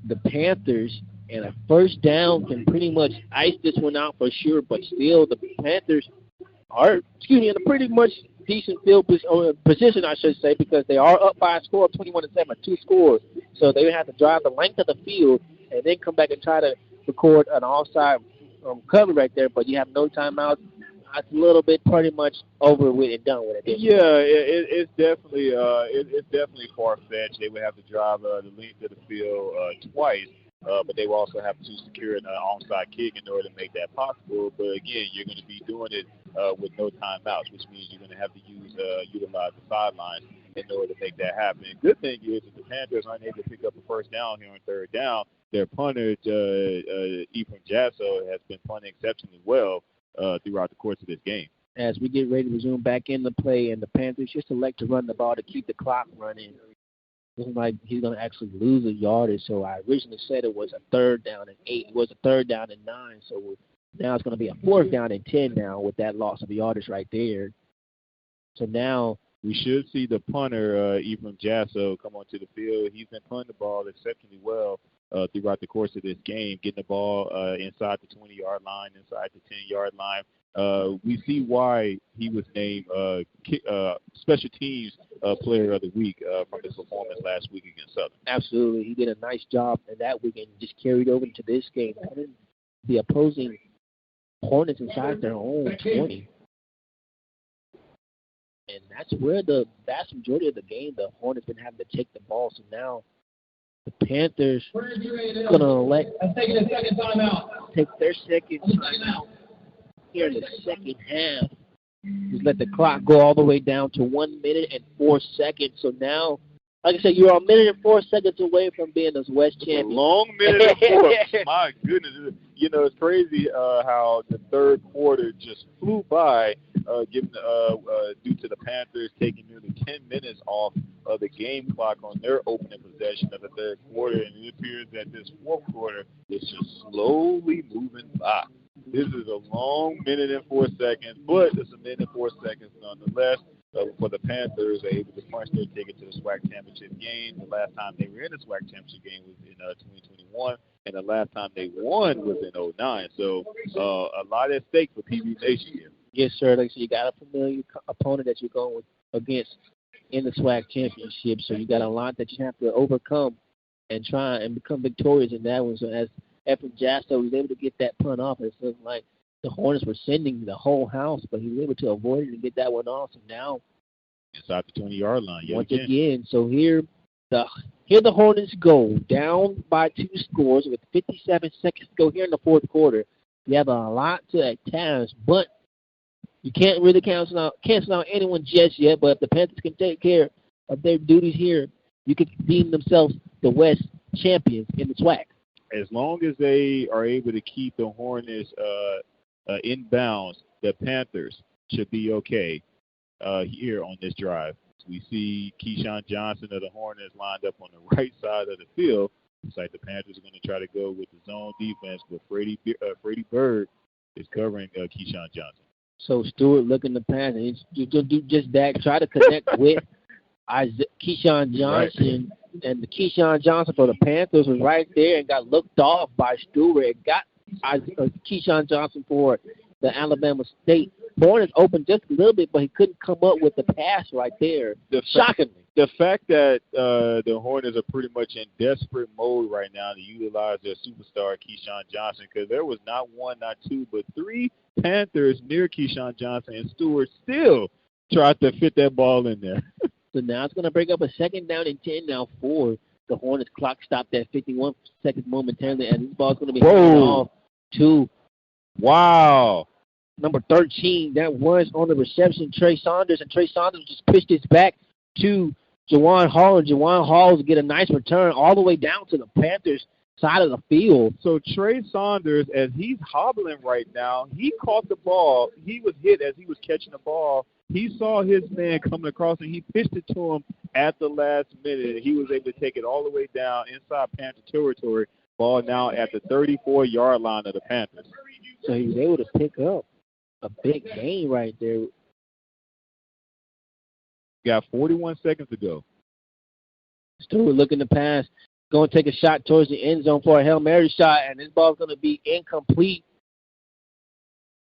the Panthers. And a first down can pretty much ice this one out for sure, but still the Panthers are, in a pretty much decent field position, I should say, because they are up by a score of 21-7, 2 scores. So they would have to drive the length of the field and then come back and try to record an offside cover right there, but you have no timeouts. It's a little bit pretty much over with and done with it. Yeah, it's definitely far-fetched. They would have to drive the length of the field twice. But they will also have to secure an onside kick in order to make that possible. But again, you're going to be doing it with no timeouts, which means you're going to have to utilize the sidelines in order to make that happen. The good thing is that the Panthers aren't able to pick up a first down here on 3rd down. Their punter, Ephraim Jasso, has been punting exceptionally well. throughout the course of this game. As we get ready to resume back in the play, and the Panthers just elect to run the ball to keep the clock running. Looks like he's going to actually lose a yardage. So I originally said it was a 3rd down and 8. It was a 3rd down and 9. So now it's going to be a 4th down and 10 now with that loss of yardage right there. So now we should see the punter, Ephraim Jasso, come onto the field. He's been punting the ball exceptionally well throughout the course of this game, getting the ball inside the 20-yard line, inside the 10-yard line. We see why he was named Special Teams Player of the Week from his performance last week against Southern. Absolutely. He did a nice job in that week and just carried over to this game, putting the opposing Hornets inside their own 20. And that's where the vast majority of the game, the Hornets been having to take the ball. So now the Panthers are going to elect take their second timeout here in the second half. Just let the clock go all the way down to 1 minute and 4 seconds. So now, like I said, you're a minute and 4 seconds away from being the West champion. A long minute and 4. My goodness. You know, it's crazy how the third quarter just flew by, due to the Panthers taking nearly 10 minutes off of the game clock on their opening possession of the third quarter. And it appears that this fourth quarter is just slowly moving by. This is a long minute and 4 seconds, but it's a minute and 4 seconds nonetheless. For the Panthers, they're able to punch their ticket to the SWAC championship game. The last time they were in the SWAC championship game was in 2021, and the last time they won was in 2009. So a lot at stake for PVU Nation here. Yes, sir. Like I said, you got a familiar opponent that you're going against in the SWAC championship, so you got a lot that you have to overcome and try and become victorious in that one. So as Ephraim Jasso was able to get that punt off, it looked like the Hornets were sending the whole house, but he was able to avoid it and get that one off. So now inside the 20-yard line, once again. So here the Hornets go down by 2 scores with 57 seconds to go here in the fourth quarter. You have a lot to task, but you can't really cancel out anyone just yet. But if the Panthers can take care of their duties here, you can deem themselves the West champions in the SWAC. As long as they are able to keep the Hornets in bounds, the Panthers should be okay here on this drive. We see Keyshawn Johnson of the Hornets lined up on the right side of the field. It's like the Panthers are going to try to go with the zone defense, but Freddie Bird is covering Keyshawn Johnson. So Stewart looking to pass, and do just that, try to connect with Keyshawn Johnson. Right. And the Keyshawn Johnson for the Panthers was right there and got looked off by Stewart. It got Keyshawn Johnson for the Alabama State Hornets open just a little bit, but he couldn't come up with the pass right there. Shockingly. The fact that the Hornets are pretty much in desperate mode right now to utilize their superstar, Keyshawn Johnson, because there was not one, not two, but 3 Panthers near Keyshawn Johnson, and Stewart still tried to fit that ball in there. So now it's going to break up a 2nd down and 10 now for the Hornets. Clock stopped at 51 seconds momentarily, and this ball's going to be handed off to number 13. That was on the reception, Trey Saunders, and Trey Saunders just pitched his back to Jawan Hall, and Jawan Hall will get a nice return all the way down to the Panthers side of the field. So Trey Saunders, as he's hobbling right now, he caught the ball. He was hit as he was catching the ball. He saw his man coming across, and he pitched it to him at the last minute. He was able to take it all the way down inside Panther territory. Ball now at the 34-yard line of the Panthers. So he was able to pick up a big gain right there. Got 41 seconds to go. Stewart looking to pass. Going to take a shot towards the end zone for a Hail Mary shot, and this ball's going to be incomplete.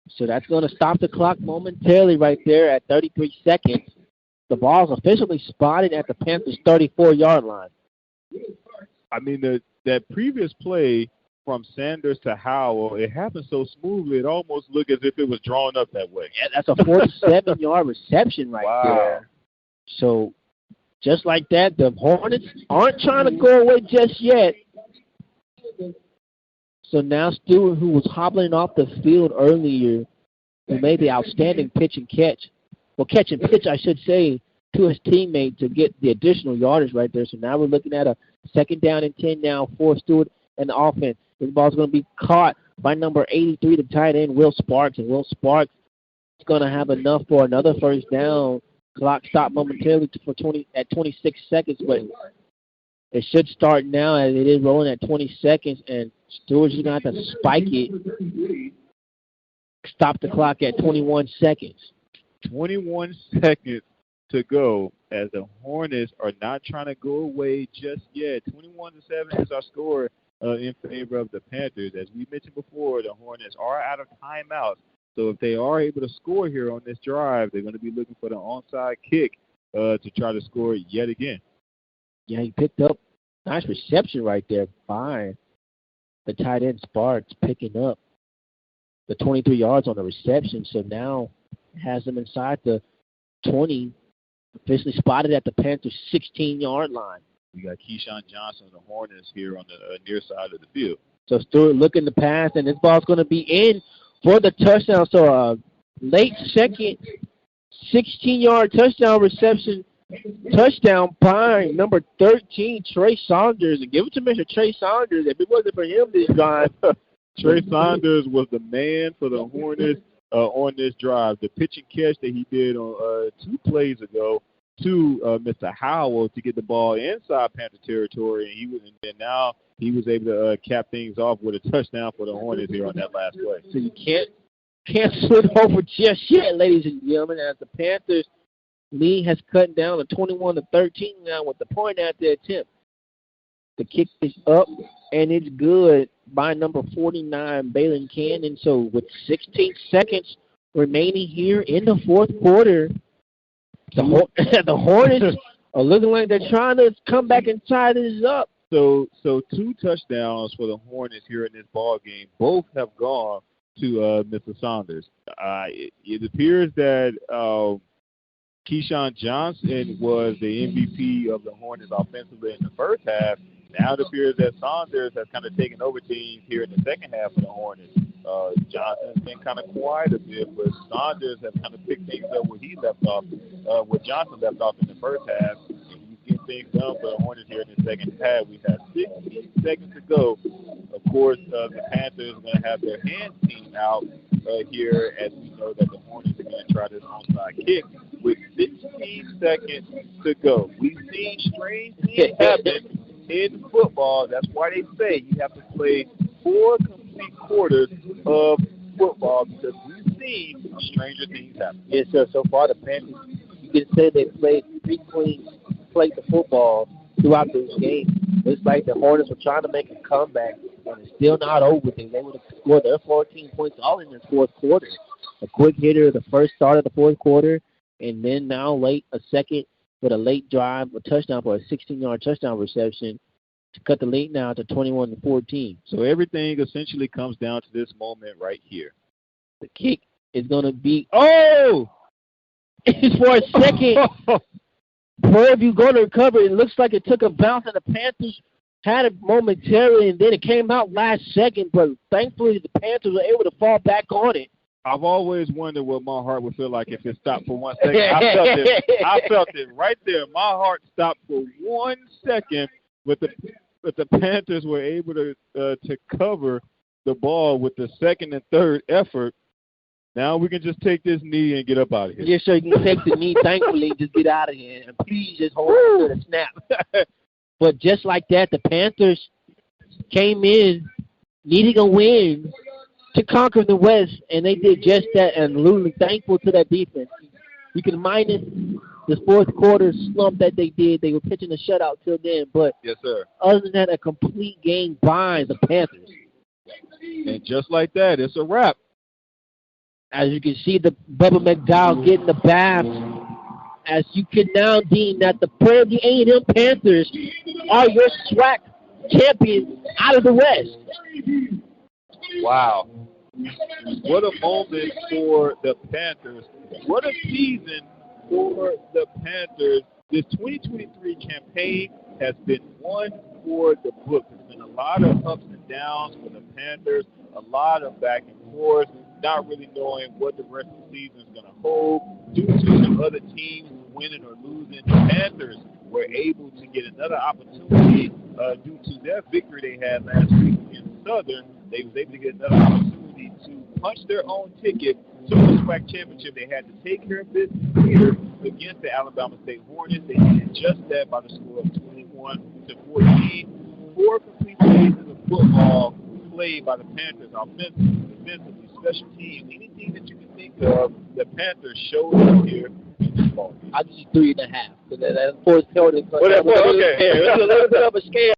So that's going to stop the clock momentarily right there at 33 seconds. The ball's officially spotted at the Panthers' 34-yard line. I mean, that previous play from Sanders to Howell, it happened so smoothly, it almost looked as if it was drawn up that way. Yeah, that's a 47-yard reception right there. So just like that, the Hornets aren't trying to go away just yet. So now Stewart, who was hobbling off the field earlier, who made the outstanding catch and pitch, I should say, to his teammate to get the additional yardage right there. So now we're looking at a 2nd down and 10 now for Stewart and the offense. This ball's going to be caught by number 83, the tight end, Will Sparks. And Will Sparks is going to have enough for another first down. Clock stopped momentarily at 26 seconds, but it should start now as it is rolling at 20 seconds. And Stewart's going to have to spike it. Stop the clock at 21 seconds. 21 seconds to go as the Hornets are not trying to go away just yet. 21-7 is our score in favor of the Panthers. As we mentioned before, the Hornets are out of timeouts. So if they are able to score here on this drive, they're going to be looking for the onside kick to try to score yet again. Yeah, he picked up nice reception right there by the tight end Sparks, picking up the 23 yards on the reception. So now has them inside the 20, officially spotted at the Panthers' 16-yard line. We got Keyshawn Johnson of the Hornets here on the near side of the field. So Stewart looking to pass, and this ball's going to be in for the touchdown. So a late second 16-yard touchdown reception. Touchdown by number 13, Trey Saunders. And give it to Mr. Trey Saunders. If it wasn't for him this drive, Trey Saunders was the man for the Hornets on this drive. The pitch and catch that he did on 2 plays ago to Mr. Howell to get the ball inside Panther territory, and now he was able to cap things off with a touchdown for the Hornets here on that last play. So you can't slip over just yet, ladies and gentlemen, as the Panthers lead has cut down to 21-13 now with the point at the attempt. The kick is up, and it's good by number 49, Balin Cannon. So with 16 seconds remaining here in the fourth quarter, the Hornets are looking like they're trying to come back and tie this up. So 2 touchdowns for the Hornets here in this ball game. Both have gone to Mr. Saunders. It appears that Keyshawn Johnson was the MVP of the Hornets offensively in the first half. Now it appears that Saunders has kind of taken over teams here in the second half of the Hornets. Johnson has been kind of quiet a bit, but Saunders has kind of picked things up where he left off, where Johnson left off in the first half. And he's getting things done for the Hornets here in the second half. We have 16 seconds to go. Of course, the Panthers are going to have their hand team out here, as we know that the Hornets are going to try this onside kick with 16 seconds to go. We've seen strange things happen in football. That's why they say you have to play 4 complete quarters of football, because we've seen stranger things happen. Yes, sir. So far, the Panthers, you can say they played 3 clean plates of football throughout this game. It's like the Hornets were trying to make a comeback, and it's still not over. They would have scored their 14 points all in this fourth quarter. A quick hitter, the first start of the fourth quarter, and then now a second with a late drive, a touchdown for a 16-yard touchdown reception to cut the lead now to 21-14. So everything essentially comes down to this moment right here. The kick is going to be, it's for a second. Prairie View going to recover. It looks like it took a bounce, and the Panthers had it momentarily, and then it came out last second, but thankfully the Panthers were able to fall back on it. I've always wondered what my heart would feel like if it stopped for 1 second. I felt it right there. My heart stopped for 1 second, but the Panthers were able to cover the ball with the second and third effort. Now we can just take this knee and get up out of here. Yes, sir. You can take the knee, thankfully, just get out of here. And please just hold on to the snap. But just like that, the Panthers came in needing a win to conquer the West, and they did just that, and really thankful to that defense. You can minus the fourth quarter slump that they did. They were pitching a shutout till then, but yes, sir. Other than that, a complete game by the Panthers. And just like that, it's a wrap. As you can see, the Bubba McDowell getting the bath. As you can now deem that the Prairie A&M Panthers are your SWAC champions out of the West. Wow. What a moment for the Panthers. What a season for the Panthers. This 2023 campaign has been one for the books. There's been a lot of ups and downs for the Panthers, a lot of back and forth, not really knowing what the rest of the season is going to hold. Due to some other teams winning or losing, the Panthers were able to get another opportunity due to their victory they had last week against Southern, they was able to get another opportunity to punch their own ticket to the SWAC championship. They had to take care of business here against the Alabama State Hornets. They did just that by the score of 21-14. 4 complete seasons of football played by the Panthers offensively, defensively, special teams, anything that you can think of, the Panthers showed up here in this ball game. I'll give you 3.5. That fourth quarter, okay. It's a little bit of a scare.